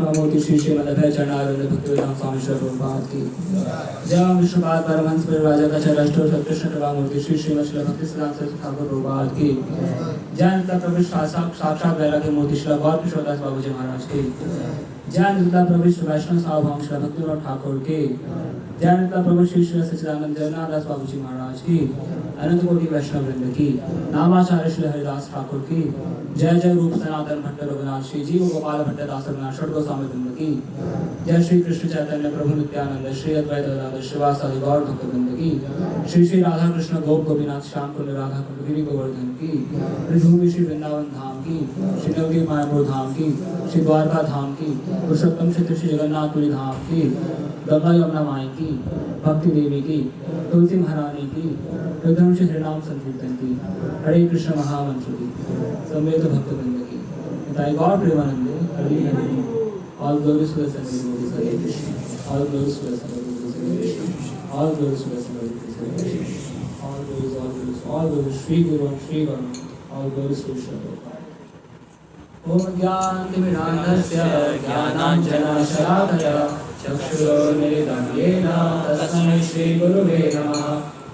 मूर्ति श्री श्री मदभय चरणारविंद भक्तिवेदांत स्वामी श्री प्रभुपाद की जय विष्णुपाद परमहंस परिव्राजक आचार्य सत्कृष्ण कृपा मूर्ति श्री श्रीमद श्री भक्ति सिद्धांत सरस्वती ठाकुर प्रभुपाद की जय नित्य प्रभु साक्षात वैराग्य की मूर्ति श्री गौर किशोरदास बाबू जी महाराज की जय नित्य प्रभु श्री वैष्णव सार्वभौम श्री भक्तिविनोद ठाकुर की जय नित्य प्रभु श्री श्री सच्चिदानंद जगन्नाथ दास बाबू जी महाराज की अनंत कोटि वैष्णव वृंद की नामाचार्य श्री हरिदास ठाकुर की जय जय रूप सनातन भट्ट रघुनाथ श्री जीव गोपाल भट्ट दास रघुनाथ षट गोस्वामी वृंद की जय श्री कृष्ण चैतन्य प्रभु नित्यानंद श्री अद्वैत गदाधर श्रीवासादि गौर भक्त वृंद की श्री श्री राधा कृष्ण गोप गोपीनाथ श्याम कुंड राधा कुंड गिरि गोवर्धन की ब्रजभूमि श्री वृंदावन धाम की श्री नवगी मायापुर धाम की श्री द्वारका धाम की पुरुषोत्तम श्री जगन्नाथपुरी धाम की गंगा यमुना माई की भक्ति देवी की तुलसी महारानी की एकदम श्री हरिनाम संकीर्तन की हरे कृष्ण महामंत्र की समेत भक्त वृंद की ताई गौर प्रेमानंदे Hari Hari all glories to the सन्निधि Hare Krishna all glories to the सन्निधि Hare Krishna all glories to the सन्निधि हरे कृष्ण ऑल ग्लोरीज श्री गुरु श्री गणो all glories to Shri Prabhupada Om ज्ञानतिमिरान्धस्य ज्ञानाञ्जनशलाकया चक्षुरुन्मीलितं येन तस्मै श्रीगुरुवे नमः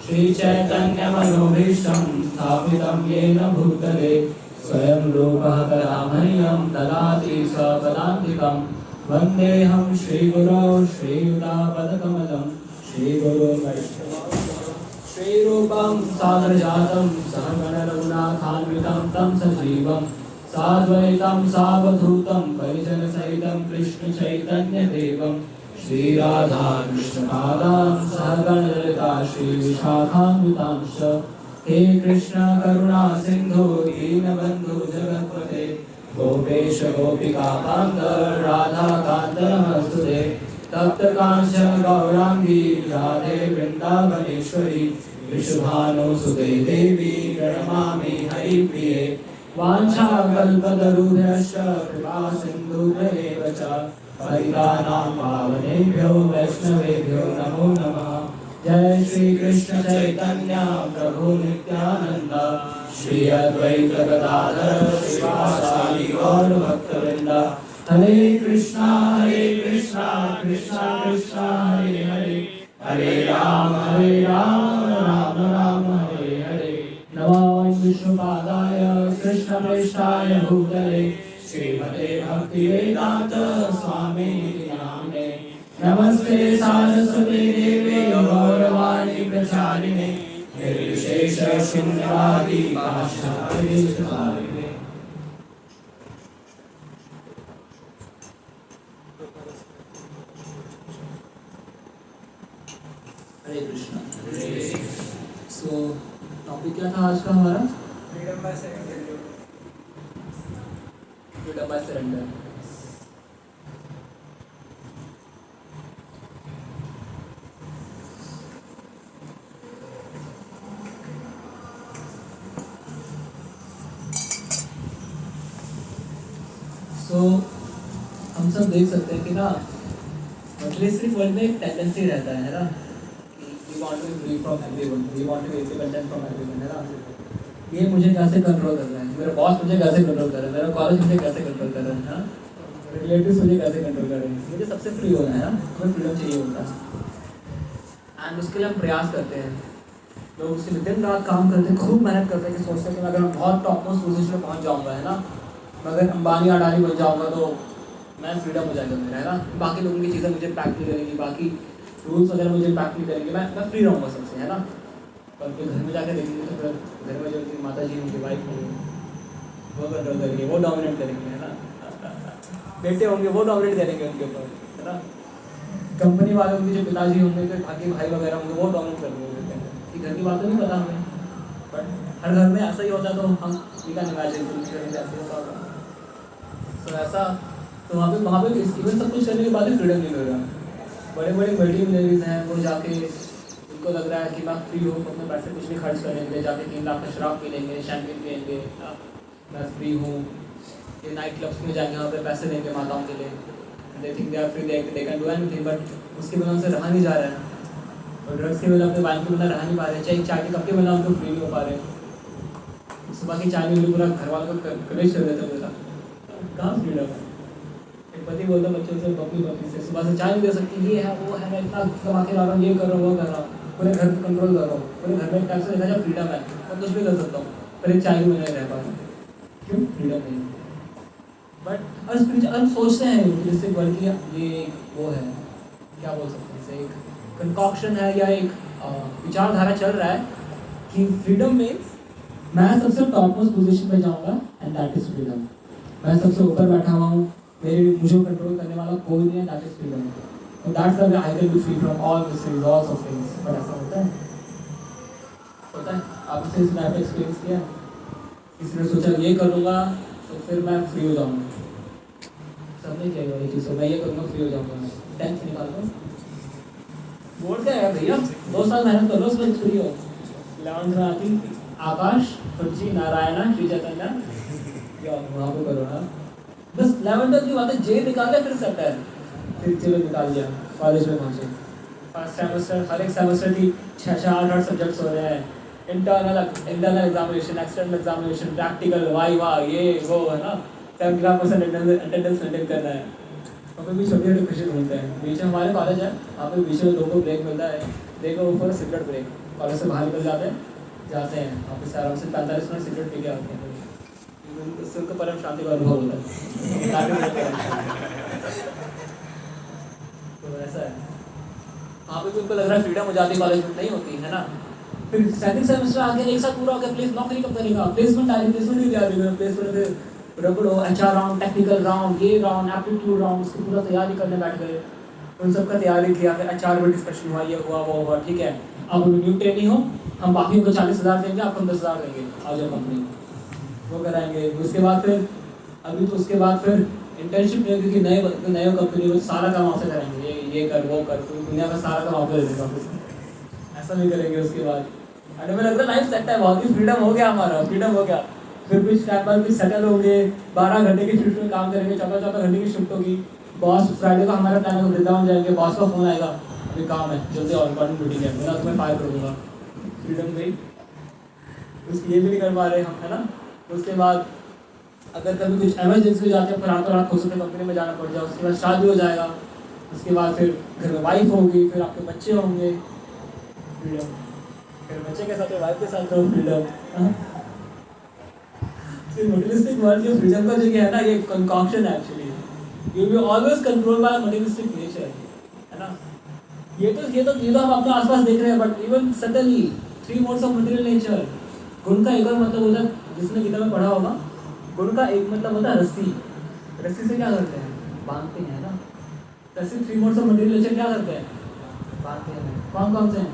श्रीचैतन्यमनोभीष्टं स्थापितं येन भूतले स्वयं रूपः कलामह्यं ददाति स्वपदान्तिकं वन्देऽहं श्रीगुरो श्रीयुतापदकमलं श्रीगुरुं वैष्णवं श्रीरूपं साग्रजातं सहगणरघुनाथान्वितं तं सजीवं साद्वैतं सावधूतं परिजनसहितं कृष्णचैतन्यदेवं श्रीराधा कृष्णपादां सहगणललिता श्रीविशाखान्वितांश्च हे कृष्ण करुणा सिन्धु दीनबन्धु जगत्पते गोपेश गोपिकाकान्त राधाकान्त नमस्तुते तप्तकाञ्चन गौराङ्गी राधे वृन्दावनेश्वरी वृषभानुसुते देवी प्रणमामि हरिप्रिये वाञ्छाकल्पतरुभ्यश्च कृपासिन्धुभ्येव च पतितानां पावनेभ्यो वैष्णवेभ्यो नमो नमः जय श्री कृष्ण चैतन्य प्रभु नित्यानंद श्री अद्वैत गदाधर श्रीवासादि गौर भक्तवृंद हरे कृष्णा कृष्णा कृष्णा हरे हरे हरे राम राम राम हरे हरे नमो विष्णुपादाय कृष्णप्रेष्ठाय भूतले श्रीमते भक्तिवेदांत स्वामिनिधि नामिने नमस्ते सारस्वती देवे गौरवाणी प्रचारिणे निर्विशेष शून्यवादी पाशाविष्टकारिणे हरे कृष्ण। सो टॉपिक क्या था आज का हमारा? Freedom by surrender. Freedom by surrender. तो हम सब देख सकते हैं कि ना मटेरियलिस्टिक वर्ल्ड में एक टेंडेंसी रहता है ना कि we want to be free from everyone, we want to be independent from everyone, है ना। ये मुझे कैसे कंट्रोल कर रहा है, मेरा बॉस मुझे कैसे कंट्रोल कर रहा है, मेरा कॉलेज मुझे कैसे कंट्रोल कर रहा है, रिलेटिव्स मुझे कैसे कंट्रोल कर रहे हैं। मुझे सबसे फ्री होना है ना, हमें फ्रीडम चाहिए होता है एंड उसके लिए हम प्रयास करते हैं। लोग उसके लिए दिन रात काम करते हैं, खूब मेहनत करते हैं कि सोचते हैं कि अगर मैं बहुत टॉप मोस्ट पोजीशन में पहुँच जाऊँगा, है ना, अगर अंबानी अडानी बन जाऊँगा तो मैं फ्रीडम हो जाएगा मेरा, है ना, बाकी लोगों की चीज़ें मुझे पैक नहीं करेंगी, बाकी रूल्स वगैरह मुझे पैक नहीं करेंगे, मैं फ्री रहूँगा सबसे, है ना। पर फिर घर में जाकर देखेंगे तो फिर घर में जो माता जी होंगी, वाइफ होंगी, वो कंट्रोल करेंगे, वो डोमिनेट करेंगे, है ना। बेटे होंगे वो डोमिनेट करेंगे उनके ऊपर, है ना। कंपनी वाले उनके जो पिताजी होंगे, फिर बाकी भाई वगैरह होंगे, वो डोमिनेट करेंगे। कि घर की बात तो नहीं पता हमें, बट हर घर में ऐसा ही होता तो हम ये का इमेजिन ऐसे होता होगा। तो ऐसा तो वहाँ पे इवन सब कुछ करने के बाद भी फ्रीडम नहीं मिल रहा। बड़े बड़े मल्टी मिलियनरीज हैं, वो जाके उनको लग रहा है कि मैं फ्री हूँ, अपने पैसे कुछ नहीं खर्च करेंगे, जाके 3 लाख का शराब पी लेंगे, शैम्पेन पिएंगे, मैं फ्री हूँ। ये नाइट क्लब्स में जाके वहाँ पे पैसे देंगे माताओं के लिए, they think they are free, they can do anything, but उसके बिना उनसे रहा नहीं जा रहा है। और ड्रग्स के बिना, अपने वाइन के बिना रहा नहीं पा रहे, चाहे चाय के कप के बिना उनको फ्री नहीं हो पा रहे। सुबह की चाय में पूरा घर वालों को कलेश कर देते, बोला कहाँ फ्रीडम है। पति बोलता बच्चों से पपी पपी से सुबह से चाय नहीं दे सकती, ये है वो है, मैं इतना कमा के ला रहा हूँ, ये कर रहा हूँ वो कर रहा हूँ, पूरे घर पे कंट्रोल कर रहा हूँ, पूरे घर में एक टाइप से देखा जाए फ्रीडम है, मैं कुछ भी कर सकता हूँ, पर एक चाय भी मैं नहीं रह पाता, क्यों? फ्रीडम नहीं। बट और स्पिरिचुअल हम सोचते हैं यूटिलिस्टिक वर्ल्ड की ये वो है, क्या बोल सकते हैं, इसे एक कंकॉक्शन है या एक विचारधारा चल रहा है कि फ्रीडम मीन्स मैं सबसे टॉप मोस्ट पोजीशन पे जाऊंगा एंड दैट इज फ्रीडम। मैं सबसे ऊपर बैठा हुआ हूँ, मुझे कंट्रोल करने वाला कोई नहीं है, दैट इज फ्रीडम। तो that's the way I can be free from all mysteries, all sufferings. पर ऐसा होता है? होता है? आपने इस लाइफ एक्सपीरियंस किया है? किसी ने सोचा ये करूँगा तो फिर मैं फ्री हो जाऊँगा, सबने किया ये चीज़, मैं ये करूँगा फ्री हो जाऊँगा, टेंथ निकाल दो, बोर्ड क्या है भैया, 2 साल मेहनत कर लो उसमें फ्री हो। 11th में आती आकाश फर्जी नारायणा श्री चैतन्य या वहाँ पे करो ना, बस 11th की बात है, जे निकाले फिर सेट है, फिर चलो निकाल दिया, कॉलेज में पहुँचे, फर्स्ट सेमेस्टर, हर एक सेमेस्टर की 6-8 सब्जेक्ट्स हो रहे हैं, internal examination, external examination, practical, viva, ये वो है ना, 75% अटेंडेंस मेंटेन करना है, और फिर भी छोटी छोटी खुशी ढूंढते हैं। बीच में हमारे कॉलेज है, वहाँ पे बीच में 2 को ब्रेक मिलता है, देखो वो पूरा सिगरेट ब्रेक, कॉलेज से बाहर निकल जाते हैं वहाँ से आराम से 45 मिनट सिगरेट पी के आते हैं, उससे उनको परम शांति का अनुभव होता है। तो ऐसा है, वहाँ पे भी उनको लग रहा है फ्रीडम हो जाती, कॉलेज में नहीं होती है ना। फिर सेकंड सेमेस्टर आके एक साथ पूरा हो गया, प्लेस नौकरी कब करेगा, प्लेसमेंट आ रही, प्लेसमेंट भी तैयारी में, प्लेसमेंट रगड़ो, एचआर राउंड, टेक्निकल राउंड, ये राउंड, एप्टीट्यूड राउंड, उसकी पूरा तैयारी करने बैठ गए, उन सबका तैयारी किया, फिर एचआर में डिस्कशन हुआ, ये हुआ वो हुआ, ठीक है अब न्यू ट्रेनिंग हो, हम बाकी को 40,000 देंगे, आपको 10,000 देंगे, आ जाओ कंपनी, वो कराएंगे। उसके बाद फिर अभी तो उसके बाद फिर इंटर्नशिप नहीं, क्योंकि नए कंपनी में सारा काम आपसे करेंगे, ये कर वो कर, तो दुनिया का सारा काम आपको दे देगा, ऐसा नहीं करेंगे। उसके बाद अरे मैं लगता है लाइफ सेट है, बहुत ही फ्रीडम हो गया, हमारा फ्रीडम हो गया, फिर कुछ टाइम बाद भी सेटल होंगे, 12 घंटे की शिफ्ट में काम करेंगे, 14 घंटे की शिफ्ट होगी, बॉस फ्राइडे को हमारा प्लान है वृंदावन जाएंगे, बॉस का फोन आएगा, अभी काम है जल्दी और इम्पोर्टेंट मीटिंग है, मैं तुम्हें फायर कर दूँगा, फ्रीडम गई, उसकी ये भी नहीं कर पा रहे हम, है ना। उसके बाद अगर कभी कुछ एमरजेंसी हो जाती है, फिर रातों रात हो सकता है कंपनी में जाना पड़ जाए, उसके बाद शादी हो जाएगा, उसके बाद फिर घर में वाइफ होगी, फिर आपके बच्चे होंगे, फ्रीडम, फिर बच्चे के साथ वाइफ के साथ करो, फ्रीडम। मटेरियलिस्टिक वर्ल्ड जो फ्रीडम का जगह है ना, ये कंकॉक्शन है actually, you will always control by materialistic nature, है ना। ये तो हम अपने आसपास देख रहे हैं, but even suddenly 3 modes of material nature. गुण का एक और मतलब होता है, जिसने गीता में पढ़ा होगा, गुण का एक मतलब होता है रस्सी, रस्सी से क्या करते हैं, बांधते हैं ना। रस्सी 3 मोड्स ऑफ मटेरियल नेचर क्या करते हैं, बांधते हैं। कौन कौन से हैं,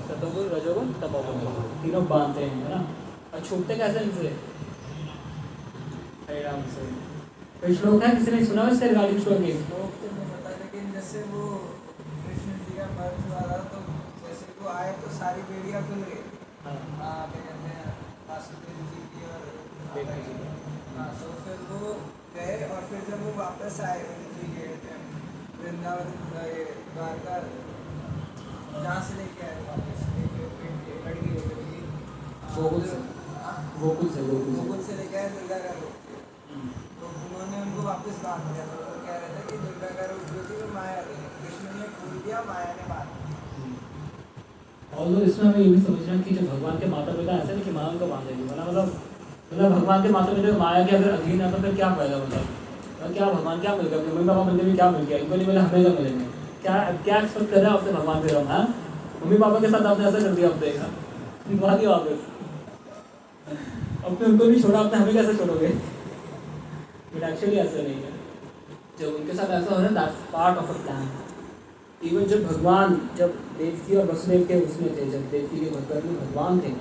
सतोगुण, रजोगुण, तमोगुण, तीनों बांधते हैं, है ना। और छूटते कैसे इनसे, हरे राम से। कोई श्लोक है, किसी ने सुना है इसके रिगार्डिंग श्लोक के? लेकिन जैसे वो कृष्ण जी का मर्ज हुआ था, तो जैसे वो आए तो सारी बेड़ियाँ खुल गई, हाँ क्या कहते हैं, वासुदेव जी की और हाँ, तो फिर वो गए, और फिर जब वो वापस आए उनकी वृंदावन द्वारका, जहाँ से लेके आए वापस लड़की लेकर गोकुल से लेके आए दुर्गा का रूप, तो उन्होंने उनको वापस बांध दिया, तो वो कह रहे थे कि दुर्गा का रूप जो थी वो माया थी, कृष्ण ने खोल दिया, माया ने बांध दिया। और इसमें हमें ये भी समझना कि जब भगवान के माता पिता ऐसे नहीं कि माँ उनको बांधेगी, मतलब भगवान के माता पिता माया के अगर अधीन है तो फिर क्या फायदा, मतलब क्या भगवान क्या मिल गया, मम्मी पापा बंदे भी क्या मिल गया, इनको नहीं मिला हमें क्या मिलेंगे, क्या एक्सपेक्ट कर रहा है आपसे भगवान फिर हम, हाँ मम्मी पापा के साथ आपने ऐसा कर दिया, अब देखा भागी वापस, अपने उनको नहीं छोड़ा, आपने हमें कैसे छोड़ोगे, बट एक्चुअली ऐसा नहीं है। जब उनके साथ ऐसा हो रहा है, that's part of a plan. Even जब भगवान, जब देवकी और वसुदेव के उसमें थे, जब देवकी के घर में भगवान थे,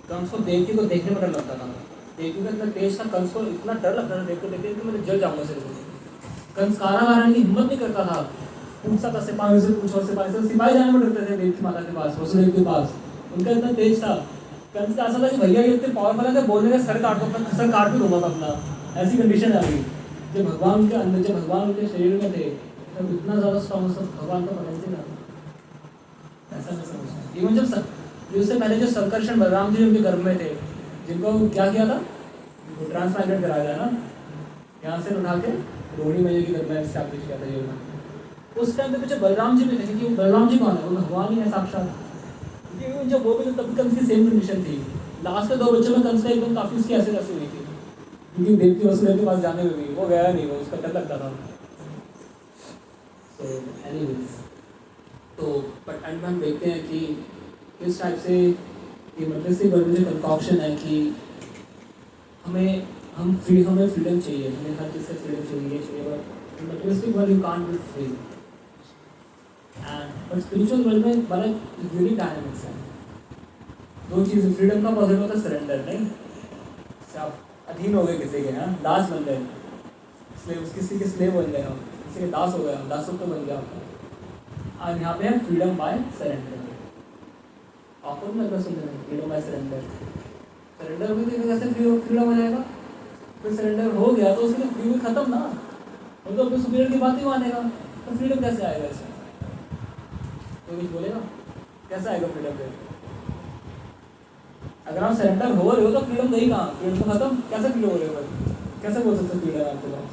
कंस को देवकी को देखने में डर लगता था, देवकी का इतना तेज था, कंस को इतना डर लगता था देख के मैं जल जाऊंगा सिर्फ। कंस कारागार की हिम्मत नहीं करता था, पूछता था सिपाही से, पूछो सिपाही से, सिपाही जाने में डरते थे देवकी माता के पास, वसुदेव के पास, उनका इतना तेज था। कंस का ऐसा था कि भैया ये इतने पावरफुल है कि बोलने का सर काट दो, सर काट भी दूंगा अपना, ऐसी कंडीशन है अभी। जब भगवान के अंदर, जब भगवान उनके शरीर में थे, तब इतना ज़्यादा स्ट्रॉन्ग, सब भगवान का पोटेंशियल था, ऐसा मैं समझता। इवन जब उससे पहले जो संकर्षण बलराम जी उनके गर्भ में थे, जिनको क्या किया था, ट्रांसमाइग्रेट कराया था ना, यहाँ से उठा के रोहिणी मैया की दरबार स्टैब्लिश किया था ये उन्होंने। उस टाइम पे पीछे बलराम जी भी थे, क्योंकि बलराम जी कौन है, वो भगवान ही है साक्षात। क्योंकि जब वो भी तो तब कंस की सेम कंडीशन थी। लास्ट के 2 बच्चों में कंस का एकदम काफ़ी उसकी ऐसे कैसे हुई थी, क्योंकि देवकी वसुदेव के पास जाने में भी वो गया नहीं, वो उसका डर लगता था। सो एनीवेज, तो बट एंड में हम देखते हैं कि किस टाइप से ये मतलब से वर्ल्ड में जो कंकॉक्शन है कि हमें फ्रीडम चाहिए, हमें हर चीज़ से फ्रीडम चाहिए, but materialistic world you can't be free. And but spiritual world में बड़ा यूनिक डायनामिक्स है। 2 चीज़, फ्रीडम का पॉजिटिव होता है सरेंडर, नहीं आप अधीन हो गए किसी के, हाँ दास बन गए, स्लेव, किसी के स्लेव बन गए, हम किसी के दास हो गए, हम दासत्व बन गया आपका। और यहाँ पे है फ्रीडम बाय सरेंडर। आपको नहीं लगता सुनने में, फ्रीडम बाय सरेंडर, सरेंडर भी देखो कैसे फ्रीडम हो जाएगा। फिर सरेंडर हो गया तो उसके फ्री खत्म ना, वो तो अपने सुपीरियर की बात ही मानेगा, तो फ्रीडम कैसे आएगा इसमें? कोई कुछ बोलेगा कैसे आएगा फ्रीडम पे? अगर आप सरेंडर हो रहे हो तो फ्रीडम नहीं, कहाँ फ्रीडम तो खत्म, कैसे फ्री हो रहे हो भाई? कैसे बोल सकते फ्रीडम आपके पास?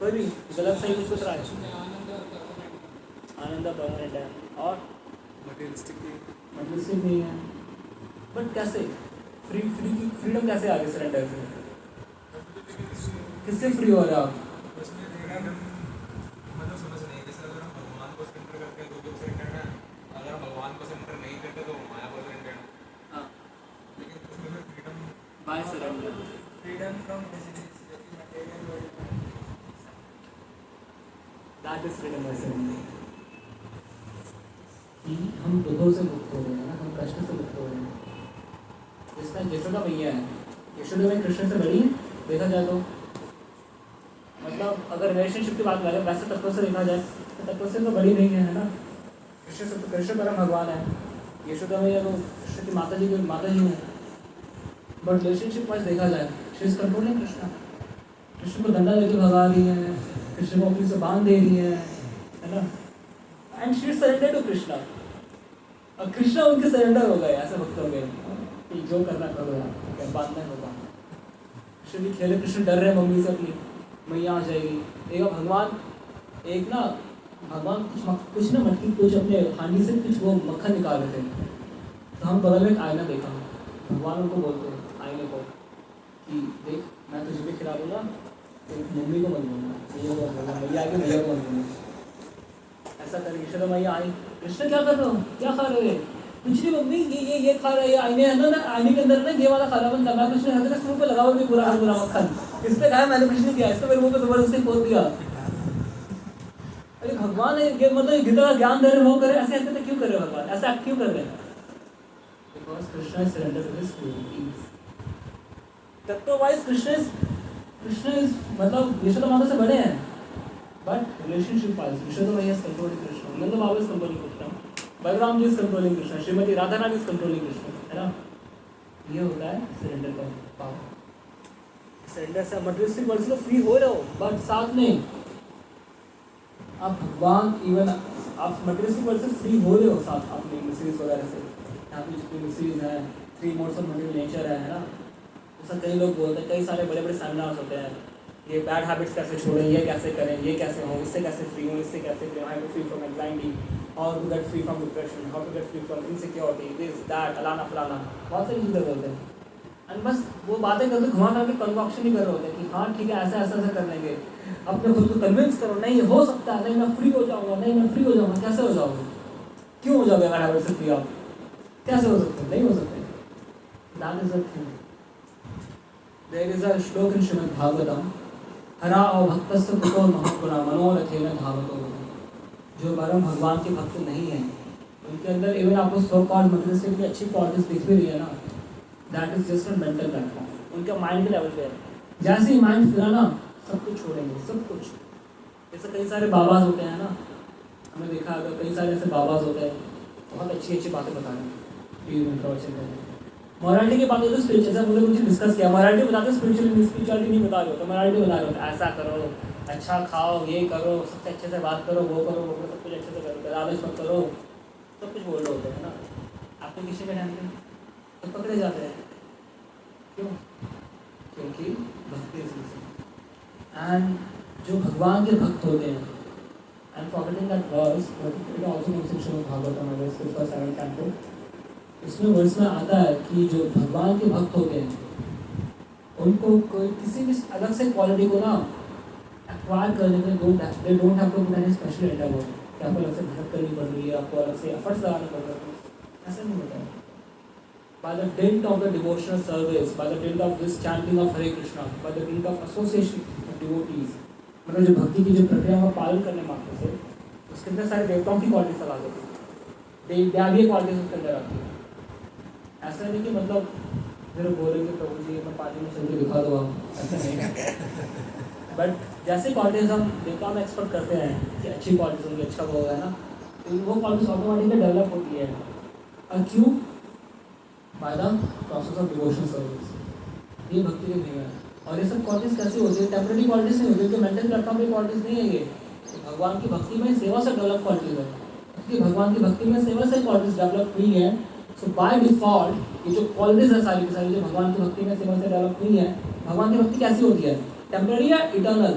कोई भी गलत सही कुछ रहा है। आनंद परमानेंट है और मटेरियलिस्टिक नहीं है, बट कैसे फ्रीडम कैसे आ गई सरेंडर से? किससे फ्री हो रहे हो आप? By surrender, freedom from disease, जो कि मटेरियल वर्ल्ड में that is freedom by surrender. कि हम दुखों से मुक्त हो रहे हैं ना, हम कष्ट से मुक्त हो रहे हैं। इसका यशोदा मैया है, यशोदा में कृष्ण से बड़ी है देखा जाए तो। मतलब अगर रिलेशनशिप की बात करें वैसे तत्व से देखा जाए तो तत्व से तो बड़ी नहीं है ना। कृष्ण से तो कृष्ण परम भगवान है, यशोदा मैया तो कृष्ण की माता जी है। बट रिलेशनशिप वाइज देखा जाए she is controlling Krishna, Krishna को डंडा लेके भगा रही है, कृष्ण को अपनी से बांध दे रही है ना। And she is surrender to Krishna, और कृष्णा उनके सरेंडर हो गए ऐसे भक्त हो गए कि जो करना करो यार, क्या बांधना होगा। कृष्ण भी खेले, कृष्ण डर रहे मम्मी से अपनी, मैया आ जाएगी। एक भगवान कुछ ना मटकी कुछ अपने हांडी से कुछ वो मक्खन निकाल रहे थे, तो हम बगल में एक आईना देखा, भगवान उनको बोलते हैं आईने को कि देख मैं तुझे भी खिला दूँगा, तो मम्मी को मत बोलना, मैया आगे भैया को मत बोलना। ऐसा कर यशोदा मैया आई, कृष्ण क्या कर रहे हो, क्या खा रहे हो? कुछ नहीं मम्मी, ये खा रहा है, आईने है ना, आईने के अंदर ना ये वाला खाना बनता है, मैं कुछ नहीं खाता, मुँह पे लगाओ भी पूरा मक्खन, इस पे कहा मैंने कुछ नहीं किया, इसको मेरे मुँह पे जबरदस्ती खोल दिया। अरे भगवान है ये, मतलब गीता का ज्ञान दे रहे वो करे, ऐसे ऐसे क्यों कर रहे हो भगवान, ऐसा क्यों कर रहे हैं? Because Krishna is surrender to his feelings. तत्व वाइज कृष्ण इज मतलब यशोदा माता से बड़े हैं, बट रिलेशनशिप वाइज यशोदा मैया is controlling Krishna, Nand Baba is controlling Krishna, Balram ji is controlling Krishna, Shrimati Radha Rani is controlling Krishna, है ना। ये होता है सरेंडर का पावर। सरेंडर से मटेरियलिस्टिक वर्ल्ड से फ्री हो रहे हो, बट साथ में आप भगवान इवन आप मटेरियलिस्टिक वर्ल्ड से फ्री हो रहे हो, साथ अपनी मिस्ट्रीज वगैरह से। यहाँ पे जितनी मिस्ट्रीज हैं, 3 मोड्स ऑफ मटेरियल नेचर है ना, जैसा कई लोग बोलते हैं, कई सारे बड़े बड़े सेमिनार्स होते हैं, ये बैड हैबिट्स कैसे छोड़ें, ये कैसे करें, ये कैसे हो, इससे कैसे फ्री हो, इससे कैसे free, how to free from anxiety, how to get free from depression, how to get free from insecurity, this that अलाना फलाना, बहुत सारी चीज़ें बोलते हैं। एंड बस वो बातें करके घुमा कर के कन्वॉक्शन ही कर रहे होते हैं कि हाँ ठीक है ऐसा ऐसा ऐसा कर लेंगे, अपने खुद को कन्विंस करो, नहीं हो सकता है, नहीं मैं फ्री हो जाऊँगा, नहीं मैं फ्री हो जाऊँगा। कैसे हो जाओगे? क्यों हो जाओगे अगर हैबिट से फ्री? आप कैसे हो सकते? नहीं हो सकते। That is the thing. There is a shloka in Shrimad Bhagavatam, हरा और भक्तस्य कुतो महापुरा मनोरथेन धावतो। जो परम भगवान के भक्त नहीं है उनके अंदर इवन आपको सो कॉल्ड मटेरियलिस्टिक की अच्छी क्वालिटीज दिख भी रही है ना, that is just a mental platform, उनका माइंड के लेवल पे है। जैसे ही माइंड फिरा ना सब कुछ छोड़ेंगे, सब कुछ। जैसे कई सारे बाबाज होते हैं ना, हमने देखा अगर कई सारे ऐसे बाबाज होते हैं बहुत अच्छी अच्छी बातें बता रहे हैं, प्रवचन कर रहे हैं। मॉरलिटी की बातें तो स्पिरिचुअल, जैसा मुझे डिस्कस किया, मॉरलिटी बताते स्पिरिचुअलिटी नहीं बता रहे होते, मॉरलिटी बता रहे होते ऐसा करो, अच्छा खाओ, ये करो, सबसे अच्छे से बात करो, वो करो, सब कुछ अच्छे से करो, लालच मत करो, सब कुछ बोल रहे होते हैं ना। एप्लीकेशन के टाइम पे तो पकड़े जाते हैं। क्यों? क्योंकि भक्ति इज मिसिंग। एंड जो भगवान के भक्त होते हैं, and forgetting that verse, it also mentions in Shrimad Bhagavatam against 7th canto, इसमें वर्स में आता है कि जो भगवान के भक्त होते हैं उनको कोई किसी भी अलग से क्वालिटी को ना एक्वायर करने के लिए they don't have to put any special endeavour कि आपको अलग से मेहनत करनी पड़ रही है, आपको अलग से एफर्ट्स लगाने पड़ रहे हैं, ऐसा नहीं होता है। By the dint of the devotional service, by the dint of this chanting of Hare Krishna, by the dint of association of devotees, मतलब जो भक्ति की जो प्रक्रिया का पालन करने मात्र से उसके अंदर सारे देवताओं की क्वालिटीज लगा देती है, देवतावीय क्वालिटीज उसके अंदर आती है। ऐसा नहीं कि मतलब मेरे बोलेंगे प्रभु जी मैं पानी में चल के दिखा दो आप, ऐसा नहीं है। बट जैसे क्वालिटीज हम देवताओं में एक्सपेक्ट करते हैं कि अच्छी क्वालिटीज होंगी, अच्छा वो है ना, तो वो क्वालिटीज ऑटोमेटिकली डेवलप होती है। और क्यों? By the process of devotional service, ये भक्ति के भैया है। और ये सब क्वालिटीज कैसी होती है? टेम्पररी क्वालिटीज नहीं होती, क्योंकि मेंटल प्लेटफॉर्म की क्वालिटीज नहीं है ये, भगवान की भक्ति में सेवा से डेवलप क्वालिटीज है, क्योंकि भगवान की भक्ति में सेवा से क्वालिटीज डेवलप हुई है। सो बाय डिफॉल्ट ये जो क्वालिटीज है सारी की सारी जो भगवान की भक्ति में सेवा से डेवलप हुई है, भगवान की भक्ति कैसी होती है? टेम्पररी या इटर्नल?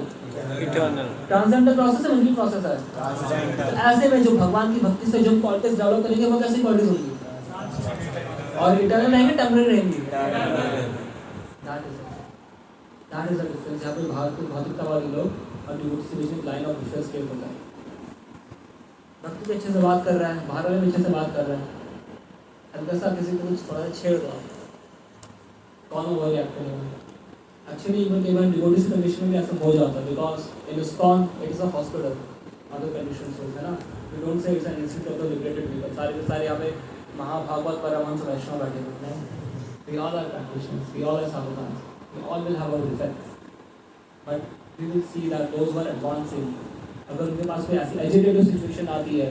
ट्रांसेंडेंटल प्रोसेस है, मेंटल प्रोसेस है। तो ऐसे में जो भगवान की भक्ति से जो क्वालिटीज डेवलप करेंगे वो कैसी क्वालिटीज होंगी? और इटर्नल रहेंगे, टेम्पररी रहेंगी? That is the difference. यहाँ पे भौतिकता वाले लोग और डिवोटी के बीच में लाइन ऑफ डिफरेंस क्लियर होता है। भक्ति भी अच्छे से बात कर रहा है, बाहर वाले भी अच्छे से बात कर रहा है, हल्का सा किसी को कुछ थोड़ा सा छेड़ दो, कौन वो रिएक्ट करेगा? Actually even even devotee condition में भी ऐसा हो जाता है, because in ISKCON it is a hospital, other condition है ना, we don't say it's an institute of the liberated people. सारे के सारे यहाँ पे महाभागवत परमहंस वैष्णव बैठे होते हैं, we all are practitioners, we all are साधुकांस, we all will have our defects, but we will see that those were advancing, अगर उनके पास कोई ऐसी एजिटेटिव सिचुएशन आती है,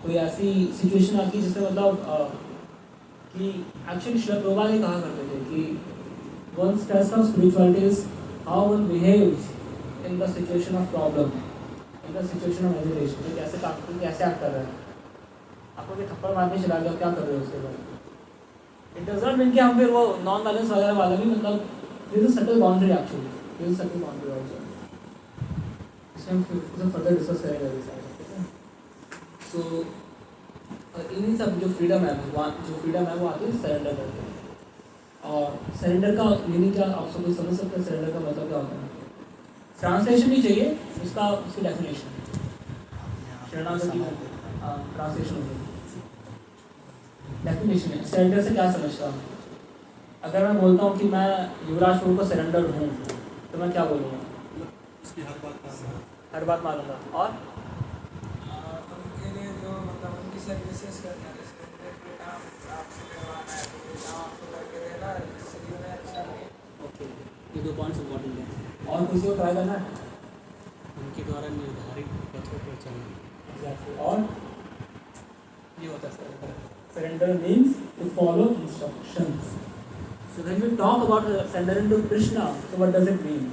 कोई ऐसी सिचुएशन आती है जिसमें मतलब कि एक्चुअली श्रील प्रभुपाद ये कहा करते थे कि one test of spirituality is how one behaves in the situation of problem, in the situation of agitation. कैसे एक्ट कर रहा है, आपको भी थप्पड़ मारने चला गया, क्या कर रहे हो उसके बाद? इट डज नॉट मीन कि हम फिर वो नॉन वायलेंस वगैरह वाला भी, मतलब this is subtle boundary, actually this is subtle boundary also, इसमें हम फिर फर्दर डिस्कस करेंगे अभी सारे, ठीक है। सो इन्हीं सब जो फ्रीडम है, भगवान जो फ्रीडम है वो आती है सरेंडर करके। और सरेंडर का मीनिंग क्या आप सब कुछ समझ सकते हैं? सरेंडर का मतलब क्या होता है? ट्रांसलेशन नहीं चाहिए उसका, उसकी डेफिनेशन शरणागति में ट्रांसलेशन होती है, डेफिनेशन है। सरेंडर से क्या समझता हूँ? अगर मैं बोलता हूँ कि मैं युवराज प्रभु को सरेंडर हूँ, तो मैं क्या बोलूँगा? उसकी हर बात मानूंगा। और उनके लिए जो मतलब उनकी सर्विसेज करना है, जैसे काम आपसे करवाना है तो ये काम आपको करके देना है, जिससे कि उन्हें अच्छा लगे। ओके, ये दो पॉइंट्स इंपॉर्टेंट हैं। और किसी को ट्राई करना है? उनके द्वारा निर्धारित पथों पर चलना। एग्जैक्टली। और ये होता है surrender means to follow instructions. So when we talk about surrendering to Krishna, so what does it mean?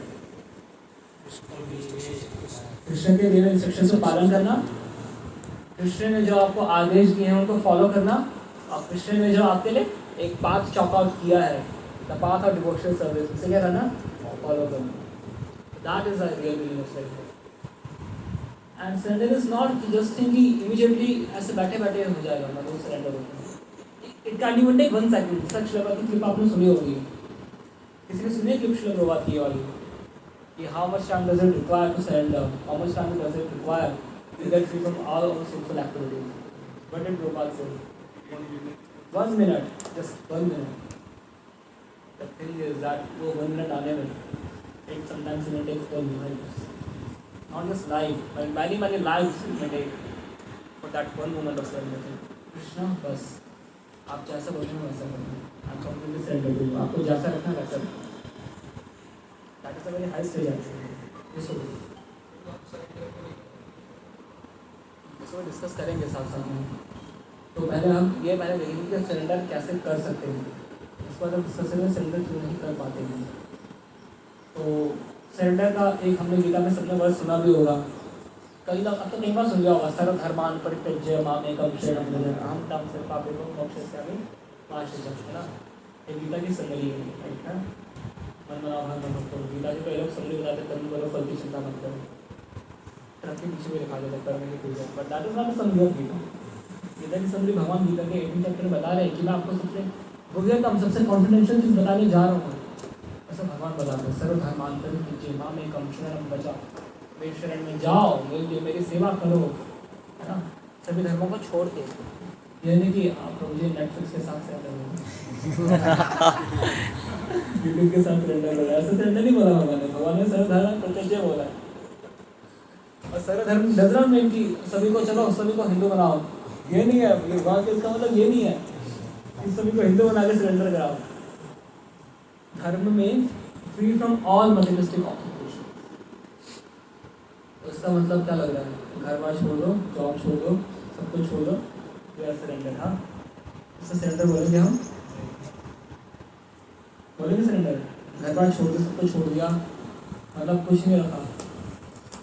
Krishna के दिए इंस्ट्रक्शन का पालन करना, कृष्ण ने जो आपको आदेश दिए हैं उनको फॉलो करना, और कृष्ण ने जो आपके लिए एक पाथ चॉक आउट किया है, the path of devotional service, उसे क्या करना? फॉलो करना। That is the real meaning of surrender. And surrender is not कि जस्ट थिंक कि इमीडिएटली ऐसे बैठे बैठे हो जाएगा, मतलब सरेंडर होता है। It can even take 1 second. Such श्लोका की क्लिप आपने सुनी होगी, किसी ने सुनी क्लिप श्लोक प्रभात की वाली कि how much time does it require to surrender, how much time does it require to get free from all our sinful activities? What did Prabhupada say? 1 minute, just 1 minute. The thing is that वो 1 minute आने में it sometimes even takes 1 minute, not just life, but many lives it may take for that 1 moment of surrender. Krishna बस आप जैसा बोलें वैसा करें, आप completely surrender करें, आपको जैसा रखना वैसा रखें। That is a very high stage actually. इसको डिस्कस करेंगे साथ साथ में। तो पहले हम ये देखेंगे कि सरेंडर कैसे कर सकते हैं, इसके बाद हम डिस्कस करेंगे सरेंडर क्यों नहीं कर पाते हैं। तो सरेंडर का एक हमने गीता में सबने वर्ड सुना भी होगा, कई लोग अब तो कई बार सुन लिया होगा, सर्वधर्मान् परित्यज्य मामेकं शरणं व्रज अहं तं पापेभ्यो मोक्षयिष्यामि मा शुचः, है ना। ये गीता की समरी है, राइट है। मन बनाओ हर मन मत करो। गीता के कई लोग समझ बताते कर्म करो फल की चिंता मत करो, ट्रक के पीछे भी लिखा जाता है कर्म की पूजा, बट दैट इज नॉट समझ ऑफ गीता। गीता की समझ भगवान गीता के 18 चैप्टर में बता रहे हैं कि मैं आपको सबसे गुजर कम सबसे कॉन्फिडेंशियल चीज़ बताने जा रहा हूँ। ऐसा भगवान बताते हैं सर्वधर्मांतरण कीजिए माँ में कम शरण बचा, मेरे शरण में जाओ, मेरी सेवा करो, है ना, सभी धर्मों को छोड़ के। ये नहीं कि आप मुझे नेटफ्लिक्स के साथ सरेंडर हो, यूट्यूब के साथ सरेंडर हो, ऐसे सरेंडर नहीं बोला भगवान ने। भगवान ने सर्वधर्म प्रत्यज्य बोला है। और सर्वधर्म डज नॉट मीन कि सभी को चलो सभी को हिंदू बनाओ, ये नहीं है। ये भगवान के इसका मतलब ये नहीं है कि सभी को हिंदू बना के सरेंडर कराओ। धर्म में free from all materialistic occupation. उसका मतलब क्या लग रहा है? घर बार छोड़ दो, जॉब छोड़ दो, सब कुछ छोड़ दो, यू आर सरेंडर। हाँ, इससे सरेंडर बोलेंगे हम, बोलेंगे सरेंडर। घर बार छोड़ दो, सब कुछ छोड़ दिया, मतलब कुछ नहीं रखा,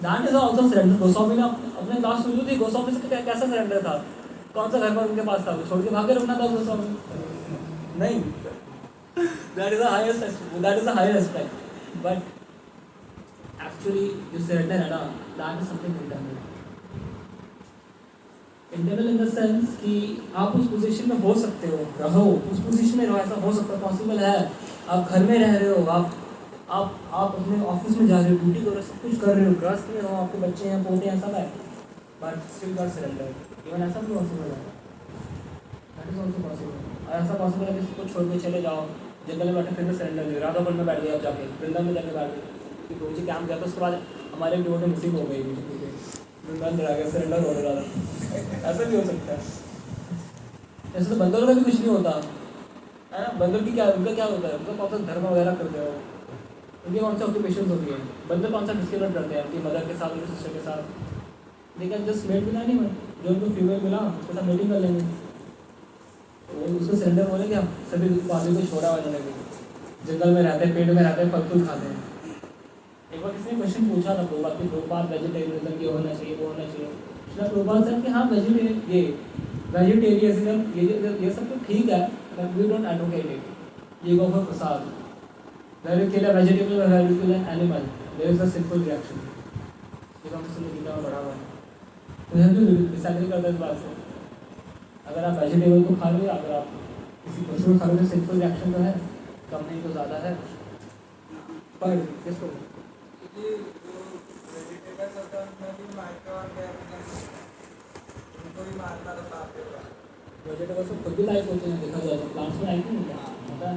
that is also surrender. Goswami ने अपने क्लास शुरू थी, गोस्वामी से कैसा सरेंडर था? कौन सा घर पर उनके पास था? वो छोड़ के भागे रुकना था गोस्वामी? नहीं, that is the highest aspect. But actually जो सरेंडर है ना, that is something internal. Internal in the sense कि आप उस पोजीशन में हो सकते हो, रहो उस पोजीशन में रहो, ऐसा हो सकता है, पॉसिबल है। आप घर में रह रहे हो, आप अपने ऑफिस में जा रहे हो, ड्यूटी कर रहे हो, सब कुछ कर रहे हो, ग्रस्त में हो, आपके बच्चे हैं, पोते हैं, सब है, but still not surrender. Even ऐसा भी पॉसिबल है, दैट इज ऑल्सो पॉसिबल। और ऐसा पॉसिबल है कि सबको छोड़ के चले जाओ, जंगल में बैठे, फिर भी सरेंडर नहीं, राधाकुंड में बैठ गए, आप जाके वृंदावन में जाके बैठ गए, फिर रोजी कैंप गया, तो उसके बाद हमारे डिवोटी मुसीब हो गई, वृंदावन में गया, सरेंडर हो रहा। ऐसा भी हो सकता है। ऐसे तो बंदरों का भी कुछ नहीं होता है ना। बंदर की क्या, उनका क्या होता है? उनका कौन सा धर्म वगैरह करते हो, उनकी कौन सी ऑक्यूपेशन होती है? बंदर कौन सा डिस्क्रिमिनेट करते हैं उनकी मदर के साथ, उनकी सिस्टर के साथ? लेकिन जस्ट मेट मिला नहीं, मैं जो उनको फीमेल मिला उसके साथ मेटिंग कर लेंगे, तो उसको सरेंडर बोलेंगे हम। सभी आदमी को छोड़ा हुआ उन्होंने भी, जंगल में रहते हैं, पेड़ में रहते हैं, फल फूल खाते हैं। एक बार किसी ने क्वेश्चन पूछा था प्रभुपाद कि प्रभुपाद वेजिटेरियनिज्म ये होना चाहिए, वो होना चाहिए। उसने प्रभुपाद से कि हाँ वेजिटेरियनिज्म ये सब तो ठीक है, but we don't advocate it. ये go for prasad, where you kill a vegetable or where you kill an animal, there is a sinful reaction। ये हम सुनने गीता में पढ़ा हुआ है, तो हम तो डिसएग्री करते हैं इस बात से। अगर आप वेजिटेबल को खा रहे हो, अगर आप किसी पशु को खा रहे हो, तो सिंपल रिएक्शन तो है, कम नहीं तो ज़्यादा है। पर किसको क्योंकि जो वेजिटेबल्स होते हैं उनमें भी माइक्रो ऑर्गेनिज्म, उनको भी मारना तो पाप होगा। वेजिटेबल्स में खुद भी लाइफ होती है, देखा जाए तो प्लांट्स में लाइफ नहीं होता है,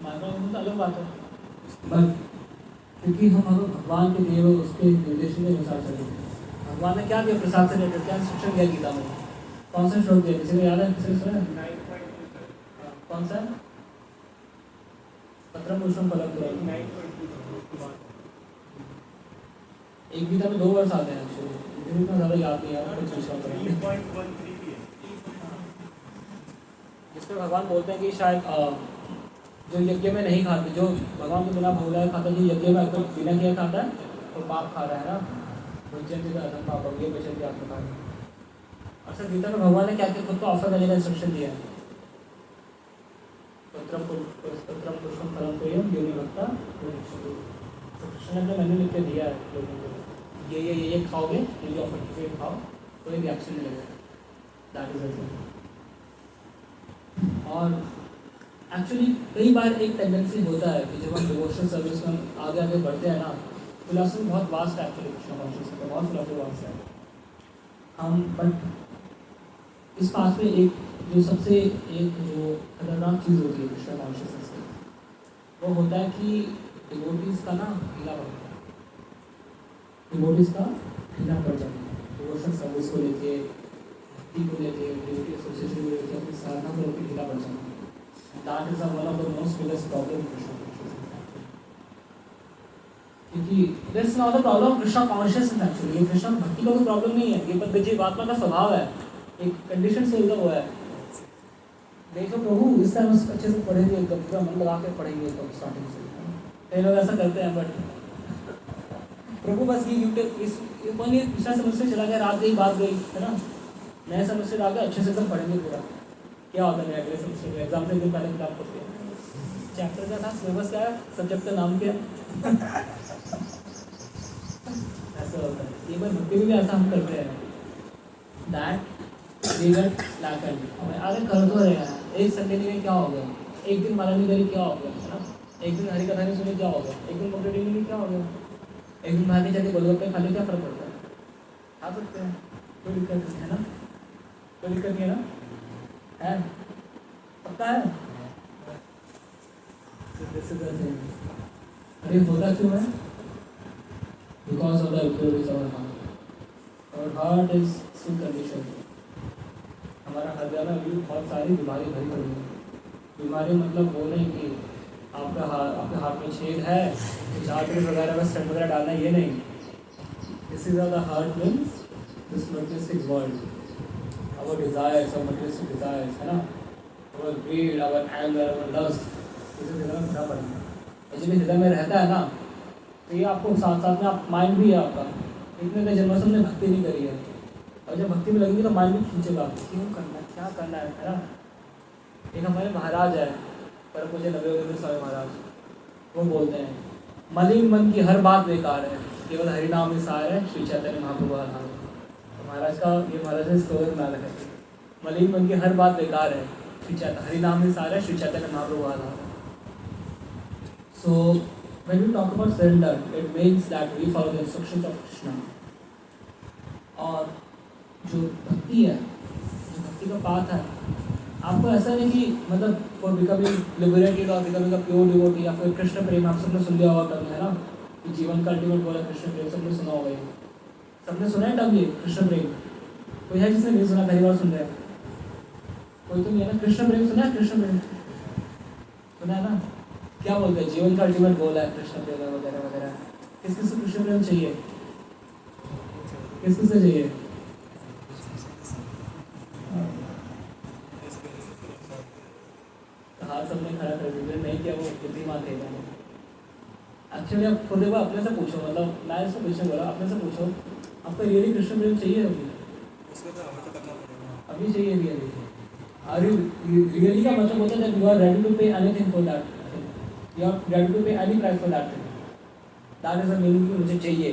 माइक्रो ऑर्गेनिज्म तो अलग बात है। बट क्योंकि हम अगर भगवान के दिए हुए उसके निर्देशन के अनुसार चले, भगवान ने क्या दिया प्रसाद से रिलेटेड, क्या इंस्ट्रक्शन दिया गीता में? कौन सा श्लोक दिया, किसी को याद है? किसी ने सुना है? कौन सा? पत्रम पुष्पम फलम तोयम। एक गीता में 2 वर्ष आते हैं एक्चुअली, मुझे इतना ज़्यादा याद नहीं आ रहा, कुछ श्लोक है जिसमें भगवान बोलते हैं कि शायद जो यज्ञ में नहीं खाते, जो भगवान के बिना भोग खाता, जो यज्ञ में अगर बिना किया खाता है वो पाप खा रहा है ना, भोजन का अधम पाप, ये बचन के आपने कहा। अच्छा, गीता में भगवान ने क्या क्या खुद को ऑफर करने का इंस्ट्रक्शन दिया है? पत्रम पुष्पम फलम तोयम योनि भक्ता कृष्ण ने अपने मेन्यू लिख के दिया है लोगों को, ये खाओगे, ये ऑफर किसी खाओ, कोई रिएक्शन नहीं लगेगा, दैट इज इट। और एक्चुअली कई बार एक टेंडेंसी होता है कि जब हम डिवोशनल सर्विस में आगे आगे बढ़ते हैं ना, फिलॉसफी बहुत वास्ट है एक्चुअली, कृष्ण कॉन्शियसनेस का बहुत फिलॉसफी वास्ट है। हम बट इस पास में एक जो खतरनाक चीज़ होती है कृष्ण कॉन्शियसनेस की, वो होता है कि डिवोटीज का ना ढीला पड़ जाना, डिवोटीज का ढीला पड़ जाना, डिवोशनल सर्विस को लेके, भक्ति को लेके, डिवोटी एसोसिएशन को लेके, अपनी साधना को लेकर ढीला पड़ जाना। That is one of the most biggest problem in Krishna consciousness। क्योंकि this is not the problem of Krishna consciousness actually, ये कृष्ण भक्ति का कोई प्रॉब्लम नहीं है, ये बस जीवात्मा का स्वभाव है, एक कंडीशन से उल्टा हुआ है। देखो प्रभु इस टाइम अच्छे से पढ़ेंगे, एकदम पूरा मन लगा के पढ़ेंगे एकदम स्टार्टिंग से, कई लोग ऐसा करते हैं। बट प्रभु बस ये पिछला सेमेस्टर चला गया, रात गई बात गई है ना, नए सेमेस्टर आ गया, अच्छे से एकदम पढ़ेंगे पूरा। क्या होता है अगले सेमेस्टर में? एग्जाम से एक दिन पहले किताब पढ़ते हैं, चैप्टर का था, सिलेबस क्या है, सब्जेक्ट का नाम क्या है। ऐसा होता है, एक बार भक्ति में भी ऐसा हम करते हैं दैट वी गेट लैकेंड। अरे कर तो रहे हैं, एक संडे नहीं गए क्या हो गया, एक दिन माला नहीं करी क्या हो गया, है ना, एक दिन हरी कथा नहीं सुनी क्या हो गया, एक दिन मोटे नहीं गई क्या हो गया, एक दिन बाहर नहीं जाके गोलगप्पे खा ले क्या फर्क पड़ता है, खा सकते हैं, कोई दिक्कत नहीं है ना, कोई दिक्कत नहीं है ना, है पक्का है। अरे होता क्यों है, because of the impurities of our heart is sick condition. हमारा हृदय में भी बहुत सारी बीमारी भरी पड़ी है। बीमारी मतलब वो नहीं कि आपके हाथ में छेद है, कुछ आर्टरीज वगैरह में स्टेंट वगैरह डालना, ये नहीं। This is the heart means this materialistic world, our desires, our materialistic desires, है ना, our greed, our anger, our lust, इसे हृदय में भरा पड़ा है। और जब हृदय में रहता है ना, तो ये आपको साथ साथ में आप माइंड भी है आपका, इतने कई जन्मों से हमने भक्ति नहीं करी है, और जब भक्ति में लगेगी तो माइंड भी खींचेगा, क्यों करना है, क्या करना है ना। एक हमारे महाराज है, पर मुझे नवयोगेंद्र स्वामी महाराज, वो बोलते हैं मलिन मन की हर बात बेकार है, केवल हरिनाम ही सार है, श्री चैतन्य महाप्रभु आधार। तो महाराज का ये महाराज ने स्लोगन बना रखा है, मलिन मन की हर बात बेकार है, श्री चैतन्य हरिनाम ही सार है, श्री चैतन्य महाप्रभु आधार। सो when we talk about surrender, it means that we follow the instructions of Krishna. और जो भक्ति है, जो भक्ति का पाथ है, आपको ऐसा नहीं कि मतलब फॉर बिकमिंग लिबरेटेड और बिकमिंग अ प्योर डिवोटी, या फिर कृष्ण प्रेम आप सबने सुन लिया होगा कभी, है ना, कि जीवन का अल्टीमेट गोल है कृष्ण प्रेम, सबने सुना होगा ये, सबने सुना है तब ये कृष्ण प्रेम। कोई है जिसने नहीं सुना, पहली बार सुन रहे हैं, कोई तो नहीं है ना। कृष्ण प्रेम सुना है, कृष्ण प्रेम सुना है ना, क्या बोलते हैं जीवन का अल्टीमेट गोल है कृष्ण प्रेम वगैरह वगैरह। किस किस को कृष्ण प्रेम चाहिए, किस किस से चाहिए, हाथ सबने खड़ा कर दिया, नहीं किया वो बुद्धिमान थे। एक्चुअली आप खुद एक बार अपने से पूछो, मतलब मैं इसको क्वेश्चन बोला, अपने से पूछो आपको रियली कृष्ण प्रेम चाहिए अभी, अभी चाहिए रियली। आर यू रियली का मतलब होता है that you are ready to pay anything for that, you are ready to pay any price for that thing, that is the meaning कि मुझे चाहिए।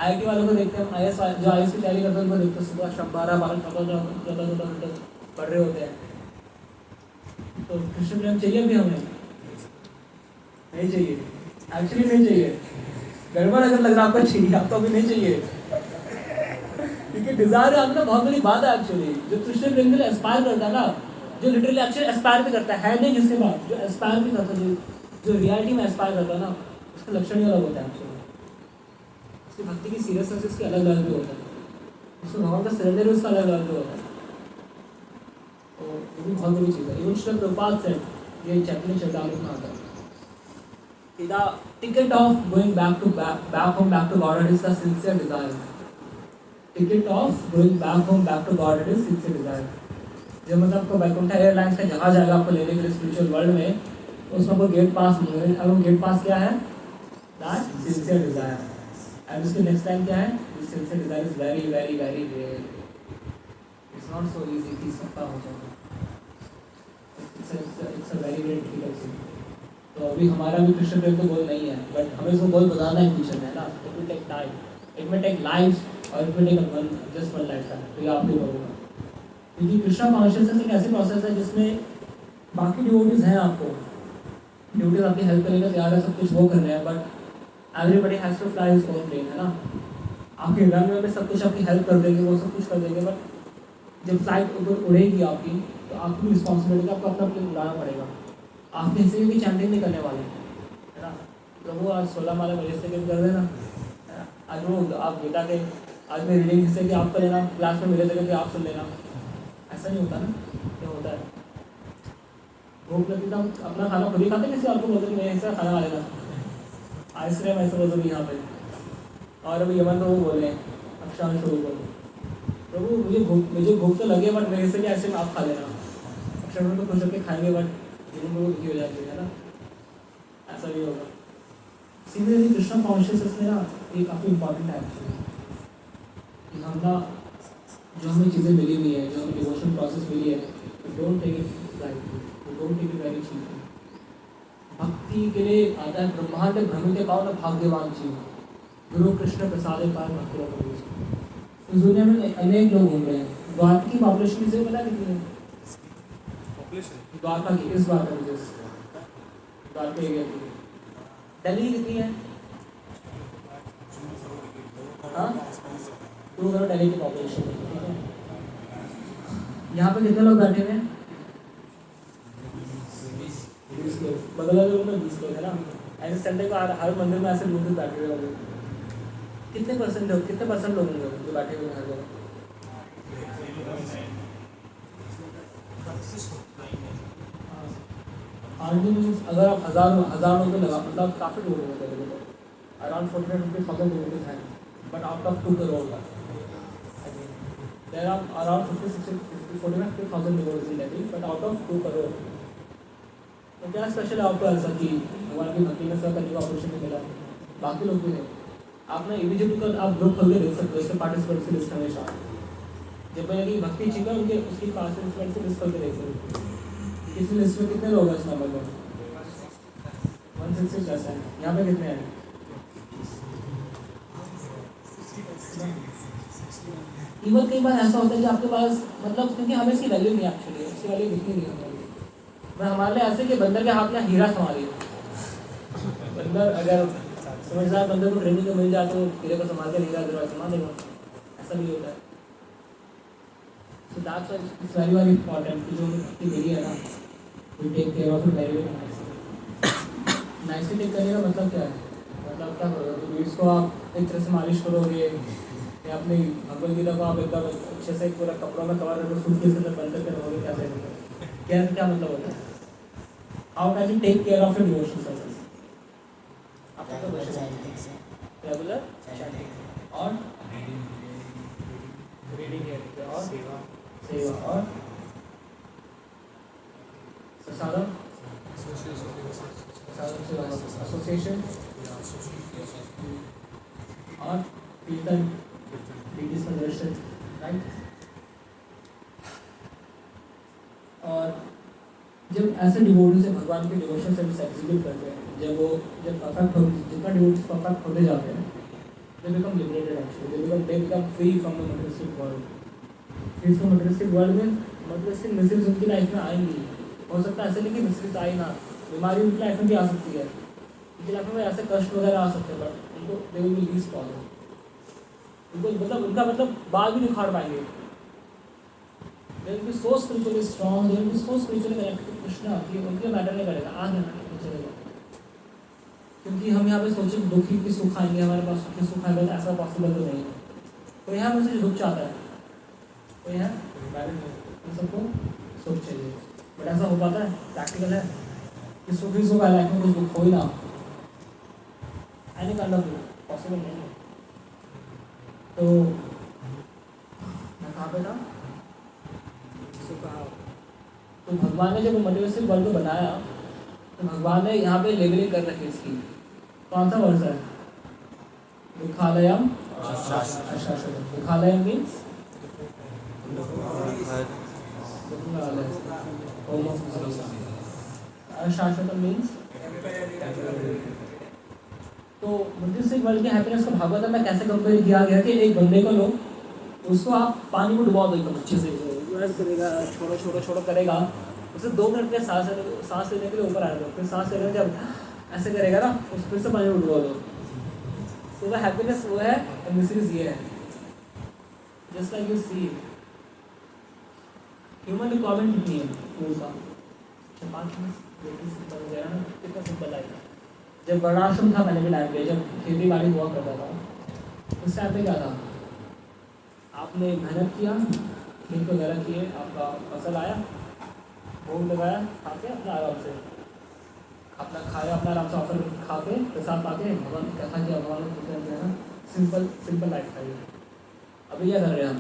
IIT वालों को देखते हैं, IAS जो IAS की तैयारी करते हैं उनको देखते हैं, सुबह शाम 12 घंटे पढ़ रहे होते हैं। तो कृष्ण प्रेम चाहिए अभी हमें, नहीं चाहिए, एक्चुअली नहीं चाहिए। गड़बड़ अगर लग रहा है आपको चाहिए, आपको अभी नहीं चाहिए, क्योंकि डिजायर है अपना बहुत बड़ी बात है। एक्चुअली जो कृष्ण प्रेम के लिए एस्पायर करता है ना, जो लिटरली एक्चुअली एस्पायर भी करता है नहीं जिसके बाद, जो एस्पायर भी करता है, जो रियलिटी में एस्पायर करता है ना, उसका लक्षण ही अलग होता है। एक्चुअली उसकी भक्ति की सीरियसनेस उसकी अलग अलग भी होता है, उसको भगवान का सरेंडर उसका अलग अलग भी होता है। तो ये भी बहुत बड़ी चीज़ है। इवन श्री प्रभुपाद से ये चैप्टर चैतामृत में आता है, the ticket of going back home back to God is the sincere desire. Ticket of going back home back to God is sincere desire. जब मतलब आपको वैकुंठ एयरलाइंस का जहाज आएगा आपको लेने के लिए स्पिरिचुअल वर्ल्ड में, उसमें आपको गेट पास मिलेगा। अब वो गेट पास क्या है, दैट सिंसियर डिजायर। एंड उसके नेक्स्ट टाइम क्या है, this sincere desire is very very very rare, it's not so easy कि सबका हो जाए, it's a very very difficult thing. तो अभी हमारा भी कृष्ण प्रेम तो गोल नहीं है, बट हमें इसको गोल बताना है फ्यूचर में, है ना। It will take time, it will take life, और it will take just one lifetime. तो ये आप भी करूँगा, क्योंकि कृष्णा कॉन्शियसनेस एक ऐसी प्रोसेस है जिसमें बाकी डिवोटीज हैं, आपको डिवोटीज आपकी हेल्प करेगा, तैयार है, सब कुछ वो कर रहे हैं, but everybody has to fly his own plane, है ना। आपके रन में सब कुछ आपकी हेल्प कर देंगे, वो सब कुछ कर देंगे, बट जब फ्लाइट ऊपर उड़ेगी आपकी, तो आपकी रिस्पॉन्सिबिलिटी आपको अपना प्लेन उड़ाना पड़ेगा। आपके हिस्से की चैंटिंग नहीं करने वाले, है ना। प्रभु आज 16 माला मेरे हिस्से के कर देना, है ना। आज वो आप गीता के, आज मैं रीडिंग हिस्से की आप कर लेना, क्लास में मेरे जगह पे आप सुन लेना, ऐसा नहीं होता ना। क्या होता है, भूख लगती तो हम अपना खाना खुद ही खाते, किसी और को बोलते कि मेरे हिस्से खाना खा लेना, आइसक्रीम ऐसे बोलो नहीं यहाँ पे। और अभी यमन तो वो बोले अब शाम शुरू करो, प्रभु मुझे भूख तो लगे, बट मेरे हिस्से की आइसक्रीम आप खा लेना। अक्षर तो खुश होकर खाएंगे, बट जीवन में दुखी हो जाती है ना, ऐसा नहीं होगा। सिमिलरली कृष्ण कॉन्शियसनेस में ना ये काफ़ी इंपॉर्टेंट है एक्चुअली, कि हम ना जो हमें चीज़ें मिली हुई है, जो हमें डिवोशन प्रोसेस मिली है, don't take it lightly, don't take it very cheaply. भक्ति के लिए आता है ब्रह्मांड भ्रमित कौन भाग्यवान जीव गुरु कृष्ण प्रसाद पार भक्ति। इस दुनिया में अनेक लोग घूम रहे हैं। द्वारका की पॉपुलेशन किसी को पता कितनी है? द्वारका की, इस द्वारका की, जिस द्वारका एरिया की, दिल्ली की कितनी है? हाँ 2 करोड़ दिल्ली की पॉपुलेशन है, ठीक है। यहाँ पे कितने लोग बैठे हुए हैं? 20 लोग। बगल वाले रूम में 20 लोग है ना। ऐसे संडे को हर मंदिर में ऐसे लोग बैठे हुए होंगे। कितने परसेंट लोग होंगे जो बैठे हुए हैं हर जगह? अगर आप हज़ार लोग लगा मतलब काफ़ी लोग होते हैं, अराउंड 40,000 लोग हैं, बट आउट ऑफ 2 करोड़ का देयर आर अराउंड 50,000 लोग in Delhi, but out of 2 crore. तो क्या स्पेशल है आपको ऐसा कि भगवान की भक्ति में सब करने का अपॉर्चुनिटी मिला? बाकी लोग भी हैं। आपने EBJP का आप ग्रुप खोल के देख सकते हो, इसके पार्टिसिपेंट्स की लिस्ट हमेशा जब मैंने भक्ति चाहिए उनके उसकी पार्टिसिपेंट्स की लिस्ट खोल के देख सकते हो। किसी लिस्ट में कितने लोग हैं इस नंबर में? 160 प्लस है। यहाँ पे कितने हैं? इवन कई बार ऐसा होता है कि आपके पास मतलब क्योंकि हमें इसकी वैल्यू नहीं है, एक्चुअली इसकी वैल्यू दिखती नहीं है मैं हमारे लिए ऐसे कि बंदर के हाथ में हीरा थमा रही है। बंदर अगर समझदार बंदर को ट्रेनिंग को मिल जाए तो हीरे को संभाल के हीरा दरवाजा थमा देगा, ऐसा भी होता है। So that's why it's very very important कि जो भक्ति मेरी है ना, we take care of it very very nicely. Take करने का मतलब क्या है? मतलब क्या करोगे? बीड्स को आप एक तरह से मालिश करोगे या अपनी भगवद गीता को आप एकदम अच्छे से पूरा कपड़ों में कवर करके सूटकेस के अंदर बंद करके रहोगे? क्या मतलब होता है? How can you take care of your devotion service? आपका तो रेगुलर चैंटिंग और रीडिंग है और सेवा और प्रसादम एसोसिएशन और कीर्तन दर्शन, राइट। और जब ऐसे डिवोटी से भगवान के डिवोशन सर्विस एग्जीक्यूट करते हैं, जब परफेक्ट हो जितना डिवोटीज परफेक्ट होते जाते हैं, they become liberated actually, they become free from the materialistic world. Free from materialistic world में materialistic miseries उनकी लाइफ में आएंगी। हो सकता है ऐसे नहीं कि मिसरीज आई ना, बीमारी उनकी लाइफ में भी आ सकती है, उनकी लाइफ में ऐसे कष्ट वगैरह आ सकते हैं, बट उनको they will be least problem. उनको मतलब उनका मतलब बाल भी नहीं उखाड़ पाएंगे। They will be so spiritually strong, they will be so spiritually connected to Krishna कि उनके मैटर नहीं करेगा, आगे मैटर चलेगा। क्योंकि हम यहाँ पे सोचें दुखी की सुख आएंगे, हमारे पास सुखी सुख आएगा, तो ऐसा पॉसिबल तो नहीं है। कोई यहाँ में से दुख चाहता है? कोई है? हम सबको सुख चाहिए, बट ऐसा हो पाता है? प्रैक्टिकल है कि सुख ही सुख आए, लाइफ में कुछ दुख हो ही ना? एनी काइंड ऑफ दुख पॉसिबल नहीं है। तो मैं कहाँ पे था? तो भगवान ने जब मटेरियलिस्टिक वर्ल्ड को बनाया तो भगवान ने यहाँ पे लेबलिंग कर रखी इसकी। कौन सा वर्ड है? दुखालयम अशाश्वतम। दुखालयम मीन्स अशाश्वतम मीन्स तो मटेरियलिस्टिक वर्ल्ड की हैप्पीनेस को भागवत में कैसे कंपेयर किया गया कि एक बंदे को लो, उसको आप पानी में डुबा दो एकदम अच्छे से, करेगा छोड़ो करेगा, उसे 2 मिनट के सांस लेने के लिए ऊपर आ दो, फिर सांस लेने जब ऐसे करेगा ना, उस फिर से पानी में डुबा दो। तो वह हैप्पीनेस वो है, और मिसरीज ये है। Just like you see human requirement कितनी है फूड का? 5 मिनट रोटी सिंपल हो गया ना, कितना सिंपल लाइफ है। जब वर्णाश्रम था मैंने भी लाइफ में, जब खेती बाड़ी हुआ करता था, उस टाइम पे क्या था? आपने मेहनत किया, खेत वगैरह किए, आपका फसल आया, भोग लगाया, खा के अपना आराम से अपना खाया, अपना आराम से ऑफर खा के प्रसाद पा के भगवान की कथा किया, भगवान को पूछा है ना, सिंपल लाइफ था ये। अभी क्या कर रहे हैं हम?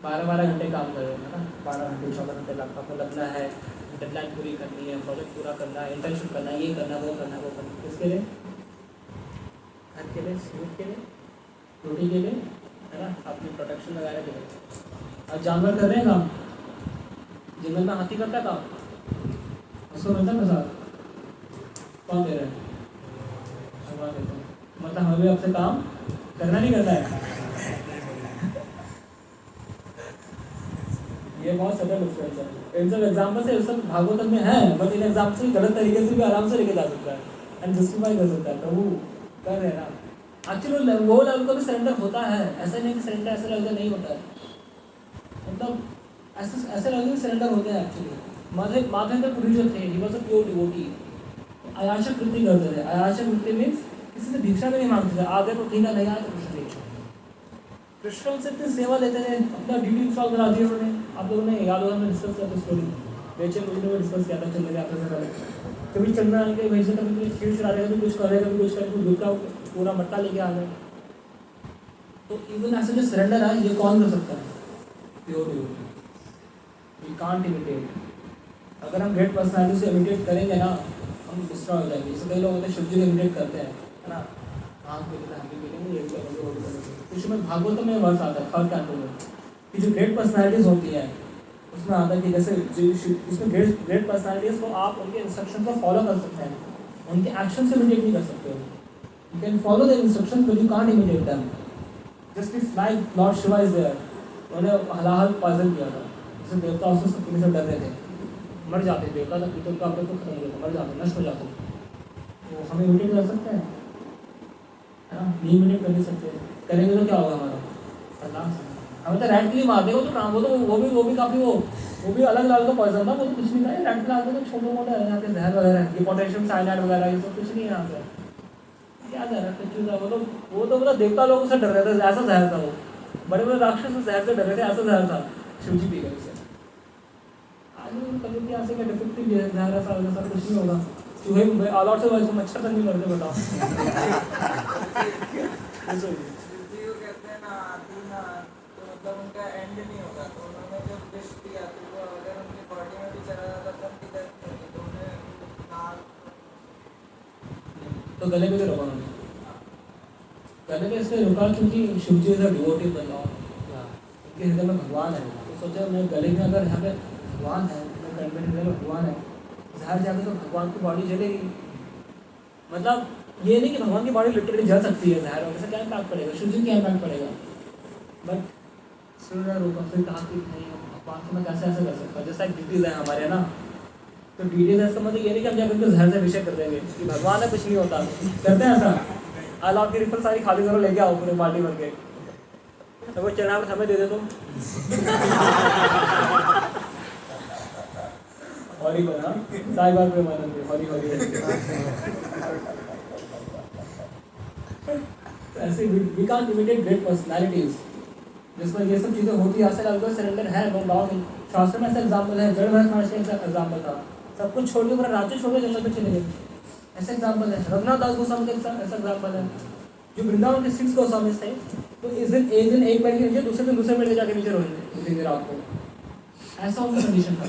12 घंटे काम कर रहे हैं ना, 12 घंटे 14 घंटे आपको लगना है, डेडलाइन पूरी करनी है, प्रोजेक्ट पूरा करना है, इंटर्नशिप करना है, ये करना है, वो करना है, वो करना है। किसके लिए? घर के लिए, सूट के लिए, रोटी के लिए, है ना, अपनी प्रोटेक्शन वगैरह के लिए। और जानवर कर रहे हैं काम, जंगल में हाथी करता है काम, उसको मिलता है प्रसाद? कौन दे रहा है? भगवान देता है। मतलब हमें भी आपसे काम करना नहीं करना है। ये बहुत सटल डिफरेंस है। इन सब एग्जाम्पल से सब भागवत में है, बट इन एग्जाम्पल से गलत तरीके से भी आराम से लेके जा सकता है एंड जस्टिफाई कर सकता है। प्रभु कर रहे हैं ना, एक्चुअली वो लेवल का भी सरेंडर होता है। ऐसा नहीं कि सरेंडर ऐसा लेवल का नहीं होता है, मतलब ऐसे लेवल भी सरेंडर होते हैं एक्चुअली। माधवेंद्र पुरी जो थे, he was a pure devotee. अयाचक वृत्ति करते थे। अयाचक वृत्ति मीन्स किसी से भिक्षा भी नहीं मांगते थे। आगे तो ठीक है, नहीं आए तो कृष्ण दीक्षा। कृष्ण उनसे इतनी सेवा लेते थे, अपना ड्यूटी इंस्टॉल करा दिया उन्होंने। आप लोगों ने याद होगा, हमने डिस्कस किया था स्टोरी, बेचे मुझे में डिस्कस किया था चलने जाते से पहले। कभी चलना आगे वहीं से कभी खीर चला रहे, कभी कुछ कर रहे, कभी कुछ कर रहे, दूध का पूरा मट्टा लेके आ गए। तो इवन ऐसे जो सरेंडर है, ये कौन कर सकता है? Pure devotee. We can't imitate. अगर हम ग्रेट पर्सनैलिटी से इमिटेट करेंगे ना, हम डिस्ट्रॉय हो जाएंगे। जैसे कई लोग होते हैं शिव जी को इमिटेट करते हैं, है ना, आँख पे हम भी मिलेंगे, ये भी करेंगे, वो भी करेंगे। कुछ में भागवत में वर्ष आता है थर्ड कैंटो में कि जो ग्रेट पर्सनैलिटीज होती हैं, उसमें आता है कि जैसे उसमें ग्रेट पर्सनैलिटीज को आप उनके इंस्ट्रक्शन को फॉलो कर सकते हैं, उनके एक्शन से इमिटेट नहीं कर सकते हो। You can follow the instruction but you can't imitate them. Just it's like lord Shiva is there, उन्होंने हलाहल पॉइजन किया था, जैसे देवता उससे सबके से डर रहे थे, मर जाते देवता, तक पितर का अमृत को खत्म हो जाता, मर जाते, नष्ट हो जाते। तो हम इमिटेट कर सकते हैं, है ना? नहीं इमिटेट कर नहीं सकते। करेंगे तो क्या होगा हमारा? अल्लाह हमें तो रैंट के लिए मार देगा। तो वो भी काफ़ी वो भी अलग लेवल का पॉइजन था। वो तो कुछ नहीं था, रैंट के आते तो छोटे मोटे यहाँ पे जहर वगैरह है, ये पोटेशियम साइनाइड वगैरह, ये सब कुछ नहीं है यहाँ पे। क्या जहर है? कुछ था। वो तो मतलब देवता लोगों से डर रहे थे, ऐसा जहर था वो। बड़े बड़े राक्षस जहर से डर रहे थे, ऐसा जहर था। शिव जी पी गए उसे। आज कभी यहाँ से क्या डिफेक्टिव जहर ऐसा कुछ नहीं होगा। चूहे ऑल आउट से मच्छर तक नहीं मरते, बताओ। कहते हैं ना आती ना, तो मतलब उनका एंड नहीं होगा। तो उन्होंने जो विश किया, तो वो अगर उनकी बॉडी में भी चला जाता तो उनकी डेथ होगी। तो उन्हें तो गले पे रोका उन्होंने। गले पे इसलिए रुका क्योंकि शिव जी इज अ डिवोटी बना, उनके हृदय में भगवान है। तो सोचा मैं गले में अगर यहाँ पे भगवान है, मैं कंठ में हृदय में भगवान है, जहर जाकर तो भगवान की बॉडी जलेगी। मतलब ये नहीं कि भगवान की बॉडी लिटरली जल सकती है जहर, वैसे क्या इम्पैक्ट पड़ेगा, शिव जी क्या इम्पैक्ट पड़ेगा। बट सुन रहा रोका, फिर कहा कि नहीं भगवान को मैं कैसे ऐसे कर सकता। जैसा एक डीटीज है हमारे, है ना, तो डीटीज इसका मतलब ये नहीं कि हम जाकर उनको जहर से अभिषेक कर देंगे कि भगवान है, कुछ नहीं होता। करते हैं ऐसा, अलाव की रिफल सारी खाली करो, लेके आओ पूरे बाल्टी भर के, तो वो चना हमें दे दे तुम। हरी बना साई बार पे मानेंगे, हरी ऐसे we can't imitate great personalities जिसमें ये सब चीज़ें होती है। ऐसा लगता है सरेंडर है, नो डाउट। शास्त्र में ऐसा एग्जाम्पल है, जड़ भरत महर्षि ऐसा एग्जाम्पल था, सब कुछ छोड़ के पूरा राज्य छोड़ के जंगल में चले गए, ऐसा एग्जाम्पल है। रघुनाथ दास गोस्वामी का ऐसा एग्जाम्पल है। जो वृंदावन के 6 गोस्वामी थे, तो इस दिन एक पेड़ के नीचे, दूसरे दिन दूसरे पेड़ के जाके नीचे रोएंगे रात को, ऐसा उनका कंडीशन था।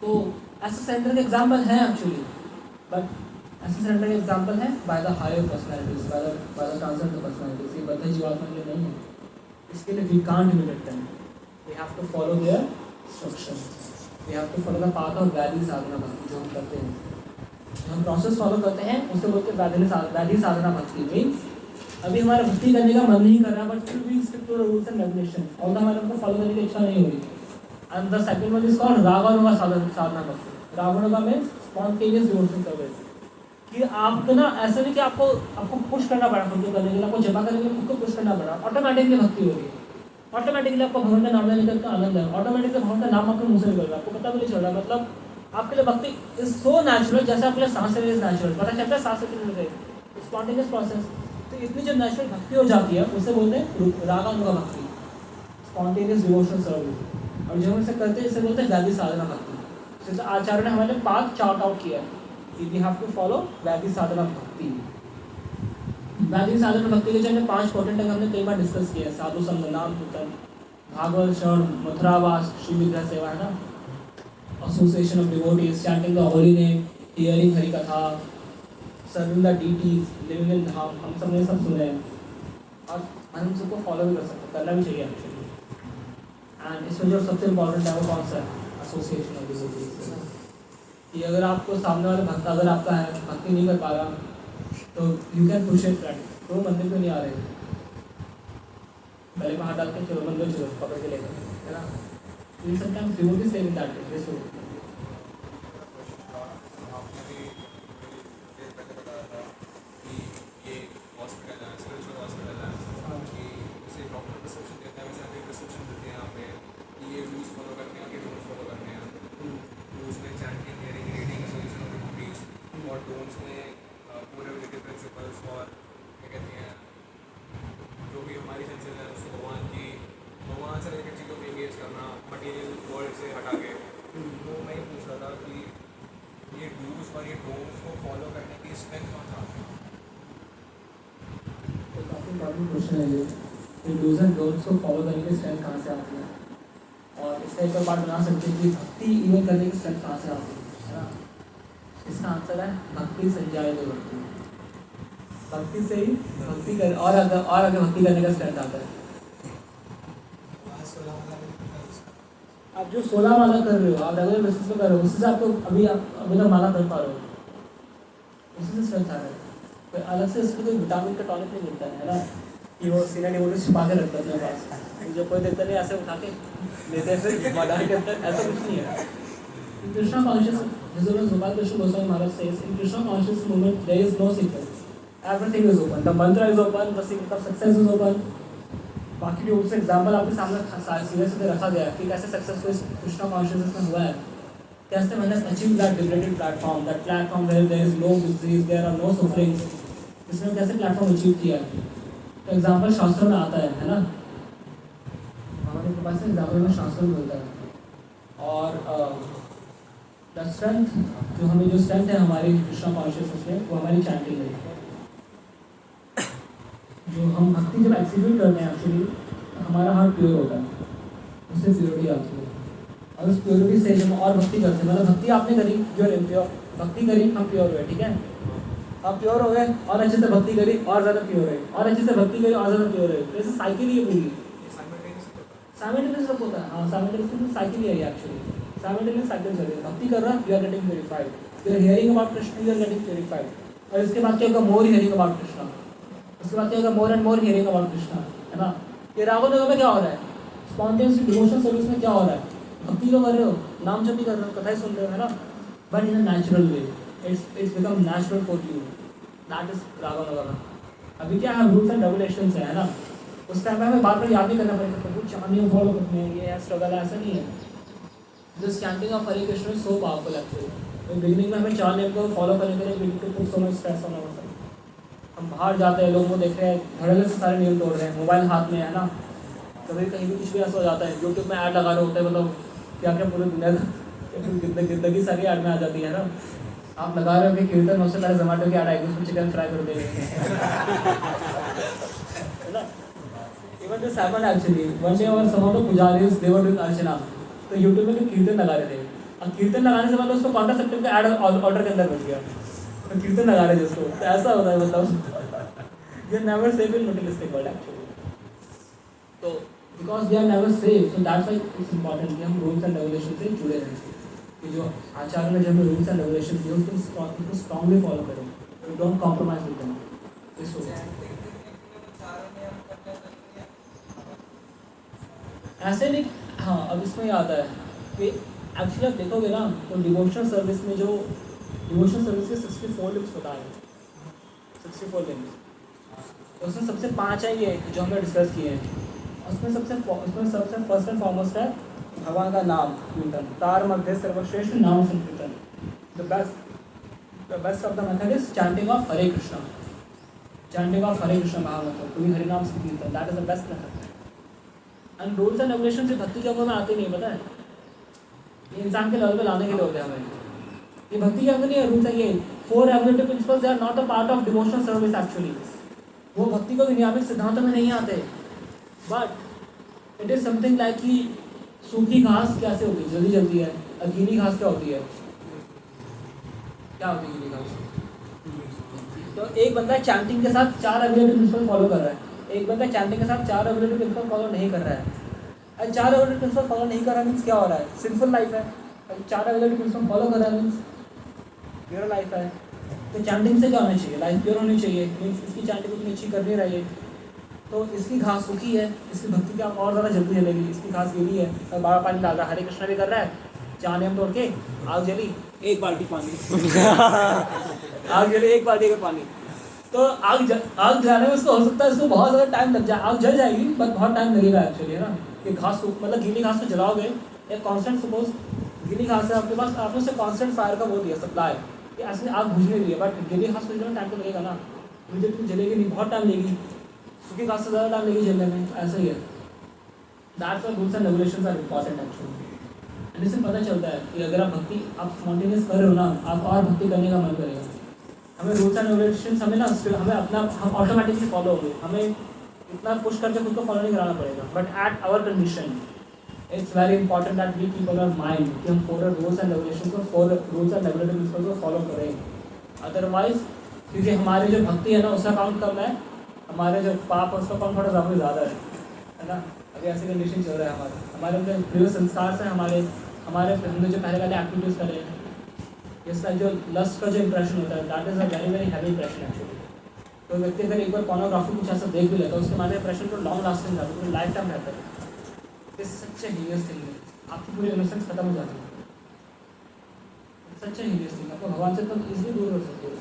तो ऐसा सेंटर के एग्जाम्पल है एक्चुअली, बट ऐसे सेंटर के एग्जाम्पल है by the higher personalities, by the transcendental personalities. ये बद्ध जीवात्मा के लिए नहीं है। इसके लिए we can't imitate them, we have to follow their instructions, we have to follow the path of vaidhi sadhana bhakti. जो हम करते हैं, जो हम प्रोसेस फॉलो करते हैं, उससे बोलते हैं वैधि साधना भक्ति। मीन्स अभी हमारा भक्ति करने का मन नहीं कर रहा, बट फिर भी stick to the rules and regulation, और हमारे हमको फॉलो करने की इच्छा नहीं हो रही। And the second one is called रागानुगा साधना भक्ति। रागानुगा means spontaneous devotion service, कि आपको ना ऐसा नहीं कि आपको पुश करना पड़ा खुद को करने के लिए, आपको जमा करने के लिए खुद को पुश करना पड़ा, ऑटोमेटिकली भक्ति होगी। ऑटोमेटिकली आपको भगवान का नाम लेने का आनंद है, ऑटोमेटिकली भगवान का नाम आपके मुँह से निकल रहा है, आपको पता भी नहीं चल रहा। मतलब आपके लिए भक्ति इज सो नेचुरल, जैसे आपके लिए सांस लेने इज नेचुरल, पता चलता है सांस लेने लगे, स्पॉन्टेनियस प्रोसेस। तो इतनी जो नेचुरल भक्ति हो जाती है, उसे बोलते हैं रागानुगा भक्ति, स्पॉन्टेनियस डिवोशनल सर्विस। और जो हम इसे करते हैं, इसे बोलते हैं वैधि साधना भक्ति। जैसे आचार्य ने हमारे पाथ चार्ट आउट किया है कि we have to follow vaidhi sadhana bhakti. वैधि साधना भक्ति के जो हमने 5 पॉइंट तक हमने कई बार डिस्कस किया है, साधु संग, नाम कीर्तन, भागवत श्रवण, मथुरावास, श्री विग्रह सेवा, है ना, association of devotees, chanting the holy name, hearing Hari katha, serving the deities, living in dham, हम सब ने सब सुने हैं और हम सबको फॉलो भी कर सकते हैं, करना भी चाहिए एक्चुअली। एंड इसमें जो सबसे इम्पोर्टेंट है वो कौन सा है? Association of devotees. कि अगर आपको सामने वाला भक्त अगर आपका है भक्ति नहीं कर पा रहा तो you can push it friend, तो मंदिर क्यों नहीं आ रहे, पहले वहाँ डाल के चलो मंदिर चलो पकड़ के लेकर, है ना। इन समटाइम्स डिवोटीज से इन दैट दिस वो आपने भी देर पहले बताया था कि ये हॉस्पिटल है, स्पिरिचुअल हॉस्पिटल है, कि उसे डॉक्टर प्रिस्क्रिप्शन देता है, वैसे हमें प्रिस्क्रिप्शन देते हैं यहाँ पे कि ये रूल्स फॉलो करने हैं, ये रूल्स फॉलो करने हैं। रूल्स में chanting, hearing, reading, association of devotees, और डोंट्स में कोरेलेटिव प्रिंसिपल्स, और क्या कहते हैं जो भी हमारी सेंसेस है उसको भगवान से रिलेटेड चीज़ों में एंगेज करना, मटेरियल वर्ल्ड से हटा के। तो मैं ये पूछ रहा था कि ये डूज और ये डोंट्स को फॉलो करने की स्ट्रेंथ कौन सा आता है? तो काफ़ी इम्पोर्टेंट क्वेश्चन है ये डूज एंड डोंट्स को फॉलो करने की स्ट्रेंथ कहाँ से आती है, और इसका एक और पार्ट बना सकते हैं कि भक्ति इवन करने की स्ट्रेंथ कहाँ से आती है ना। इसका आंसर है भक्ति संजाय दो भक्ति, भक्ति से ही भक्ति कर और आगे भक्ति करने का स्ट्रेंथ आता है। आप जो 16 माला कर रहे हो, आप रेगुलर बेसिस पे कर रहे हो, उससे आपको अभी तक माला कर पा रहे हो, उसी से स्ट्रेंथ आ रहा है। कोई अलग से इसमें कोई विटामिन का टॉनिक नहीं मिलता है ना, कि वो सीना डिवोटी छुपा के रखता है अपने पास, जो कोई देखता नहीं ऐसे उठा के लेते फिर मदार के अंदर, ऐसा कुछ नहीं है। In Krishna consciousness, His Gopal Krishna Goswami Maharaj says, in Krishna consciousness movement there is no secret. Everything is open. The mantra is open. The secret of success is open. बाकी जो उससे एग्जाम्पल आपके सामने सीधे सीधे रखा गया है कि कैसे सक्सेसफुल कृष्णा कॉन्शियसनेस में हुआ है, कैसे मैंने achieve that liberated platform, that platform where there is no disease, there are no sufferings, इसमें कैसे प्लेटफॉर्म अचीव किया है। तो एग्जाम्पल शास्त्र में आता है ना, हमारे पास एग्जाम्पल में शास्त्र में मिलता है। और द स्ट्रेंथ जो हमें जो स्ट्रेंथ है हमारी कृष्णा कॉन्शियसनेस में, वो हमारी चैंटिंग है। जो हम भक्ति जब एक्सिक्यूट करते हैं एक्चुअली हमारा हार्ट प्योर होता है, उससे प्योरिटी आती है, और उस प्योरिटी से जब हम और भक्ति करते हैं, मतलब भक्ति आपने करी जो इम्प्योर, भक्ति करी हम प्योर हुए, ठीक है, आप प्योर हो गए और अच्छे से भक्ति करी और ज़्यादा प्योर है, और अच्छे से भक्ति करी और ज़्यादा प्योर है। तो ऐसे साइकिल ही पूरी साइमल्टेनियस सब होता है। हाँ, साइमल्टेनियस साइकिल ही है एक्चुअली, साइमल्टेनियस साइकिल चल रही है। भक्ति कर रहा है, you are getting purified, you are hearing about Krishna, you are getting purified, और इसके बाद क्या होगा, मोर हियरिंग अबाउट कृष्ण, उसके बाद क्या होगा, more and more hearing about Krishna, है ना। ये रागो नगर में क्या हो रहा है, स्पॉन्टेनियस डिवोशनल सर्विस में क्या हो रहा है, भक्ति तो कर रहे हो, नाम जप भी कर रहे हो, कथाएं सुन रहे हो, है ना, but in a natural way, it's become natural for you, that is रागो नगर। अभी क्या है, रूल्स एंड रेगुलेशंस है ना, उस टाइम पे हमें बार बार याद नहीं करना पड़ेगा, कुछ चांदियों फॉलो करते हैं, ये है स्ट्रगल, ऐसा नहीं है। This chanting of Hare Krishna is so powerful actually. तो बिगिनिंग में हमें 4 नियम को फॉलो करने के लिए बिल्कुल सो मच स्ट्रेस होना पड़ता है। हम बाहर जाते हैं, लोगों को देख रहे हैं, धड़ल्ले से सारे नियम तोड़ रहे हैं, मोबाइल हाथ में है ना, कभी कहीं भी कुछ भी ऐसा हो जाता है, यूट्यूब में ऐड लगा रहे होते हैं, मतलब क्या क्या पूरी दुनिया जिंदगी सारी ऐड में आ जाती है ना। आप लगा रहे हो कि कीर्तन, उससे पहले जोमेटो की ऐड आएगी, उसमें चिकन फ्राई कर देंगे, है ना। Even this happened actually, one day और सम ऑफ द पुजारीज दे वर डूइंग अर्चना, तो यूट्यूब में कीर्तन लगा रहे थे, अब कीर्तन लगाने से पहले उसको कॉन्ट्रासेप्टिव का ऐड ऑर्डर के अंदर बच गया, तो कीर्तन लगा रहे थे उसको, तो ऐसा होता है, मतलब you are never safe in materialistic world actually. तो because we are never safe, so that's why it's important कि हम रूल्स एंड रेगुलेशन से जुड़े रहें, कि जो आचार्य ने जो हमें रूल्स एंड रेगुलेशन दिए उसको स्ट्रांगली फॉलो करें, we don't compromise with them. This हो ऐसे नहीं। हाँ, अब इसमें ये आता है कि एक्चुअली आप देखोगे ना, तो डिवोशनल सर्विस में जो डिवोशनल सर्विस के 64 लिम्स बताए हैं, 64 लिम्स, तो उसमें सबसे 5 है ये जो हमने डिस्कस किए हैं। उसमें सबसे फर्स्ट एंड फॉरमोस्ट है भगवान का नाम कीर्तन, तार मध्य सर्वश्रेष्ठ नाम संकीर्तन। The best of the method is chanting of Hare Krishna, chanting of Hare Krishna mahamantra, पूरी harinam sankirtan, that is the best method. And rules and regulation से भक्ति के अंदर में आते नहीं, पता है, ये इंसान के लेवल पे लाने के लिए होते हैं हमें। ये भक्ति के अंदर नहीं है, रूल्स है ये 4 regulatory principles, they are not a part of devotional service actually. वो भक्ति को नियामक सिद्धांतों में नहीं आते, but it is something like कि सूखी घास कैसे होती है, जल्दी जल्दी है, और गीली घास क्या होती है, क्या होती है गीली घास। तो एक बंदा चैंटिंग के साथ 4 रेगुलेटरी प्रिंसिपल फॉलो कर रहा है, एक बंदा चैंटिंग के साथ 4 रेगुलेटरी प्रिंसिपल फॉलो नहीं कर रहा है। और 4 रेगुलेटरी प्रिंसिपल फॉलो नहीं कर रहा मीन्स क्या हो रहा है, सिंपल लाइफ है। 4 रेगुलेटरी प्रिंसिपल फॉलो कर रहा है मीन्स प्योर लाइफ है, तो चैंटिंग से क्या होना चाहिए, लाइफ प्योर होनी चाहिए, मीन्स इसकी चैंटिंग उतनी अच्छी कर नहीं रही है, तो इसकी घास सूखी है, इसकी भक्ति क्या और ज़्यादा जल्दी जलेगी, इसकी घास गीली है, और बाबा पानी डाल रहा है, हरे कृष्णा भी कर रहा है, चांद हम तोड़ के आग जली, एक बाल्टी पानी आग जली एक बाल्टी का पानी, तो आग जलाने में उसको हो सकता है उसको बहुत ज़्यादा टाइम लग जाए, आग जल जाएगी बट बहुत टाइम लगेगा एक्चुअली, है ना। ये घास मतलब गीली घास को जलाओगे, एक कांस्टेंट सपोज गीली घास है आपके पास, आपने उसे कांस्टेंट फायर का वो दिया सप्लाई, कि ऐसे आग बुझने रही है, बट गीली घास को जलने टाइम तो लगेगा ना, मुझे तो जलेगी नहीं, बहुत टाइम लगेगी, सूखी घास से ज़्यादा टाइम लगेगी जलने में, तो ऐसा ही है। That's why rules and regulations are important actually. And इससे पता चलता है कि अगर आप भक्ति आप स्पॉन्टेनियस कर रहे हो ना, आप और भक्ति करने का मन करेगा। हमें रूल्स एंड रेगुलेशंस हमें ना हमें अपना हम ऑटोमेटिकली फॉलो होंगे, हमें इतना पुश करके खुद को फॉलो नहीं कराना पड़ेगा, but at our condition it's very important that we keep our mind कि हम 4 रूल्स एंड रेगुलेशंस को 4 रूल्स एंड रेगुलेटरी प्रिंसिपल्स को फॉलो करें। अदरवाइज क्योंकि हमारी जो भक्ति है ना उसका काउंट कम है, हमारे जो पाप है उसका काउंट थोड़ा ज़्यादा है ना। अभी ऐसे कंडीशन चल रहा है हमारे जो प्रिय संस्कार से हमारे हमने जो पहले वाले एक्टिविटीज़ करे हैं, इसका जो लस्ट का जो इंप्रेशन होता है that is a very very heavy impression actually. तो व्यक्ति अगर एक बार पोर्नोग्राफी कुछ ऐसा देख भी लेता है उसके माने इंप्रेशन तो लॉन्ग लास्टिंग रहता है, पूरी लाइफ टाइम रहता है। इस सच हीरियस थिंग है, आपकी पूरी इनोसेंस खत्म हो जाती है। सच हीरियस थिंग आपको भगवान से तब इजीली दूर कर सकती है।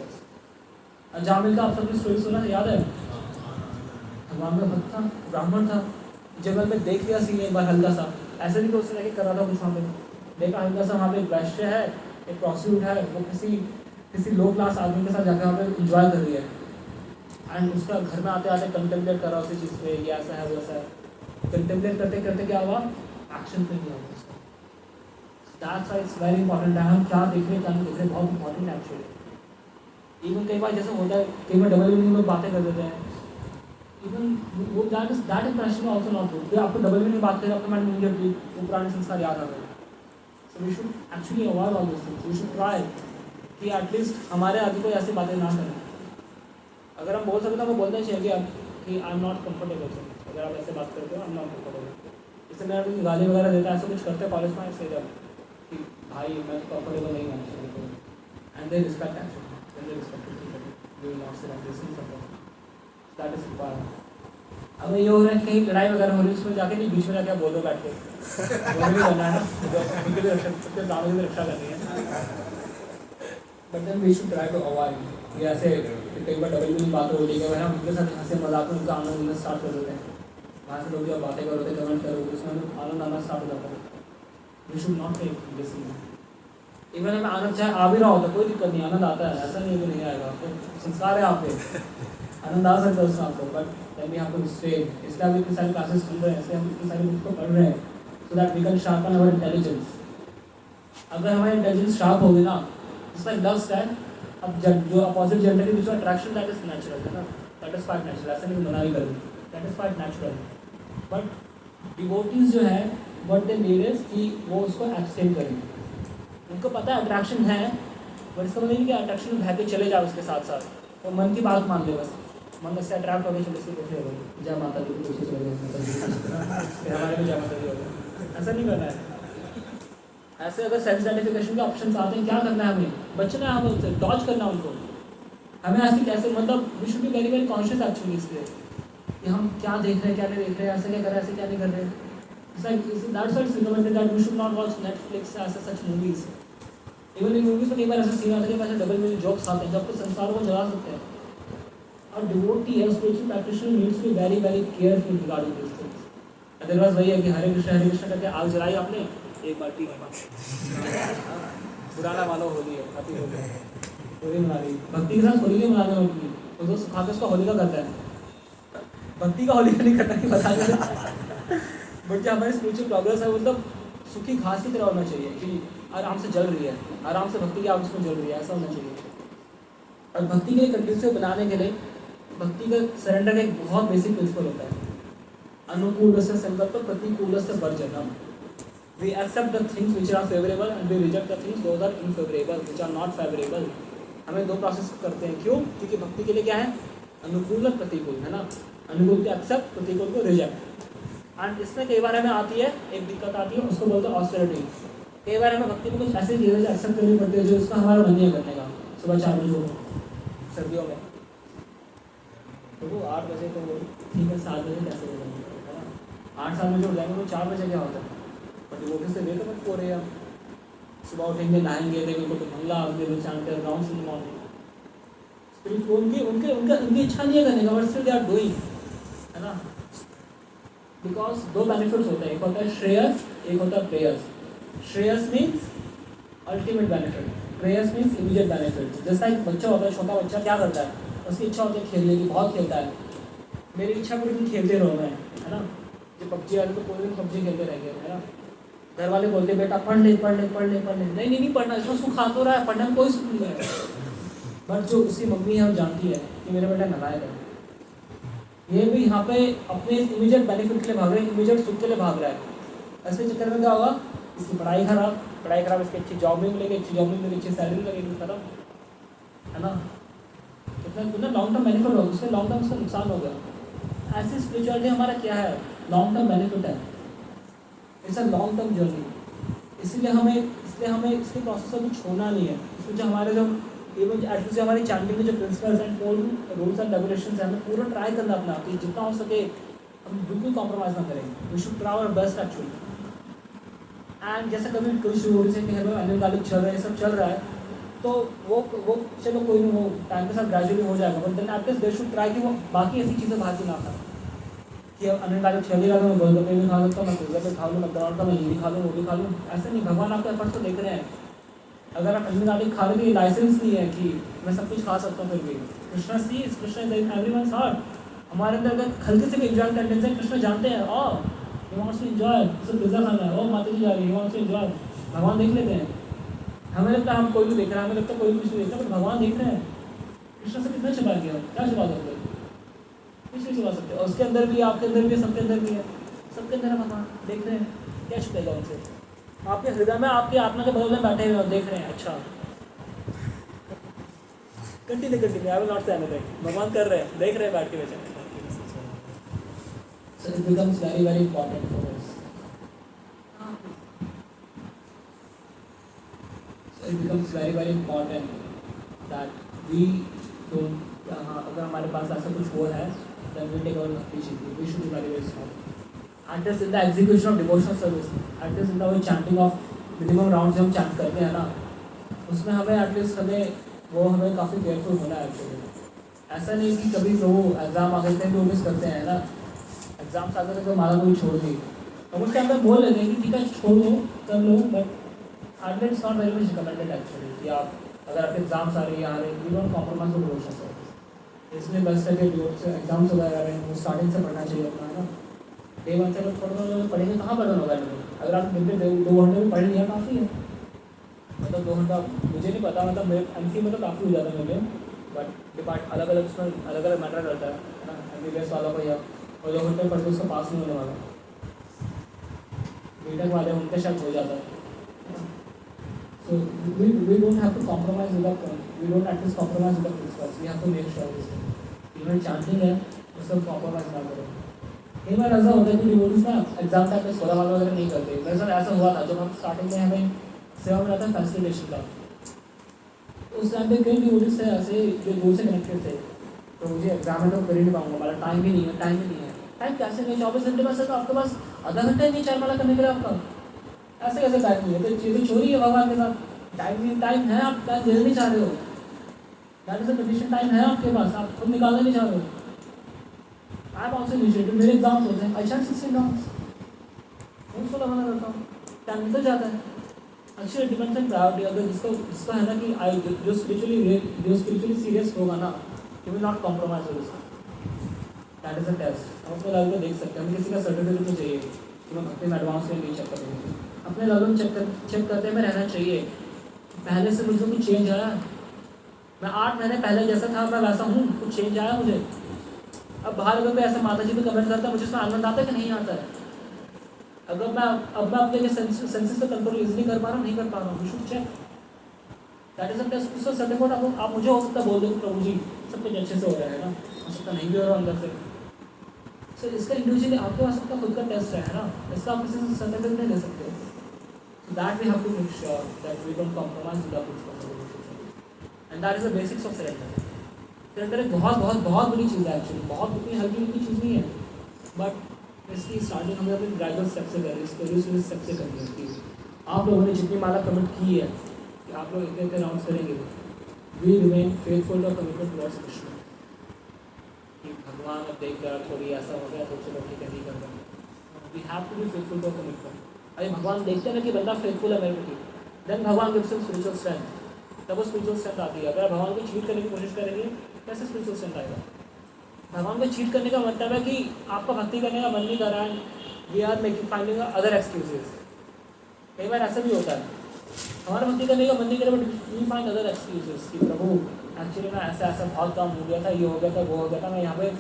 बस जामिल का आप सबने स्टोरी सुना याद है, भगवान का भक्त था, ब्राह्मण था, जंगल में देख लिया सीन एक बार हल्का सा, ऐसे नहीं कि उससे जाके कर रहा था कुछ वहाँ पे, देखा हल्का सा वहाँ पे एक वैश्य है, एक प्रोस्टिट्यूट है, वो किसी लो क्लास आदमी के साथ जाकर वहाँ पे इंजॉय कर रही है, एंड उसका घर में आते आते कंटेम्पलेट कर रहा उसी चीज़ पे, ये ऐसा है वैसा है, कंटेम्पलेट करते करते क्या हुआ, एक्शन पे नहीं हुआ उसका। That's why it's very important है, हम क्या देख रहे हैं क्या नहीं देख रहे, बहुत इंपॉर्टेंट है एक्चुअली। इवन कई बार जैसे होता है, कई बार डबल मीनिंग में बातें कर देते हैं, इवन वो that impression also not good, आपको डबल मीनिंग बात करें आपके माइंड में इमीडिएटली वो पुराने संस्कार याद आ गए। So we should actually avoid all this things, we should try कि एटलीस्ट हमारे आगे कोई ऐसी बातें ना करें। अगर हम बोल सकते हैं तो बोलना चाहिए कि I am not comfortable sir, अगर आप ऐसे बात करते हो आई एम नॉट कम्फर्टेबल। इससे मैं अभी गाली वगैरह देता है, ऐसा कुछ करते कॉलेज में ऐसे जब कि भाई मैं कम्फर्टेबल नहीं होना चाहिए, and they respect actually, they respect you not say this is support that is required. अब ये हो रहा है कहीं लड़ाई वगैरह हो रही है उसमें जाके नहीं बीच में जाके बोल दो बैठ के, वो भी करना है ना, उनकी भी रक्षा, सबके प्राणों की भी रक्षा करनी है। But then we should try to avoid ये ऐसे कई बार डबल मीनिंग बातें होती है, हम उनके साथ हंसे मजाक में उनका आनंद लेना स्टार्ट कर देते हैं, वहाँ से लोग जब बातें कर रहे थे कमेंट कर रहे थे उसमें हमें आनंद आना स्टार्ट हो जाता है। We should not take this. Even हमें आनंद चाहे आ भी रहा होता कोई दिक्कत नहीं, आनंद आता है, ऐसा नहीं है कि नहीं आएगा, आपको संस्कार है आप पे, आनंद आ सकता है उसमें आपको, but then we have to stay. इसलिए हम इतनी सारी क्लासेस सुन रहे हैं, इसलिए हम इतनी सारी बुक्स को पढ़ रहे हैं, so that we can sharpen our intelligence. अगर हमारी इंटेलिजेंस शार्प होगी ना, इसका लस्ट है, अब जो अपोजिट जेंडर के बीच में अट्रैक्शन दैट इज नेचुरल है ना, दैट इज क्वाइट नेचुरल, ऐसा नहीं मना नहीं करेंगे, that is quite natural. But devotees जो है व्हाट दे नीड इज कि वो उसको एब्सटेन करेंगे, उनको पता है अट्रैक्शन है, बट इसका मतलब नहीं कि अट्रैक्शन बह के चले जाओ उसके साथ साथ, तो मन की बात मान ले, बस मन से अट्रैक्ट हो गए चलो इसके पीछे हो गए, जय माता दी पीछे चले गए, फिर हमारे में जय माता दी हो गए, ऐसा नहीं करना है। ऐसे अगर सेल्फ आइडेंटिफिकेशन के ऑप्शंस आते हैं, क्या करना है हमें, बचना है, हमें उनसे डॉज करना है उनको। हमें ऐसे कैसे मतलब we should be very very conscious actually इसलिए कि हम क्या देख रहे हैं क्या नहीं देख रहे हैं, ऐसे क्या कर रहे हैं ऐसे क्या नहीं कर रहे हैं। That's why it's recommended that we should not watch Netflix ऐसे such movies. Even in movies में कई बार ऐसा सीन आता है कि ऐसे डबल मीनिंग जोक्स आते हैं जो आपको संसारों को जला सकते हैं, और डिवोटी है spiritual practitioner needs to be very very careful regarding this things. Otherwise वही है कि हरे कृष्ण करके आग जलाई आपने, एक बाल्टी पुराना मानो होली है, हैप्पी होली, होली मना रही, भक्ति के साथ होली भी मनाने होगी, तो दोस्त खा के उसका होली का करता है, भक्ति का होली का नहीं करना कि बता दें। बट जो हमारी स्पिरिचुअल प्रोग्रेस है वो मतलब सूखी घास की तरह होना चाहिए कि आराम से जल रही है, आराम से भक्ति की आग उसमें जल रही है, ऐसा होना चाहिए। और भक्ति के लिए कंटिन्यूस बनाने के लिए भक्ति का सरेंडर का एक बहुत बेसिक प्रिंसिपल होता है, अनुकूल से संकल्प प्रतिकूल से वर्जनम। We accept the things which are favorable and we reject the things those are unfavorable, which are not favorable. हमें दो प्रोसेस करते हैं, क्यों? क्योंकि भक्ति के लिए क्या है, अनुकूल और प्रतिकूल, है ना। अनुकूल को एक्सेप्ट, प्रतिकूल को रिजेक्ट। एंड इसमें कई बार हमें आती है एक दिक्कत आती है, उसको बोलते हैं ऑस्टेरिटी। कई बार हमें भक्ति में कुछ ऐसी चीज़ें एक्सेप्ट करनी पड़ती है जो उसका हमारा मन नहीं करने का, सुबह 4 बजे उठो सर्दियों में, तो वो 8 बजे तो वो ठीक है, 7 बजे कैसे हो जाएंगे, है ना? 8-7 बजे उठ जाएंगे तो 4 बजे क्या होता है, बट डिवोटीज से वेक अप हो रहे हैं, सुबह उठेंगे, नहाएंगे, देंगे को तो मंगला दे दो, chant round in the morning. Spirit उनकी उनके उनका उनकी इच्छा नहीं है करने का, but still they are doing, है ना? बिकॉज 2 बेनिफिट्स होते हैं, एक होता है श्रेयस, एक होता है प्रेयस। Shreyas means ultimate benefit, preyas means immediate benefit. जैसा एक बच्चा होता है, छोटा बच्चा क्या करता है, उसकी इच्छा होती है खेलने की, बहुत खेलता है, मेरी इच्छा पूरे दिन खेलते रहो मैं, है ना? जो पबजी वाले तो पूरे दिन पबजी खेलते रहेंगे, है ना? घर वाले बोलते बेटा पढ़ ले पढ़ ले पढ़ ले पढ़ ले, नहीं नहीं पढ़ना, इसमें सुख आ तो रहा है, पढ़ने में कोई सुख नहीं है। बट जो उसकी मम्मी है वो जानती है कि मेरा बेटा नालायक है, ये भी यहाँ पे अपने इमीडिएट बेनिफिट के लिए भाग रहे हैं, इमीडिएट सुख के लिए भाग रहा है। ऐसे चक्कर में क्या होगा, इसकी पढ़ाई खराब, इसकी अच्छी जॉब नहीं मिलेगी, अच्छी जॉब नहीं मिलेगी, अच्छी सैलरी लगेगी, खत्म, है ना? कितना लॉन्ग टर्म बेनिफिट होगा, उससे लॉन्ग टर्म उसका नुकसान हो गया। ऐसी स्पिरिचुअलिटी हमारा क्या है, लॉन्ग टर्म बेनिफिट है, it's a long term journey. इसलिए हमें इसके प्रोसेस को छोड़ना नहीं है। इसमें जो हमारे जो इवन एटलीस्ट जो हमारी चैंटिंग के जो principles and 4 rules and regulations हैं, हमें पूरा ट्राई करना अपना कि जितना हो सके हम बिल्कुल कॉम्प्रोमाइज़ ना करें। We should try our best actually. And जैसे कभी कोई शुरू हो रही है कि हमें अन्य गालिक चल रहा है, सब चल रहा है, तो वो चलो कोई नहीं, वो टाइम के साथ ग्रेजुअली हो जाएगा, but then at least they should try कि वो बाकी ऐसी चीज़ें बाहर की ना खाएं कि अब अन्य गालिक चल ही रहा था, मैं गोलगप्पे भी खा सकता हूँ, मैं पिज्जा भी खा लूँ, मैकडॉनल्ड का मैं ये भी खा लूँ, वो भी खा लूँ। ऐसे नहीं, भगवान आपके एफर्ट्स को देख रहे हैं। अगर आप अन्य गालिक खा रहे, ये लाइसेंस नहीं है कि मैं सब कुछ खा सकता हूँ। फिर भी Krishna sees, Krishna is in everyone's heart. हमारे अंदर अगर हल्के से भी एंजॉय टेंडेंसी है, कृष्ण जानते हैं, ओ ही वांट्स टू एंजॉय, सिर्फ पिज्जा खाना है, ओ माता जी जा रही है, ही वांट्स टू एंजॉय। भगवान देख लेते हैं, हमें लगता है हम कोई भी देख रहा है, हमें लगता है कोई कुछ नहीं देख रहा, बट भगवान देख रहे हैं। कृष्ण से कितना छुपा गया, क्या छुपा सकते हैं, कुछ नहीं छुपा सकते। और उसके अंदर भी है, आपके अंदर भी है, सबके अंदर भी है, सबके अंदर है भगवान, देख रहे हैं, क्या छुपेगा उनसे। आपके हृदय में, आपकी आत्मा के बगल में बैठे हुए देख रहे हैं। अच्छा continue, I will not say anything, भगवान कर रहे हैं, देख रहे हैं बैठ के बेचारे। So it becomes very very important for us. So it becomes very very important that we don't, अगर हमारे पास ऐसा कुछ हो है, then we take our bhakti chiti, we should be very very strong. And this in the execution of devotional service, and this in the chanting of minimum rounds जो हम chant करते हैं ना, उसमें हमें एटलीस्ट हमें काफ़ी केयरफुल होना है एक्चुअली। ऐसा नहीं कि कभी वो एग्ज़ाम आगे थे तो मिस करते हैं ना, एग्जाम्स आते थे तो माला कोई छोड़ दी, तो उस टाइम में बोल लेते हैं कि ठीक है छोड़ दो, कर लो, but hardly it's not very much recommended actually कि आप अगर आपके एग्जाम्स आ रही है, you don't compromise with devotional service. इसमें बेस्ट है कि एग्जाम्स वगैरह आ रहे हैं वो स्टार्टिंग से पढ़ना चाहिए अपना, है ना? डे 1 से अगर थोड़ा पढ़ेंगे कहाँ बर्डन होगा इनको। अगर आप दिन में 2 घंटे में पढ़ लिया काफ़ी है, मतलब 2 घंटा मुझे नहीं पता, मतलब मेरे MC में तो काफ़ी हो जाता है मेरे, बट डिपार्ट अलग अलग उसमें अलग अलग मैटर करता है ना। MBBS वाला को या और 2 घंटे पढ़ के उसका पास नहीं होने वाला, बीटेक वाले उनके शायद हो जाता है। So we don't have to compromise with we don't at least compromise with principles, we have to make sure this even chanting है उसको कॉम्प्रोमाइज ना करें। कई बार ऐसा होता है कि डिवोटीज ना एग्जाम टाइम में सोलह वाला वगैरह नहीं करते। मेरे साथ ऐसा हुआ था जब हम स्टार्टिंग में हमें सेवा मिला था फैसिलिटेशन का, उस टाइम पे कई डिवोटीज थे ऐसे जो दूर से कनेक्टेड थे, तो मुझे एग्जाम में तो कर ही नहीं पाऊंगा, हमारा टाइम ही नहीं है, टाइम कैसे नहीं, 24 घंटे बस है तो आपके पास आधा घंटा ही नहीं चार माला करने के लिए आपका, ऐसे कैसे टाइम नहीं है, तो चीज़ें चोरी है भगवान के साथ। टाइम है, आप टाइम देना नहीं चाह रहे हो, दैट इज सफिशिएंट टाइम है आपके पास, आप खुद निकालना नहीं चाह रहे हो। आई एम ऑल्सो इनिशिएटेड, मेरे एग्जाम्स होते हैं, आई चैट 16 एग्जाम्स, मैं 16 मना करता हूँ, टाइम निकल जाता है। Actually depends on priority. अगर जिसका है ना कि जो स्पिरिचुअली सीरियस होगा ना, he will not compromise with this, that is a test. हम अपने लेवल पे देख सकते हैं, हमें किसी का सर्टिफिकेट नहीं चाहिए कि मैं भक्ति में एडवांस में नहीं चेक करेंगे, अपने लेवल में चेक करते में रहना चाहिए। पहले से मुझे कुछ चेंज आया, मैं 8 महीने पहले जैसा था मैं वैसा हूँ, कुछ चेंज आया मुझे। अब बाहर अगर मैं ऐसा माता जी पे कमेंट करता है, मुझे उसमें आनंद आता है कि नहीं आता है। अगर मैं अपने सेंसेस पे कंट्रोल इजीली कर पा रहा हूँ, नहीं कर पा रहा हूँ, you should check, that is a test. उसका सर्टिफिकेट आप मुझे हो सकता है बोल दो प्रभु जी सब कुछ अच्छे से हो रहा है ना, हो सकता नहीं भी हो रहा अंदर से। सो इसका इंडिविजुअली आपके पास सबका खुद का टेस्ट है ना, इसका आप किसी से सर्टिफिकेट नहीं ले सकते। So that we have to make sure that we don't compromise with our principles and that is the basics of surrender. Surrender एक बहुत बहुत बहुत बड़ी चीज़ है एक्चुअली, बहुत इतनी हल्की हल्की चीज़ नहीं है. बट इसकी स्टार्टिंग हमें अपने ग्रेजुअल स्टेप से करें, स्टोरी स्टेप से करनी होती है. आप लोगों ने जितनी माला कमिट की है कि आप लोग इतने राउंड करेंगे, वी रिमेन फेथफुल और कमिटमेंट टुवर्ड्स कृष्ण. कि भगवान अब देख रहा थोड़ी ऐसा हो गया तो चलो ठीक है नहीं कर रहा. We have to be faithful to commitment. अरे भगवान देखते हैं ना कि बंदा फेथफुल है मेरे प्रति, देन भगवान गिव्स हिम स्पिरिचुअल स्ट्रेंथ. तब वो स्पिरिचुअल स्ट्रेंथ आती है. अगर भगवान को चीट करने की कोशिश करेंगे कैसे स्पिरिचुअल स्ट्रेंथ आएगा? भगवान को चीट करने का मतलब है कि आपका भक्ति करने का मन नहीं कर रहा है. We are making finding other excuses. कई बार ऐसा भी होता है, हमारा भक्ति करने का मन नहीं करे but we find other excuses कि प्रभु एक्चुअली ना ऐसा ऐसा बहुत काम हो गया था, ये हो गया था, वो हो गया था, मैं यहाँ पे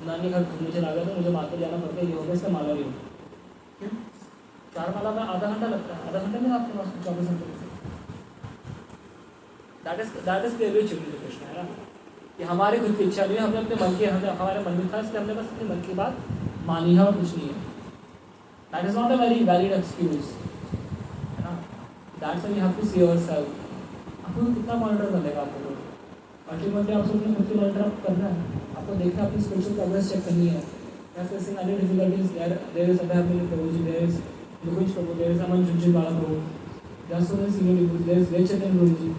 नानी घर घूमने चला गया था, मुझे मार्केट जाना पड़ता है, ये हो गया, इसका माला भी हो. क्यों? 4 माला में आधा घंटा लगता है, आधा घंटा में आपके पास 24 घंटे से. That is clearly children Krishna है ना, कि हमारी खुद की इच्छा नहीं है, हमने अपने मन की हमारे मन में था, इसलिए हमने बस अपने मन की बात मानी है और कुछ नहीं है. That is not a very valid excuse है ना. That's why you have to see yourself. आपको कितना मॉनिटर कर लेगा आपको लोग. अल्टीमेटली आपको अपने खुद की मॉनिटर करना है. आपको देखना है, अपनी स्पिरिचुअल प्रोग्रेस चेक करनी है. या facing any difficulties, there is Abhay Prabhu ji, there is Lukunj Prabhu, there is Aman Jhunjhunwala Prabhu, there so many senior devotees, there is वे Chaitanya Prabhu ji,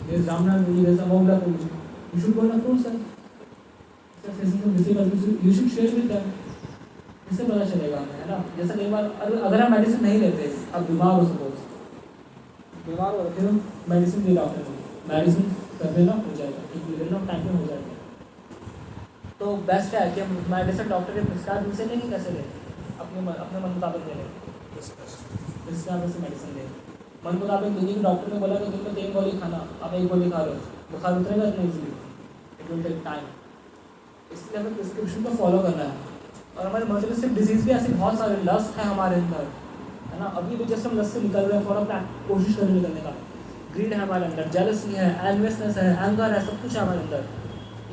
there is Ramnath Prabhu ji, there is Amoghla Prabhu ji. You should go and approach them. If you are facing some difficulties you should share with them. इससे पता चलेगा हमें है ना. जैसा कई बार अगर हम मेडिसिन नहीं लेते, अब बीमार हो, सपोज बीमार हो रखे, मेडिसिन दे डॉक्टर ने, मेडिसिन कर देना हो जाएगा, एक देना टाइम पे हो जाएगा. तो बेस्ट है कि हम मेडिसिन डॉक्टर के प्रिस्क्राइब से लेंगे, कैसे लें, अपने मन मुताबिक ले लें. प्रिस्क्राइब से मेडिसिन लें, मन मुताबिक लेंगे. कि डॉक्टर ने बोला कि दिन में 3 गोली खाना, आप 1 गोली खा रहे हो, बुखार उतरेगा इतना easily, it will take time. इसलिए हमें प्रिस्क्रिप्शन को फॉलो करना है. और हमारे मटेरियलिस्टिक डिजीज़ भी ऐसे बहुत सारे, लस्ट है हमारे अंदर है ना. अभी भी जस्ट हम लस्ट से निकल रहे हैं, थोड़ा कोशिश करें निकलने का. ग्रीड है हमारे अंदर, जेलसी है, एनवियसनेस है, एंगर है, सब कुछ है हमारे अंदर.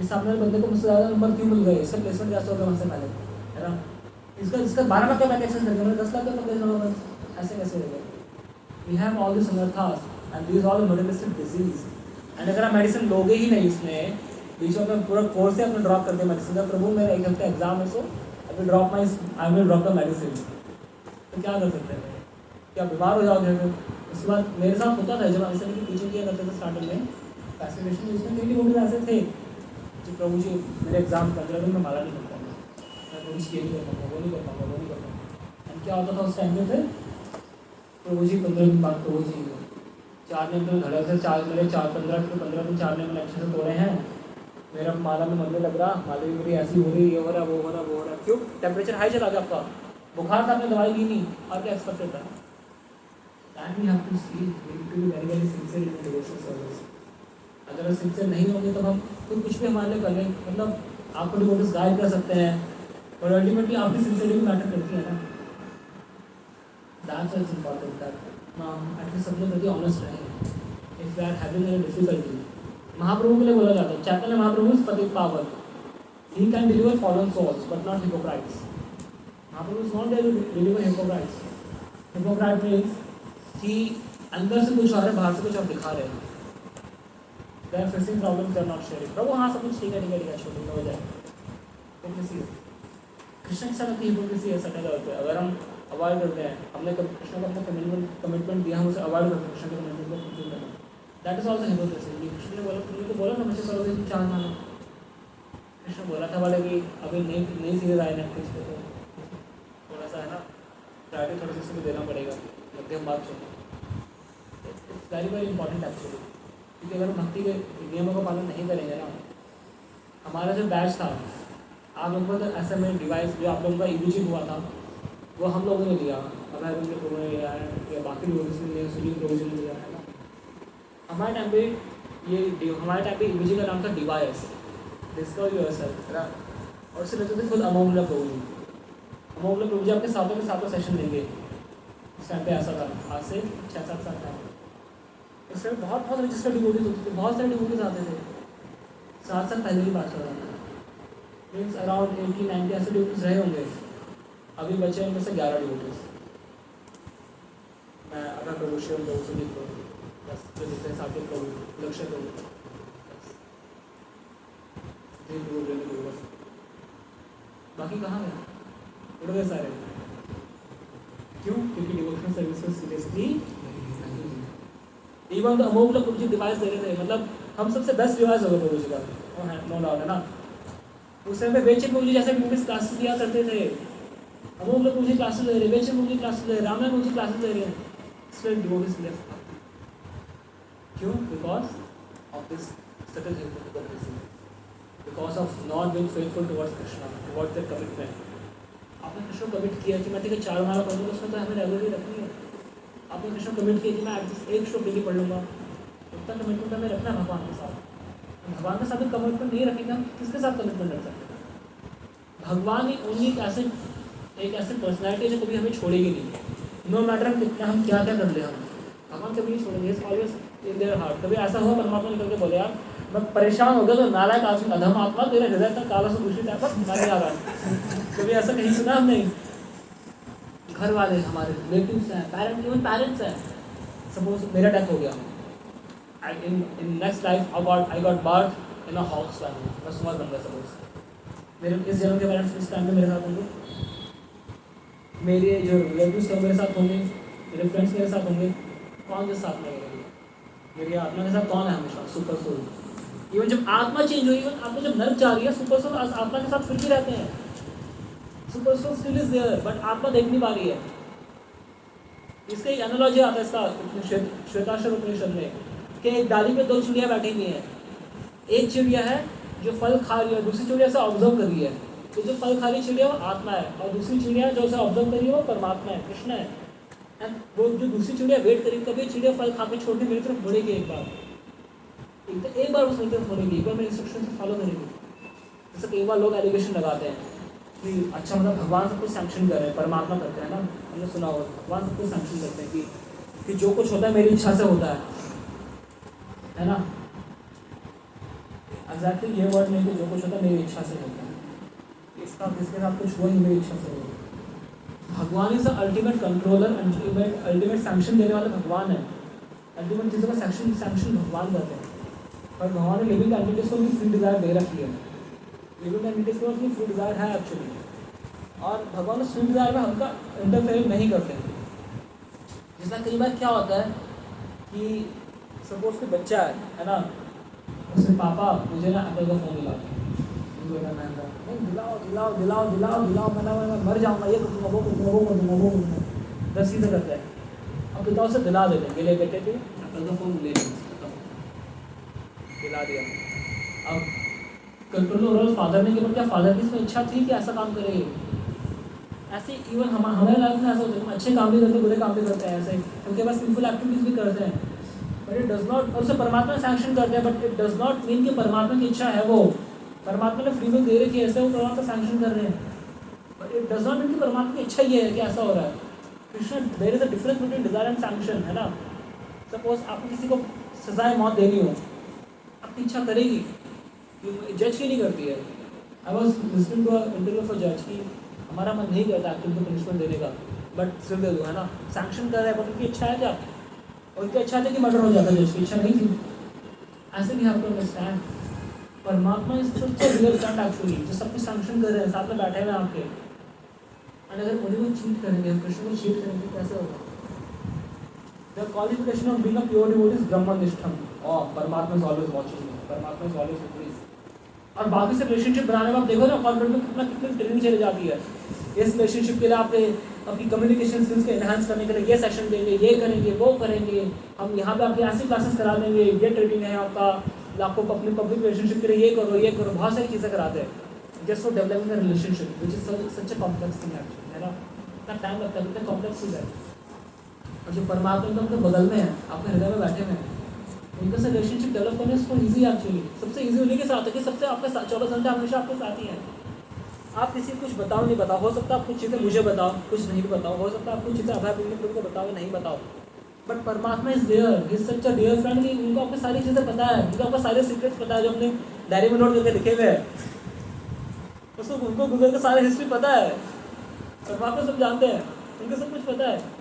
इस सामने वाले बंदे को मुझसे ज़्यादा नंबर क्यों मिल गए, इसका प्लेसमेंट कैसे हो गया हमसे पहले है ना. इसका 12 लाख का पैकेज एक्सेस करके मैंने 10 लाख का पैकेज नंबर ऐसे कैसे हो गया. वी हैव ऑल दिस अनर्थास and this all materialistic disease. And अगर आप मेडिसिन लोगे ही नहीं, इसमें बीच में अपना पूरा कोर्स ही अपने ड्रॉप कर दिया मेडिसिन का, प्रभु मेरा 1 हफ्ते एग्जाम है, so I will drop the medicine. तो क्या कर सकते हैं, क्या बीमार हो जाओगे फिर. उसके बाद मेरे साथ होता था, जब हम इसमें टीचिंग किया करते थे स्टार्टिंग में फैसिनेशन, उसमें कई लोग ऐसे थे कि प्रभु जी मेरे एग्जाम 15 दिन में माला नहीं कर पाऊँगा, मैं प्रभु जी ये नहीं कर पाऊँगा, वो नहीं कर पाऊँगा, वो नहीं कर पाऊँगा. एंड क्या होता था उस टाइम पे, फिर प्रभु जी 15 दिन बाद प्रभु जी 4 दिन तो धड़क से 4 मेरे 15 दिन 4 दिन में अच्छे से तोड़े हैं, मेरा माला में मन नहीं लग रहा, माला भी मेरी ऐसी हो रही, ये हो रहा, वो हो रहा, वो हो रहा. क्यों? टेम्परेचर हाई चला गया आपका, बुखार था, आपने दवाई ली नहीं, और क्या एक्सपेक्टेड था. That we have to see, we need to be very very sincere in devotional service. अगर सिंसियर नहीं होंगे तो हम खुद कुछ भी हमारे लिए कर लें, मतलब आपको डिवोटीज गाइड कर सकते हैं, और अल्टीमेटली आपकी सिंसियरिटी मैटर करती है ना. That's why it's important that हम एटलीस्ट अपने प्रति ऑनेस्ट रहें. If we are having any difficulty, Mahaprabhu के लिए बोला जाता है, Chaitanya Mahaprabhu is patit pavan, he can deliver fallen souls but not hypocrites. Mahaprabhu is not there to deliver hypocrites. Hypocrite means कि अंदर से कुछ आ रहा है, बाहर से कुछ आप दिखा रहे हैं. They are facing problems, they are not sharing. Prabhu हाँ सब कुछ ठीक है छोटी हो जाए. हिपोक्रेसी है, कृष्ण के साथ अपनी हिपोक्रेसी है सटल होते हैं. अगर हम अवॉइड करते हैं, हमने कृष्ण को अपना कमिटमेंट दिया, हम उसे अवॉइड करते हैं, कृष्ण के कमिटमेंट को फुलफिल करना, that is also hypocrisy. Krishna ने बोला, तुमने तो बोला ना मुझे करोगे तुम 4 माला. कृष्ण बोला था वाले कि अभी नई सीरीज आए नेटफ्लिक्स पे, तो थोड़ा सा है ना प्रायोरिटी थोड़ा सा भी देना पड़ेगा, मध्यम बात छोड़ना. It's very very important actually. क्योंकि अगर भक्ति के नियमों का पालन नहीं करेंगे ना, हमारा जो बैच था, आप लोगों को तो SMA डिवाइस जो आप लोगों का EBG हुआ था, वो हम लोगों ने लिया, अभय प्रभु ने लिया है, या बाकी लोगों ने लिया, सुनील प्रभु ने लिया है ना. हमारे टाइम पे EBG का नाम था डिवाइस, डिस्कवर योरसेल्फ है ना. और उससे लेते थे खुद अमोघला प्रभु जी. अमोघला प्रभु जी आपके सातों के सातों सेशन देंगे. इस टाइम पे ऐसा था, आज से 6-7 साल पहले. इस टाइम बहुत रजिस्टर्ड डिवोटीज होते थे, बहुत सारे डिवोटीज आते थे. 7 साल पहले की बात कर रहा हूँ, मीन्स अराउंड 80-90 ऐसे डिवोटीज रहे होंगे. अभी बचे उनमें से 11 डिवोटीज. मैं अगर प्रभु शिव प्रभु सुनील प्रभु, बस जो जितने साथी प्रभु, लक्ष्य प्रभु, बस, बाकी कहाँ गए, उड़ गए सारे। क्यों? क्योंकि डिवोशनल सर्विसेज सीरियसली इवन तो अमोघ लोग प्रभु जी डिवाइस दे रहे थे, मतलब हम सबसे बेस्ट डिवाइस होगा प्रभु जी का, नो डाउट है ना। उस समय पे बेचन प्रभु जी जैसे इंग्लिश क्लासेस दिया करते थे, अमोघ लोग प्रभु जी क्लासेस दे रहे, बेचन प्रभु जी क्लासेस दे रहे, रामनाथ प्रभु जी क्लासेस दे रहे हैं, स्टिल डिवोटीज लेफ्ट। क्यों? Because of this subtle hypocrisy, because of not being faithful towards Krishna, towards the commitment. आपने कृष्ण कमिट किया कि मैं ठीक है 4 माला पढ़ूंगा, उसमें तो हमें रेगुलरली रखनी है। आपने कृष्ण कमिट किया कि मैं एटलीस्ट 1 श्लोक डेली पढ़ लूँगा, उतना कमिटमेंट हमें रखना है भगवान के साथ। भगवान के साथ भी कमिटमेंट नहीं रखेंगे, हम किसके साथ कमिटमेंट रख सकते हैं? भगवान ही ओनली एक ऐसे पर्सनैलिटी है जो कभी हमें छोड़ेगी नहीं, नो मैटर हम कितना हम क्या क्या कर ले, हम भगवान कभी नहीं छोड़ेंगे। Is always in their heart. कभी ऐसा हुआ परमात्मा निकल के बोले यार मैं परेशान हो गया तो नालायक आदमी अधम आत्मा तेरे हृदय तक काला से दूसरी टाइप पर नहीं आ रहा। कभी ऐसा कहीं सुना हम नहीं। घर वाले हमारे रिलेटिव्स हैं, पेरेंट्स, इवन पेरेंट्स हैं। सपोज मेरा डेथ हो गया, in next life I got birth in a house family, मैं सुमर बन गया सपोज। मेरे इस जन्म के पेरेंट्स इस टाइम में मेरे साथ होंगे, मेरे जो रिलेटिव्स हैं मेरे साथ होंगे, मेरे फ्रेंड्स मेरे साथ होंगे। कौन के साथ में रहेगा? मेरी आत्मा के साथ कौन है हमेशा? Super soul. इवन जब आत्मा चेंज हुई, इवन आत्मा जब नर्क जा रही है, सुपर सोल आत्मा के साथ फिर भी रहते हैं। Super soul still is there, but आत्मा देख नहीं पा रही है। इसका एक एनालॉजी आता है इसका श्वेताश्वर उपनिषद में कि एक डाली पे 2 चिड़िया बैठी हुई हैं। एक चिड़िया है जो फल खा रही है, दूसरी चिड़िया से ऑब्जर्व कर रही है। तो जो फल खा रही चिड़िया वो आत्मा है, और दूसरी चिड़िया जो उसे ऑब्जर्व कर रही है वो परमात्मा है, कृष्ण है। एंड वो जो दूसरी चिड़िया वेट करेगी कभी चिड़िया फल खा के छोड़ के मेरी तरफ मुड़ेगी, एक बार वो मेरी तरफ मुड़ेगी, एक बार मेरे इंस्ट्रक्शन से फॉलो करेगी। जैसे कई बार लोग एलिगेशन लगाते हैं कि अच्छा मतलब भगवान सब कुछ सैंक्शन कर रहे हैं, परमात्मा करते हैं ना, हमने सुना होगा भगवान सब कुछ सैंक्शन करते हैं कि जो कुछ होता है मेरी इच्छा से होता है ना। एग्जैक्टली ये वर्ड नहीं कि जो कुछ होता है मेरी इच्छा से होता है, इसका किसके साथ कुछ हुआ ही मेरी इच्छा से होगा। भगवान is the ultimate controller, ultimate sanction देने वाले भगवान है। अल्टीमेट चीज़ों का सैंक्शन भगवान करते हैं, पर भगवान ने लिविंग एंटिटीज को भी फ्री डिजायर दे रखी है। लिविंग एंटिटीज को अपनी फ्री डिजायर है एक्चुअली, और भगवान उस फ्री डिजायर में हल्का इंटरफेयर नहीं करते। जिसमें कई बार क्या होता है कि सपोज कोई बच्चा है ना, उससे पापा मुझे ना एप्पल का फ़ोन दिलाओ, नहीं दिलाओ मैं मर जाऊँगा, ये करूँगा वो करूँगा 10 चीज़ें करते हैं। अब पिता उसे दिला देते हैं, ले बेटे थे एप्पल का फ़ोन ले दिला दिया। अब कंट्रोल ओवरऑल फादर ने किया, क्या फादर की इसमें इच्छा थी कि ऐसा काम करेंगे? ऐसे इवन हमारे लाइफ में ऐसा होता है, हम अच्छे काम भी करते हैं, बुरे काम भी करते हैं, ऐसे उनके पास सिंपल एक्टिविटीज़ भी करते हैं, बट इट डज नॉट, और उसे परमात्मा सैंक्शन करते हैं, but it does not mean कि परमात्मा की इच्छा है वो। परमात्मा ने फ्री विल दे रखी है, ऐसे वो परमात्मा सैंक्शन कर रहे हैं, but it does not mean कि परमात्मा की इच्छा ये है कि ऐसा हो रहा है। Krishna, there is a difference between desire and sanction, है ना। सपोज आपको किसी को सजाए मौत देनी हो, आपकी इच्छा करेगी, जज की नहीं करती है। I was listening to interview for जज की हमारा मन नहीं करता एक्चुअली को पनिशमेंट देने का, बट सिर्फ दे दो, है ना। सैंक्शन कर रहा है, बट उनकी इच्छा है क्या? उनकी इच्छा थी कि मर्डर हो जाता है, जज की इच्छा नहीं थी। ऐसे भी आपको अंडरस्टैंड, परमात्मा is such a real friend actually, जो सब कुछ सैंक्शन कर रहे हैं, साथ में बैठे हुए आपके। एंड अगर मुझे वो चीट करेंगे, कृष्ण को चीट करेंगे, कैसे होगा? The qualification of being a pure devotee is ब्रह्मनिष्ठम, और परमात्मा इज ऑलवेज वाचिंग मी, परमात्मा इज ऑलवेज सुप्रीम। और बाकी से रिलेशनशिप बनाने में आप देखो ना, कॉन्फ्लिक्ट में कितनी ट्रेनिंग चली जाती है। इस रिलेशनशिप के लिए आपने अपनी कम्युनिकेशन स्किल्स को एनहांस करने के लिए ये सेशन देंगे, ये करेंगे, वो करेंगे, हम यहाँ पे आपकी ऐसी क्लासेस करा देंगे, ये ट्रेनिंग है आपका, आपको अपनी पब्लिक रिलेशनशिप के लिए ये करो, बहुत सारी चीज़ें कराते हैं just for developing a relationship which is such a complex thing actually, है ना। इतना टाइम लगता है, इतना कॉम्प्लेक्स चीज़ है। और जो परमात्मा तो उनके बगल में है, आपके हृदय में बैठे हुए हैं, उनके साथ रिलेशनशिप डेवलप करने इसको ईजी है एक्चुअली। सबसे ईजी उन्हीं के साथ है कि सबसे आपके साथ 24 घंटे हमेशा आपके साथ ही हैं। आप किसी को कुछ बताओ नहीं बताओ, हो सकता है आप कुछ चीज़ें मुझे बताओ, कुछ नहीं भी बताओ, हो सकता है आप कुछ चीज़ें अभय प्रभु को बताओ, नहीं बताओ, but Paramatma is there, he is such a dear friend कि उनको आपको सारी चीज़ें पता है, उनको आपको सारे सीक्रेट्स पता है जो अपने डायरी में नोट करके लिखे हुए हैं। उसको उनको गूगल का सारा हिस्ट्री पता है, परमात्मा सब जानते हैं, उनको सब कुछ पता है।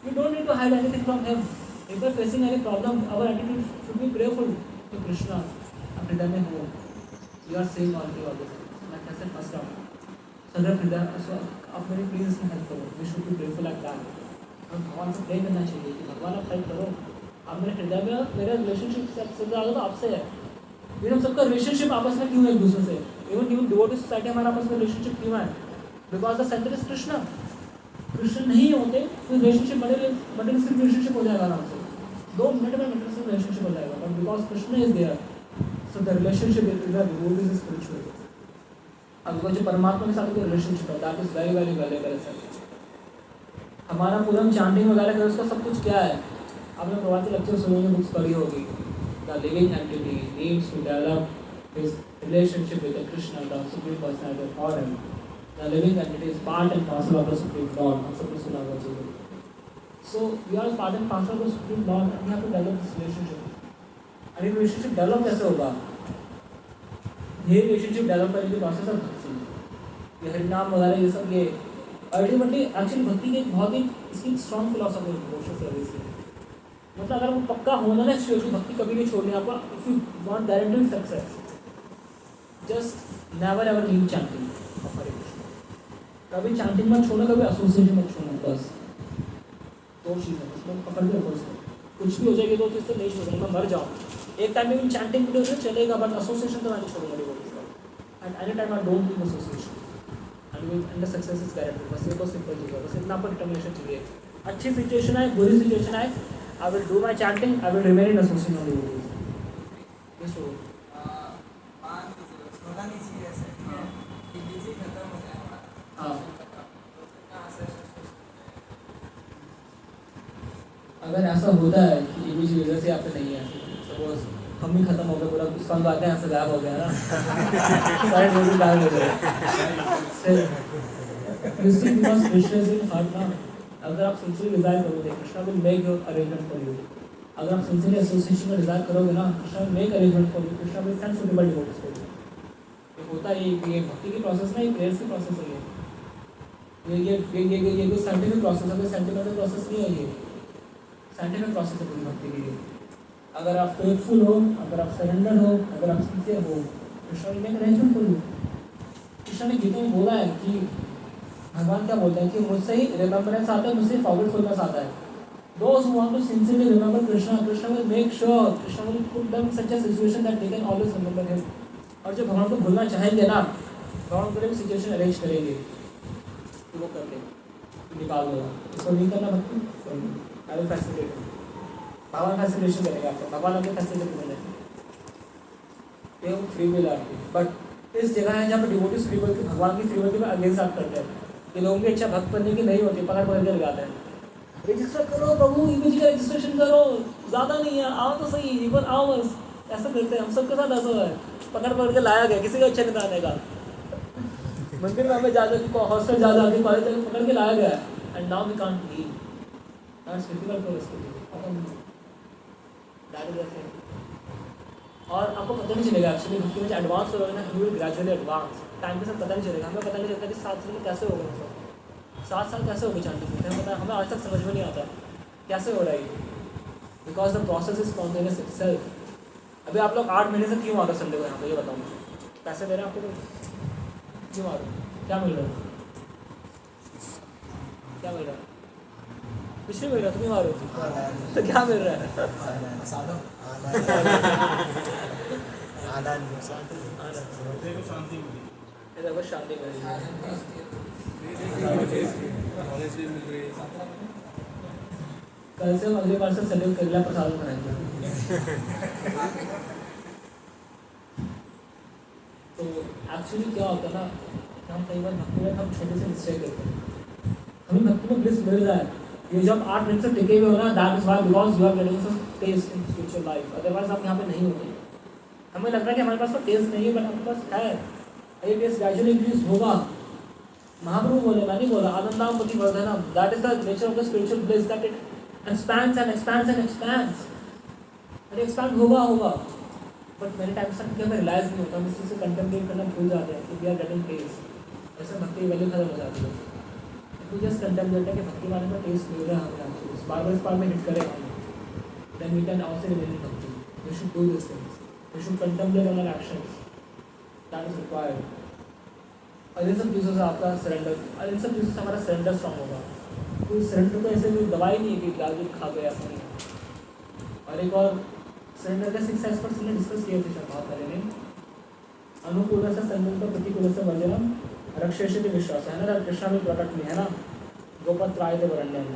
We don't need to hide anything from him. If we are facing any problem, our attitude should be prayerful to Krishna. आप हृदय में हो, you are saying all this मैं कैसे फंस रहा हूँ सदर हृदय सो आप मेरी प्लीज़ इसमें हेल्प करो we should be grateful at that हम भगवान से प्रे करना चाहिए कि भगवान आप हेल्प करो आप मेरे हृदय में मेरा रिलेशनशिप सबसे ज़्यादा तो आपसे है फिर हम सबका रिलेशनशिप आपस में क्यों है एक दूसरे से इवन डिवोटी सोसाइटी हमारा आपस में रिलेशनशिप क्यों है because the centre is Krishna Krishna नहीं होते तो रिलेशनशिप मटेरियलिस्टिक रिलेशनशिप हो जाएगा आराम से 2 मिनट में मटेरियलिस्टिक रिलेशनशिप हो जाएगा but because Krishna is there so the relationship is the devotee is spiritual अब वो जो परमात्मा के साथ रिलेशनशिप है that is very very valuable sir हमारा पूरा चांटिंग वगैरह का उसका सब कुछ क्या है आपने प्रभात के लेक्चर सुने बुक्स पढ़ी होगी the living entity needs to develop his relationship with Krishna the supreme personality of God and the living entity is part and parcel of the supreme lord हम सब कुछ सुना हुआ चाहिए so we are part and parcel of the supreme lord and we have to develop this relationship and relationship develop कैसे होगा ये relationship develop करने के प्रोसेस ऑफ भक्ति ये हरिनाम वगैरह ये सब ये अल्टीमेटली एक्चुअली भक्ति की बहुत ही इसकी स्ट्रॉन्ग फिलोसॉफी है डिवोशनल सर्विस की मतलब अगर वो पक्का होना ना श्योर भक्ति कभी नहीं छोड़नी आपको if you want guaranteed success just never ever leave chanting of Hare Krishna कभी चैंटिंग मत छोड़ना कभी एसोसिएशन मत छोड़ना बस 2 चीज़ें उसमें पकड़ के रखो उसको कुछ भी हो जाएगी 2 चीज़ से नहीं छोड़ेंगे मैं मर जाऊँ एक टाइम में चैंटिंग के लिए चलेगा बट एसोसिएशन तो मैं नहीं छोड़ूंगा डिवोटीज का and any time I don't leave association and the success is guaranteed बस ये तो सिंपल चीज़ है बस इतना आपको डिटर्मिनेशन चाहिए अच्छी सिचुएशन आए बुरी सिचुएशन आए I will do my chanting I will remain in association of devotees ये सो मान लीजिए छोटा नहीं चाहिए ऐसे ठीक है कि बिजी खत्म हो जाए हमारा हाँ तो फिर कहाँ से अगर ऐसा होता है कि ये भी वजह से आप पे नहीं है सपोज हम ही खत्म हो गए पूरा उसका हम आते हैं यहाँ से गायब हो गया ना सारे लोग गायब हो गए Krishna because Krishna is in heart ना अगर आप सिंसियरली डिजायर करोगे Krishna will make your arrangement for you अगर आप सिंसियरली एसोसिएशन का डिजायर करोगे ना Krishna will make arrangement for you Krishna will send suitable devotees for you ये होता है ये भक्ति की प्रोसेस ना ये प्रेयर्स की प्रोसेस है ये कोई साइंटिफिक प्रोसेस है कोई साइंटिफिक प्रोसेस नहीं है ये साइंटिफिक प्रोसेस है पूरी भक्ति के लिए अगर आप फेथफुल हो अगर आप सरेंडर हो अगर आप सिंसियर हो Krishna will make arrangement for you Krishna ने गीता में बोला है कि भगवान क्या बोलते हैं कि मुझसे ही रिमेम्बरेंस आता है मुझसे फॉरगेटफुलनेस आता है those who want to sincerely remember Krishna Krishna will make sure Krishna will put them such a situation that they can always remember him और जो भगवान को भूलना चाहेंगे ना भगवान उनके लिए सिचुएशन अरेंज करेंगे तो वो करके निकाल दो इसको नहीं करना भक्ति आई विल फैसिलिटेट भगवान फैसिलिटेशन करेंगे आपको भगवान आपको फैसिलिटेट करेंगे ये फ्री विल आपकी बट इस जगह है जहाँ पर डिवोटीज फ्री विल भगवान की फ्री विल के अगेंस्ट आप करते हैं ये लोगों की इच्छा भक्त बनने की नहीं होती पकड़ के लगाते हैं रजिस्टर करो प्रभु ईमेज का रजिस्ट्रेशन करो ज़्यादा नहीं है आओ तो सही एक बार आओ बस ऐसा करते हैं हम सबके साथ ऐसा है पकड़ के लाया गया किसी का इच्छा नहीं आने का मंदिर में हमें जा जाके हॉस्टल जा जाके कॉलेज जाके पकड़ के लाया गया and now we can't leave that's difficult for us to leave that is the thing और आपको पता नहीं चलेगा एक्चुअली भक्ति में एडवांस करोगे ना you will gradually advance time के साथ पता नहीं चलेगा हमें पता नहीं चलता कि 7 साल में कैसे हो गए सब 7 साल कैसे हो गए चांटिंग में हमें पता हमें आज तक समझ में नहीं आता कैसे हो रहा है ये because the process is spontaneous itself अभी आप लोग 8 महीने से क्यों आ रहे संडे को यहाँ पे ये बताओ मुझे पैसे दे रहे हैं आपको क्यों आ रहे क्या मिल रहा है क्या मिल रहा है कुछ नहीं मिल रहा तुम आ रहे हो तो क्या मिल रहा है बस शांति कल से हम अगले बार से सेलिब्रेट करेला प्रसाद बनाएंगे तो एक्चुअली क्या होता है ना हम कई बार भक्ति में हम छोटे से मिस्टेक करते हैं हमें भक्ति में ब्लिस मिल रहा है ये जब 8 मिनट से टिके हुए हो ना that is why because you are getting some taste in spiritual life otherwise आप यहाँ पे नहीं होते हमें लग रहा है कि हमारे पास तो टेस्ट नहीं है बट हमारे पास है ये टेस्ट ग्रेजुअली इंक्रीज होगा महाप्रभु बोले मैं नहीं बोला आनंदाम पति वर्धनम that is the nature of the spiritual bliss that it expands and expands and expands अरे एक्सपैंड होगा बट मेरे टाइम से हमें रियलाइज नहीं होता हम इस चीज़ से कंटेम्पलेट करना भूल जाते हैं कि वी आर गेटिंग टेस्ट ऐसे भक्ति वैल्यू खत्म हो जाती है तो जस्ट कंटेम्पलेट है कि भक्ति वाले में टेस्ट मिल रहा है हमें आपको इस बार बार में हिट करें हम then we can also remain in bhakti we should do this things we should contemplate on our actions that is required. और इन सब चीज़ों से आपका सरेंडर, और इन सब चीज़ों से हमारा सरेंडर स्ट्रॉन्ग होगा। कोई सरेंडर तो ऐसे कोई दवाई नहीं है कि दाल दूध खा गया, ऐसा नहीं है। और एक और सरेंडर का 6 एस्पेक्ट्स हमने डिस्कस किए थे शायद बहुत पहले नहीं, अनुकूल से सन्मुख प्रतिकूल से वर्जनम रक्षेषति विश्वास है ना, कृष्णा में प्रकट में है ना, गोपत्राय वरण्यम,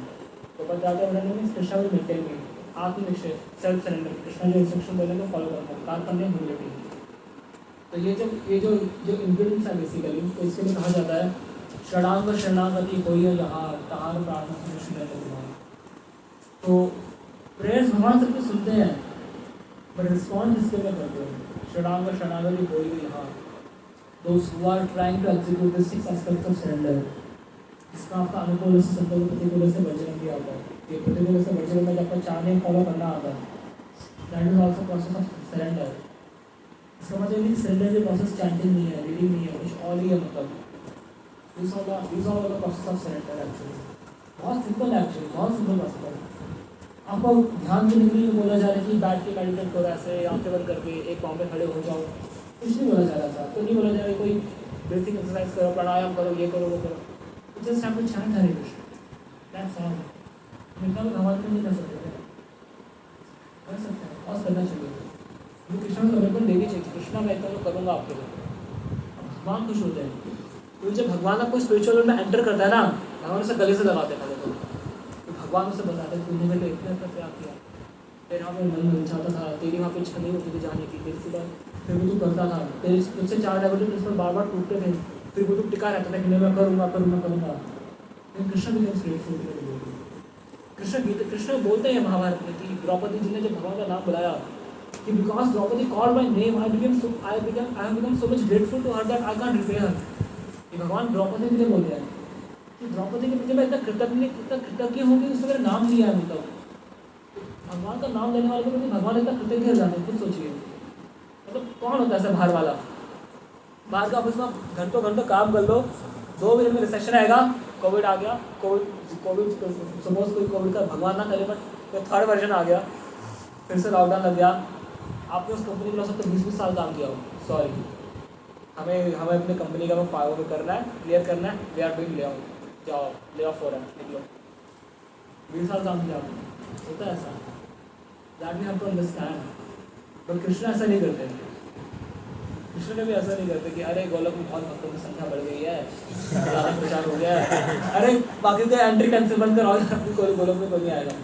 गोपत्राय वरण्यम means Krishna will maintain me, आत्मनिश्चय, सेल्फ सरेंडर, कृष्णा जो इंस्ट्रक्शन बोलेंगे फॉलो करना, कार्पण्य ह्यूमिलिटी। तो ये जो इंग्रेडिएंट्स हैं बेसिकली, तो इसके लिए कहा जाता है षडांग शरणागति कोई यहाँ तहार प्रार्थना सुनिश्चित है। तो प्रेयर्स भगवान सबके सुनते हैं, बट रिस्पॉन्स इसके में करते हैं। षडांग शरणागति कोई यहाँ, दोस्त who are trying to execute the 6 aspects of surrender, इसमें आपका अनुकूल से संकल्प, प्रतिकूल से वर्जन भी आता है। ये प्रतिकूल से वर्जन में आपको चाहने फॉलो करना आता है, that is also process of surrender. इसका मतलब नहीं सरेंडर के प्रोसेस चैंटिंग नहीं है, रीडिंग नहीं है, कुछ और ही है। मतलब this all the process of surrender actually बहुत सिंपल है, एक्चुअली बहुत सिंपल प्रोसेस है। आपको ध्यान देने के लिए बोला जा रहा है कि बैठ के मेडिटेट करो, ऐसे आंखें बंद करके एक पाँव में खड़े हो जाओ, कुछ नहीं बोला जा रहा था। तो नहीं बोला जा रहा है कोई ब्रीथिंग एक्सरसाइज करो, प्राणायाम करो, ये करो, वो करो, जस्ट आपको chant Hare Krishna, that's all. इतना तो भगवान को नहीं कर सकते, कर सकते हैं और करना चाहिए। वो कृष्ण को समर्पण देनी चाहिए, कृष्णा मैं इतना तो करूँगा आपके लिए, भगवान खुश हो जाएंगे। तो जब भगवान आपको स्पिरिचुअल में एंटर करता है ना, भगवान उसे गले से लगाते हैं, तो भगवान उसे बताते हैं तूने मेरे इतना क्या किया, तेरे यहाँ पे मन चाहता था, तेरी वहाँ पे इच्छा नहीं होती थी जाने की, तेरे से फिर भी तू करता था, तेरे तुझसे 4 डायवर्टेड प्रिंसिपल बार बार टूटते थे, फिर वो तू टिका रहता था कि मैं करूँगा करूँगा। लेकिन कृष्ण बिकम्स ग्रेटफुल। कृष्ण बोलते हैं महाभारत में कि द्रौपदी जी ने जब भगवान का नाम बुलाया कि because Draupadi called my name I have become so much grateful to her that I can't repay her. ये भगवान द्रौपदी जी ने बोल दिया कि द्रौपदी के प्रति मैं इतना कृतज्ञ हूँ कि उसने मेरा नाम लिया है। मतलब भगवान का नाम लेने वाले के प्रति भगवान इतना कृतज्ञ हो जाते हैं, खुद सोचिए। मतलब कौन होता है ऐसा बाहर वाला, बाहर का ऑफिस में घंटों काम कर लो, 2 मिनट में रिसेशन आएगा, कोविड आ गया, कोविड सपोज कोई कोविड का भगवान ना करे बट कोई 3rd वर्जन आ गया, फिर से लॉकडाउन लग गया, आपने उस कंपनी के सकते 20 साल काम किया हो, सॉरी हमें अपनी कंपनी का वो करना है, क्लियर करना है, वी आर डूइंग ले आउट, जाओ ले ऑफ हो रहा है, निकलो। 20 साल काम किया आपने, होता है ऐसा, that we have to understand. But Krishna ऐसा नहीं करते, कृष्ण ने भी ऐसा नहीं करते कि अरे गोलक में बहुत भक्तों की संख्या बढ़ गई है, ज़्यादा प्रचार हो गया है, अरे बाकी का एंट्री कैंसिल बंद कराओ, कोई गोलक में कोई नहीं आएगा।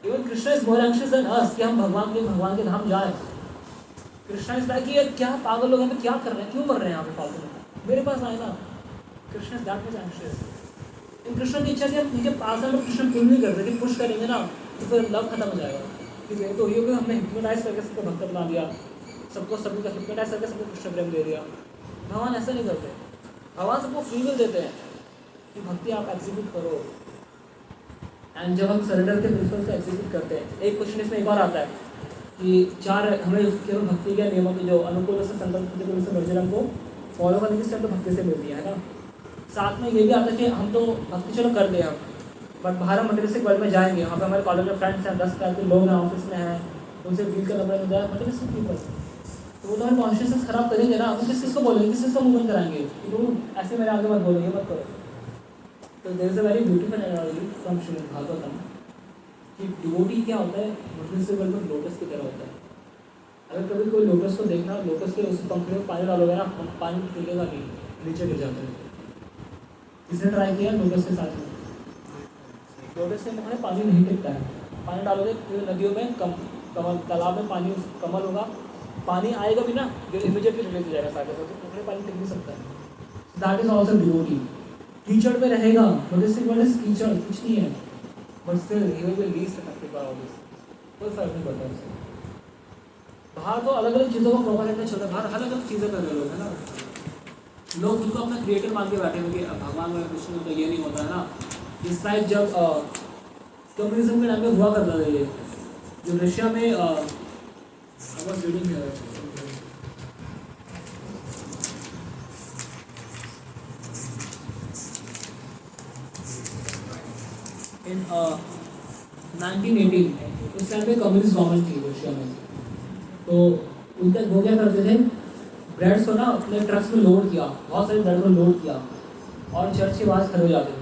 Even Krishna is more anxious than us कि हम भगवान के धाम जाए। कृष्ण इज लाइक ये क्या पागल लोग हैं, क्या कर रहे हैं, क्यों कर रहे हैं यहाँ पे फालतू में, मेरे पास आए ना। Krishna is that much anxious. इन कृष्ण की इच्छा से हम नीचे पास में कृष्ण पुल नहीं करते, कि पुश करेंगे ना तो फिर लव खत्म हो जाएगा। ठीक है, तो ये हमने हिप्नोटाइज करके सबको भक्त बना दिया, सबको हिप्नोटाइज करके सबको कृष्ण प्रेम दे दिया। भगवान ऐसा नहीं करते, भगवान सबको फ्री विल देते हैं कि भक्ति आप एग्जीक्यूट करो। एंड जब हम सरेंडर के प्रिंसिपल से एग्जीक्यूट करते हैं, एक क्वेश्चन इसमें एक और आता है कि 4 हमें केवल भक्ति के नियमों की जो अनुकूल से संकल्प प्रतिकूल से वर्जन को फॉलो करने की तो भक्ति से मिलती है ना। साथ में ये भी आता है कि हम तो भक्ति चलो कर लिया, बट बाहर हम मटेरियलिस्टिक वर्ल्ड में जाएंगे, वहाँ पे हमारे कॉलेज में फ्रेंड्स हैं, 10 साल के लोग हैं, ऑफिस में हैं, उनसे डील करना पड़ेगा, ज़्यादा मटेरियलिस्टिक पीपल, तो वो तो हमें कॉन्शियसनेस खराब करेंगे ना। हम किस चीज़ को बोलेंगे, किस चीज़ को मूवमेंट कराएंगे कि तुम ऐसे मेरे आगे मत बोलो, ये मत करो। तो there is a very beautiful analogy from Srimad Bhagavatam कि डिवोटी क्या होता है, मटेरियलिस्टिक वर्ल्ड में लोटस की तरह होता है। अगर कभी कोई लोटस को देखना, लोटस के उस पंखुड़ी में पानी डालोगे ना, पानी टिकेगा नहीं, नीचे गिर जाते हैं। किसने ट्राई किया लोटस के साथ में? लोटस के मुँह में पानी नहीं टिकता है, पानी डालोगे नदियों में कमल, तालाब में पानी कमल होगा, पानी आएगा भी ना इमीडिएटली रिलीज हो जाएगा सारे से, तो पानी टिक नहीं सकता है। That is also devotee. कीचड़ में रहेगा, मटेरियलिस्टिक वर्ल्ड इज कीचड़, कुछ नहीं है, but still he will be least affected by all this, कोई फर्क नहीं पड़ता उससे। बाहर तो अलग अलग चीज़ों को प्रोपागेंडा चल रहा है, बाहर अलग अलग चीज़ें कर रहे लोग है ना, लोग खुद को अपना क्रिएटर मान के बैठे हुए कि भगवान में कुछ नहीं होता, ये नहीं होता है ना। इस टाइप जब कम्युनिज्म के टाइम में हुआ करता था, ये जो रशिया में इन 1918 उस टाइम में कम्युनिस्ट गवर्नमेंट थी रशिया में। तो उनका वो क्या करते थे, ब्रेड्स को ना अपने ट्रक्स में लोड किया, बहुत सारे ब्रेड को लोड किया और चर्च के पास खड़े हो जाते।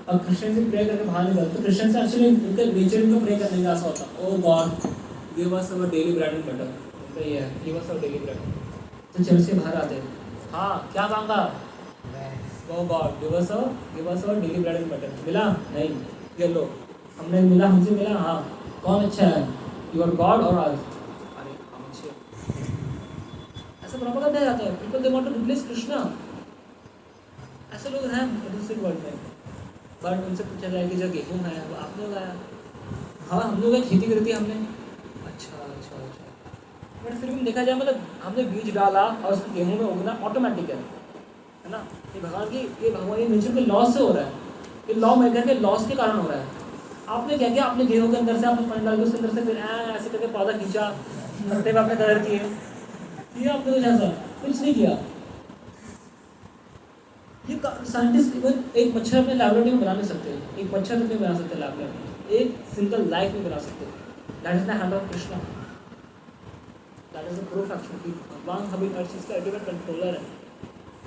अब क्रिश्चियन से प्रे करके बाहर निकलते तो क्रिश्चियन से एक्चुअली उनके नेचर में प्रे करने का ऐसा होता, O God give us our daily bread and butter, उनका ये है give us our daily bread. तो चर्च के बाहर आते, हाँ क्या मांगा, O God give us our daily bread and butter. मिला नहीं, ये लो हमने मिला, हमसे मिला, हाँ कौन अच्छा है, योर गॉड और अस, अरे हम अच्छे। ऐसा प्रोपेगेंडा जाता है, people they want to replace Krishna. ऐसे लोग हैं दूसरे वर्ल्ड में। बट उनसे पूछा जाए कि जो गेहूँ है वो आपने उगाया, हाँ हम लोग खेती करी थी हमने, अच्छा अच्छा अच्छा। बट फिर भी देखा जाए मतलब हमने बीज डाला और उसको गेहूँ में उगना ऑटोमेटिक है ना। ये भगवान की, ये भगवान, ये नेचर के लॉ से हो रहा है, ये लॉ मेकर के लॉस के कारण हो रहा है। आपने क्या किया, आपने गेहूँ के अंदर से आपने पानी डाल के उसके अंदर से फिर ऐसे करके पौधा खींचा, पत्ते में आपने कलर किए, ये आपने कुछ ऐसा कुछ नहीं किया। ये साइंटिस्ट इवन एक मच्छर अपने लैबोरेटरी में बना नहीं सकते, एक मच्छर नहीं बना सकते लैब में, एक सिंगल लाइफ में बना सकते। That is the hand of Krishna, that is the proof actually भगवान हमें हर चीज़ का अल्टीमेट कंट्रोलर है।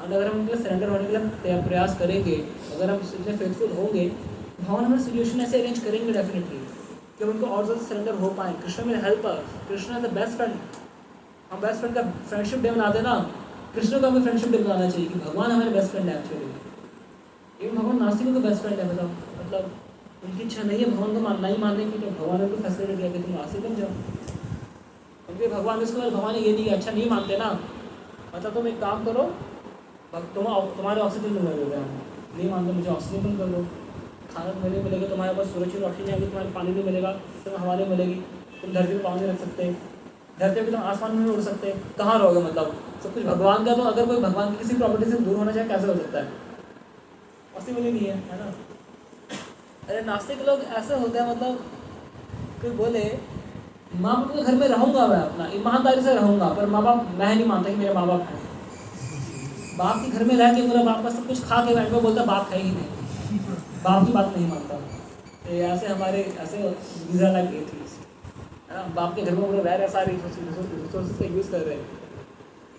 और अगर हम उनके सरेंडर होने के लिए प्रयास करेंगे, अगर हम इतने फेथफुल होंगे, भगवान हमें सोल्यूशन ऐसे अरेंज करेंगे डेफिनेटली कि हम उनको और ज़्यादा सरेंडर हो पाएँ। Krishna will help us, Krishna is the best friend. हम बेस्ट फ्रेंड का फ्रेंडशिप डे बना देना, कृष्ण को हमें फ्रेंडशिप डे बनाना चाहिए कि भगवान हमारे बेस्ट फ्रेंड है एक्चुअली। इवन भगवान नास्तिकों के बेस्ट फ्रेंड है, मतलब उनकी इच्छा नहीं है भगवान को नहीं मानने की, तो भगवान ने उनको फैसिलिटी दिया कि तुम नास्तिक बन जाओ। उनके भगवान इसको भगवान ने ये नहीं, अच्छा नहीं मानते ना, मतलब तुम एक काम करो, तुम्हारे ऑक्सीजन मिल रहे हैं, नहीं मानते मुझे ऑक्सीजन बंद कर दो, खाना तुम्हें नहीं मिलेगा, तुम्हारे पास सूरज की रोशनी नहीं आएगी, तुम्हारे पानी नहीं मिलेगा, तुम्हें हवा नहीं मिलेगी, तुम धरती पर पाँव नहीं रख सकते, धरती पर तुम आसमान में नहीं उड़ सकते, कहाँ रहोगे, मतलब सब कुछ भगवान का। तो अगर कोई भगवान की किसी प्रॉपर्टी से दूर होना चाहे कैसे हो सकता है, पॉसिबल ही नहीं है ना। अरे नास्तिक लोग ऐसे होते हैं, मतलब कोई बोले माँ बाप के घर में रहूँगा, मैं अपना ईमानदारी से रहूँगा, पर माँ बाप, मैं नहीं मानता कि मेरे माँ बाप हैं। बाप के घर में रह के मेरा बाप का सब कुछ खा के बैठ में बोलता बाप है ही नहीं, बाप की बात नहीं मानता। तो ऐसे हमारे ऐसे वीज़ा लाइक एथीस्ट है ना, बाप के घर में रह रहे, सारे रिसोर्सेज का यूज़ कर रहे हैं।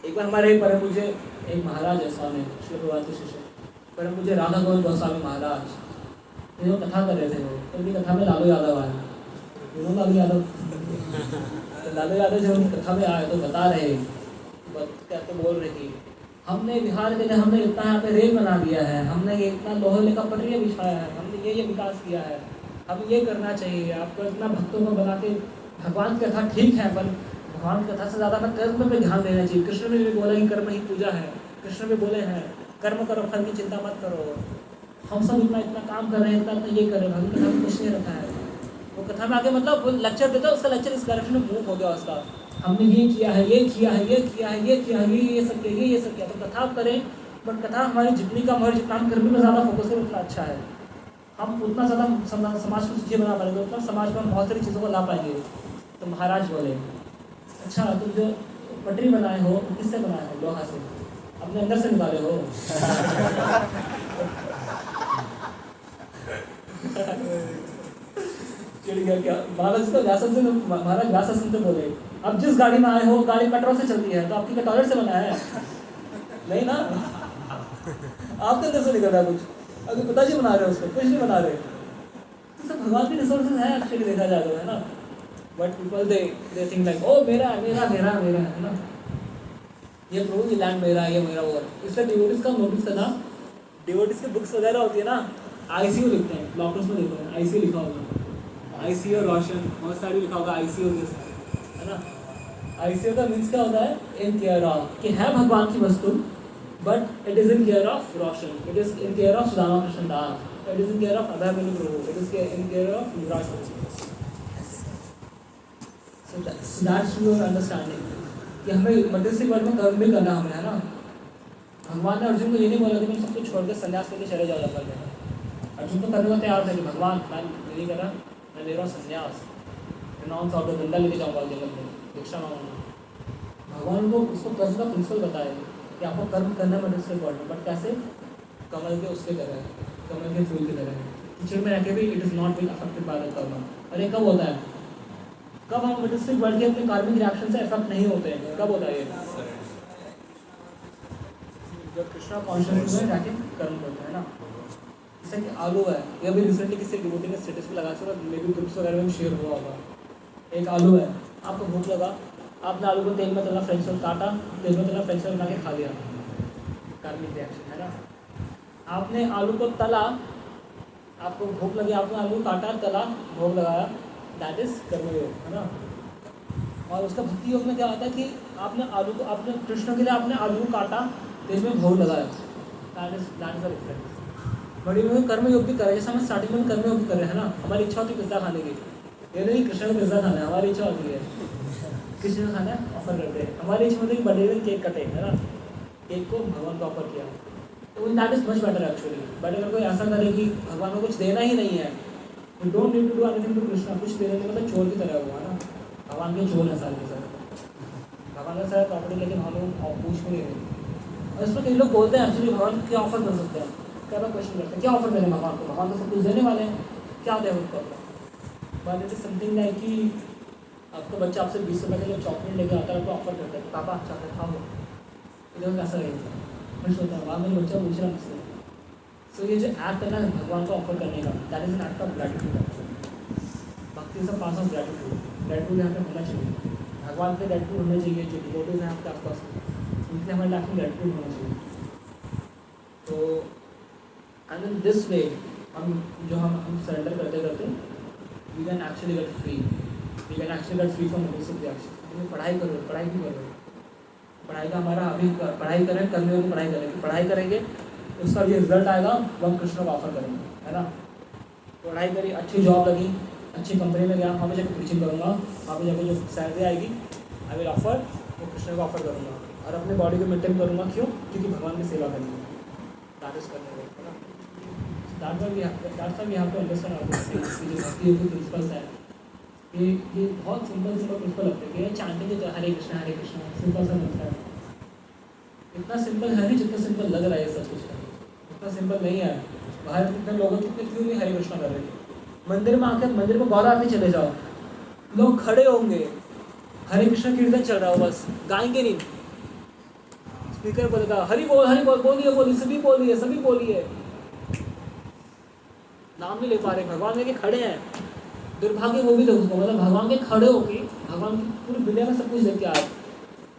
एक बार हमारे परम पूज्य एक महाराज है स्वामी श्री प्रभात के शिष्य, परम पूज्य राधा गोविंद गोस्वामी महाराज, वो कथा कर रहे थे। वो तो उनकी कथा में लालू यादव आए, लालू यादव लालू यादव जब उनकी कथा में आए तो बता रहे, कहते बोल रहे कि हमने बिहार के लिए हमने इतना यहाँ पे रेल बना दिया है, हमने ये इतना लोहे का पटरिया बिछाया है, हमने ये विकास किया है, हम ये करना चाहिए। आपको इतना भक्तों को बना के, भगवान की कथा ठीक है, पर भगवान की कथा से ज़्यादा कर्म पे ध्यान देना चाहिए। कृष्ण ने भी बोला कि कर्म ही पूजा है, कृष्ण भी बोले हैं कर्म करो फल की चिंता मत करो। हम सब इतना इतना काम कर रहे हैं, इतना इतना ये कर रहे हैं, भगवान कथा में कुछ नहीं रखा है। वो कथा में आके मतलब वो लेक्चर देता है, उसका लेक्चर इस डायरेक्शन में मूव हो गया उसका, हमने ये किया है, ये किया है, ये किया है, ये किया है, ये सब किया, ये सब किया। तो कथा करें, बट कथा हमारी जितनी कम और जितना हम कर्म में ज़्यादा फोकस करें उतना अच्छा है। हम उतना ज़्यादा समाज को सुखी बना पाएंगे, उतना समाज में हम बहुत सारी चीज़ों को ला पाएंगे। तो महाराज बोले, अच्छा तुम जो पटरी बनाए हो किससे बनाए हो? लोहा से, अपने अंदर से निकाले हो। चिड़ गया क्या महाराज को, व्यासन से महाराज व्यासन से बोले, अब जिस गाड़ी में आए हो गाड़ी पेट्रोल से चलती है, तो आपकी क्या टॉयलेट से बना है? नहीं ना, आपके अंदर से निकल रहा है कुछ, अगर पिताजी बना रहे हो उसको, कुछ नहीं बना रहे। तो सब भगवान की रिसोर्सेज है एक्चुअली देखा जाए तो, है ना। But people they think like oh मेरा मेरा मेरा मेरा, है ना, ये प्रभु की लैंड मेरा, ये मेरा वो। इसलिए डिवोटीज का नोटिस करना, डिवोटीज की बुक्स वगैरह होती है ना, ICU लिखते हैं, डॉक्टर्स में देखो ICU लिखा होगा, ICU रोशन, बहुत सारी लिखा होगा ICU के साथ, है ना। ICU का मीन्स क्या होता है? इन केयर ऑफ, कि है भगवान की वस्तु, but it is in care of Roshan, it is in care of Sudama Krishna Das, it is in care of Abhaymani Prabhu, it is in care of Yuvraj Saraswati. So that's your understanding कि हमें मटेरियलिस्टिक वर्ल्ड में कर्म भी करना हमें, है ना। भगवान ने अर्जुन को ये नहीं बोला कि तुम सब कुछ छोड़ के संन्यास करके चले जाओ जंगल में। अर्जुन तो करने को तैयार था कि भगवान मैं नहीं कर रहा, मैं ले रहा हूँ संन्यास, रिनाउंस आउट ऑफ डंडा लेके जाऊँगा जंगल में, भिक्षा मांगूंगा। भगवान को उसको कर्म का प्रिंसिपल बताया कि आपको कर्म करना है मटेरियलिस्टिक वर्ल्ड में, बट कैसे? कमल के उसके तरह, कमल के फूल की तरह, कीचड़ में रह के भी it is not being affected by the कर्म। अरे कब होता है? कब हम मटेरियलिस्टिक वर्ल्ड के अपने कार्मिक रिएक्शन से इफेक्ट नहीं होते हैं, कब होता है ये? जब कृष्णा कॉन्शियस में जाके कर्म करते हैं ना, जैसे कि आलू है, ये अभी रिसेंटली किसी डिवोटी ने स्टेटस पे लगा था, मे बी ग्रुप्स वगैरह में शेयर हुआ होगा। एक आलू है, आपको भूख लगा, आपने आलू को तेल में तला, फ्रेंच फ्राइज काटा, तेल में तला फ्रेंच फ्राइज बना के खा लिया, कार्मिक रिएक्शन है ना। आपने आलू को तला, आपको भूख लगी, आपने आलू काटा, तला, भोग लगाया, दैट इज कर्मयोग है ना। और उसका भक्ति योग में क्या होता है कि आपने आलू को, आपने कृष्ण के लिए आपने आलू को काटा, तेल में भोग लगाया, दैट इज द डिफरेंस। बड़ी में कर्म योग भी करे, जैसे हम स्टार्टिंग में कर्म योग भी कर रहे हैं ना, हमारी इच्छा होती है पिज्ज़ा खाने की, ये नहीं कृष्ण को पिज्ज़ा खाना है, हमारी इच्छा होती है कृष्ण को खाना है, ऑफर करते हैं, हमारी इच्छा होती है कि बर्थडे में केक कटे है ना, केक को भगवान को ऑफर किया, तो that is much better actually. But अगर कोई ऐसा करे कि भगवान को कुछ देना ही नहीं है, you don't need to do anything to Krishna, कुछ देने में मतलब चोर की तरह हुआ ना, भगवान के चोर है सारे के सारे, भगवान का सारा प्रॉपर्टी लेकिन हम लोग पूछ भी नहीं रहे। और इसमें कई लोग बोलते हैं एक्चुअली भगवान क्या ऑफर कर सकते हैं, क्या क्वेश्चन करते हैं क्या ऑफर करें भगवान को, भगवान तो सब कुछ देने वाले हैं, क्या दें उनको। But it is something like कि आपका बच्चा आपसे 20 रुपये के लिए चॉकलेट लेके आता है, आपको ऑफर करता है पापा चॉकलेट खाओ, इधर कैसा रहेगा, मैं सोचता हूँ वहाँ मेरा बच्चा पूछ रहा मुझसे। सो ये जो एक्ट है ना भगवान को ऑफर करने का, that is an act of gratitude. Bhakti is a pass of gratitude, gratitude यहाँ पे होना चाहिए, भगवान पे ग्रेटिट्यूड होना चाहिए, जो डिवोटीज हैं आपके आसपास उनके हमारे लाइफ में ग्रेटिट्यूड होना चाहिए। तो एंड इन दिस वे हम सरेंडर करते करते we can actually get free, we can actually get free from aggressive reaction. पढ़ाई करो, पढ़ाई क्यों करो, पढ़ाई का हमारा अभी पढ़ाई करें, करने वाली पढ़ाई करेंगे, पढ़ाई करेंगे उसका जो रिजल्ट आएगा वो हम कृष्ण को ऑफर करेंगे है ना। पढ़ाई करी, अच्छी जॉब लगी, अच्छी कंपनी में गया, वहाँ पे जाकर टीचिंग करूँगा, वहाँ पे जाकर जो सैलरी आएगी आई विल ऑफर, वो कृष्ण को ऑफर करूँगा और अपने बॉडी को मेंटेन करूँगा। क्यों? क्योंकि भगवान की सेवा करनी है, दैट इज करने है ना। That's why we have to understand all this things कि जो भक्ति योग के प्रिंसिपल्स हैं, ये बहुत सिंपल प्रिंसिपल लगते हैं कि चैंटिंग के हरे कृष्णा सिंपल सा लगता है, इतना सिंपल है नहीं जितना सिंपल लग रहा है सब कुछ, इतना सिंपल नहीं है। बाहर कितने लोगों कितने क्यों नहीं हरे कृष्णा कर रहे हैं, मंदिर में आकर मंदिर में गौर आरती चले जाओ, लोग खड़े होंगे, हरे कृष्ण कीर्तन चल रहा हो, बस गाएंगे नहीं, स्पीकर बोलेगा हरि बोल बोलिए, सभी बोलिए, नाम नहीं ले पा रहे, भगवान लेके खड़े हैं। दुर्भाग्य वो भी देखो, मतलब भगवान के खड़े होके भगवान की पूरी दुनिया में सब कुछ देख के आ रहे,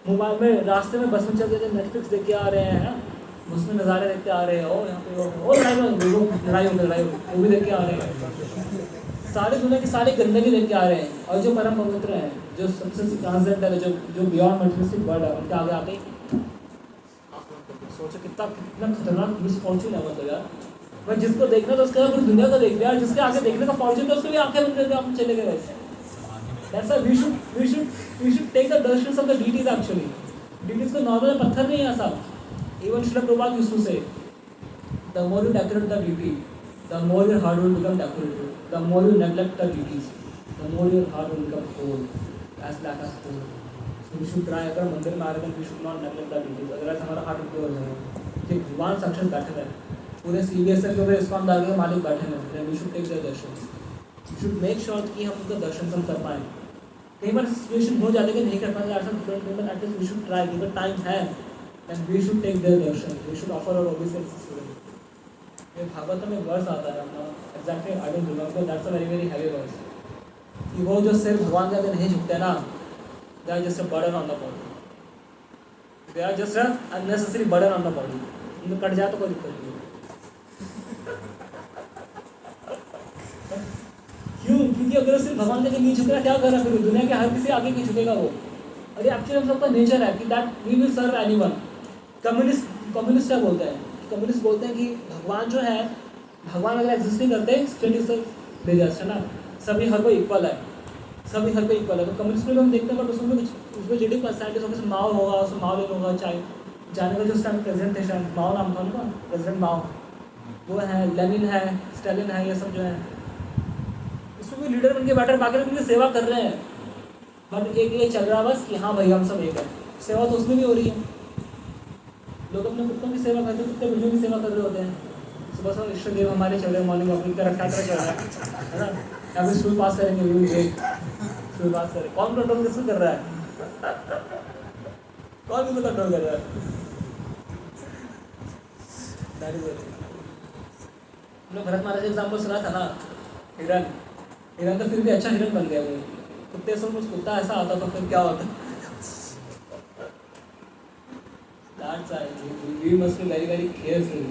मोबाइल में रास्ते में बस में चलते थे नेटफ्लिक्स देख के आ रहे हैं, बस में नज़ारे देखते आ रहे हैं, और यहाँ पे लड़ाई वो भी देख के आ रहे हैं, सारी दुनिया की सारी गंदगी देख के आ रहे हैं। और जो परम पवित्र हैं, जो सबसे ट्रांसजेंडर है, जो बियॉन्ड मटेरियलिस्टिक वर्ल्ड है, उनके आगे आते ही सोचो कितना खतरनाक मिसफॉर्चून है, मतलब यार भाई जिसको देखना था उसके बाद पूरी दुनिया को देख लिया, जिसके आगे देखने का फॉर्चून था उसके भी आंखें बंद करके आप चले गए वैसे। That's why we should take the darshan of the deities actually. Deities को नॉर्मल पत्थर नहीं है ऐसा। Even Srila Prabhupada used to say, the more you decorate the deity, the more your heart will become decorated. The more you neglect the deities, the more your heart will become cold, as black as coal. So we should try, अगर मंदिर में आ रहे हैं we should not neglect the deities. Otherwise हमारा heart pure हो जाएगा। कि भगवान साक्षात बैठे हैं, पूरे CBSE के ऊपर इस्कॉन दागे के मालिक बैठे हैं, we should take their Darshan. We should make sure कि हम उनका दर्शन कर पाएँ। कई बार सिचुएशन हो जाती है कि नहीं कर पाएंगे, एटलीस्ट वी शुड ट्राई, क्योंकि टाइम है, and we should take their darshan, we should offer our obeisance. ये भागवत में वर्स आता है अपना, exactly I don't remember, that's a very very heavy verse, कि वो जो सिर भगवान के आगे नहीं झुकते ना, they are just a burden on the body, they are just a unnecessary burden on the body. उनको कट जाए तो कोई दिक्कत नहीं है। क्यों? क्योंकि अगर सिर्फ भगवान के नहीं झुकेगा क्या कर रहा है, फिर दुनिया के हर किसी आगे नहीं झुकेगा वो। अरे एक्चुअली हम सबका नेचर है कि that we will serve anyone. Communist क्या बोलते हैं? कम्युनिस्ट बोलते हैं कि भगवान जो है, भगवान अगर एग्जिस्ट नहीं करते, स्टेट इज बेजस्ट है ना, सभी हर कोई इक्वल है, सभी हर कोई इक्वल है। तो कम्युनिस्ट में हम देखते हैं, बट उसमें कुछ उसमें जेडी पर्सनैलिटीज होगा, माओ होगा, उसमें माओ लेन होगा, चाहे जाने का जो उस टाइम प्रेसिडेंट थे, शायद माओ नाम था उनका, प्रेसिडेंट माओ, वो है, लेनिन है, स्टालिन है, ये सब जो है उसमें भी लीडर बन के बैठे, बाकी लोग उनकी सेवा कर रहे हैं, बट एक ये चल रहा है बस कि हाँ भाई हम सब एक है। सेवा तो उसमें भी हो रही है, लोग अपने कुत्तों की सेवा करते हैं, कुत्ते बिल्लियों की सेवा कर रहे होते हैं। सुबह सुबह इष्ट देव हमारे चल रहे हैं, मॉर्निंग वॉकिंग का रखा चल रहा है ना, या फिर स्कूल पास करेंगे, स्कूल पास करें, कौन कंट्रोल किसको कर रहा है? कौन किसको कंट्रोल कर रहा है? दैट इज हम लोग भरत महाराज एग्जाम्पल सुना था ना, हिरन हिरन तो फिर भी अच्छा हिरन बन गया वो, कुत्ते से कुछ कुत्ता ऐसा आता तो फिर क्या होता। That's we must be very very careful,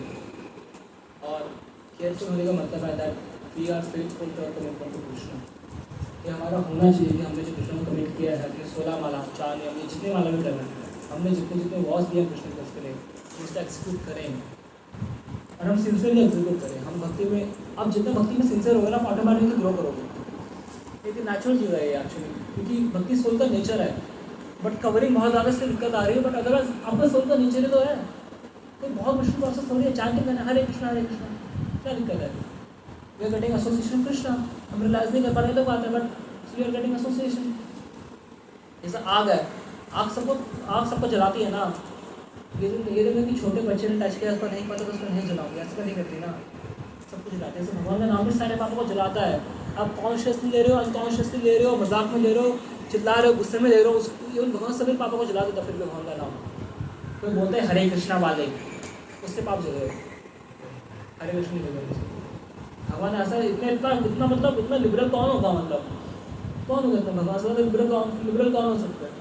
और केयरफुल होने का मतलब है that we are faithful to our commitment to Krishna. ये हमारा होना चाहिए कि हमने जो कृष्ण को कमिट किया है कि 16 माला 4 नियम ये जितने माला भी करना है, हमने जितने जितने वॉस दिया कृष्ण को उसके लिए उसका एक्सिक्यूट करें और हम सिंसियरली एग्जीक्यूट करें। हम भक्ति में, अब जितना भक्ति में सिंसियर होगा ना आप ऑटोमेटिकली ग्रो करोगे। एक नेचुरल चीज़ है ये एक्चुअली, क्योंकि भक्ति सोल का नेचर है, बट कवरिंग बहुत ज़्यादा से दिक्कत आ रही है। बट अदरवाइज आपका सोल का नेचर ही तो है, कोई बहुत मुश्किल प्रोसेस हो रही है। चैंटिंग करना हरे कृष्णा क्या दिक्कत है? We are getting association Krishna, हम रियलाइज नहीं कर पा रहे तो बात है, but we are getting association. जैसा आग है, आग सबको जलाती है ना। ये देखो कि छोटे बच्चे ने टच किया, उसको नहीं पता तो उसको नहीं जलाओगे, ऐसा तो नहीं करती ना, सबको जलाते हैं। भगवान का नाम भी सारे पापों को जलाता है। आप कॉन्शियसली ले रहे हो, अनकॉन्शियसली ले रहे हो, मजाक में ले रहे हो, चिल्ला रहे हो, गुस्से में ले रहे हो, उसको भगवान सभी पापों को जला देता। फिर भी भगवान का नाम कोई बोलते हैं हरे कृष्णा वाले, उसके पाप जले, हरे कृष्ण नहीं जले। भगवान ऐसा इतना मतलब इतना लिबरल कौन होगा? मतलब कौन होगा इतना भगवान से लिबरल कौन हो सकता है?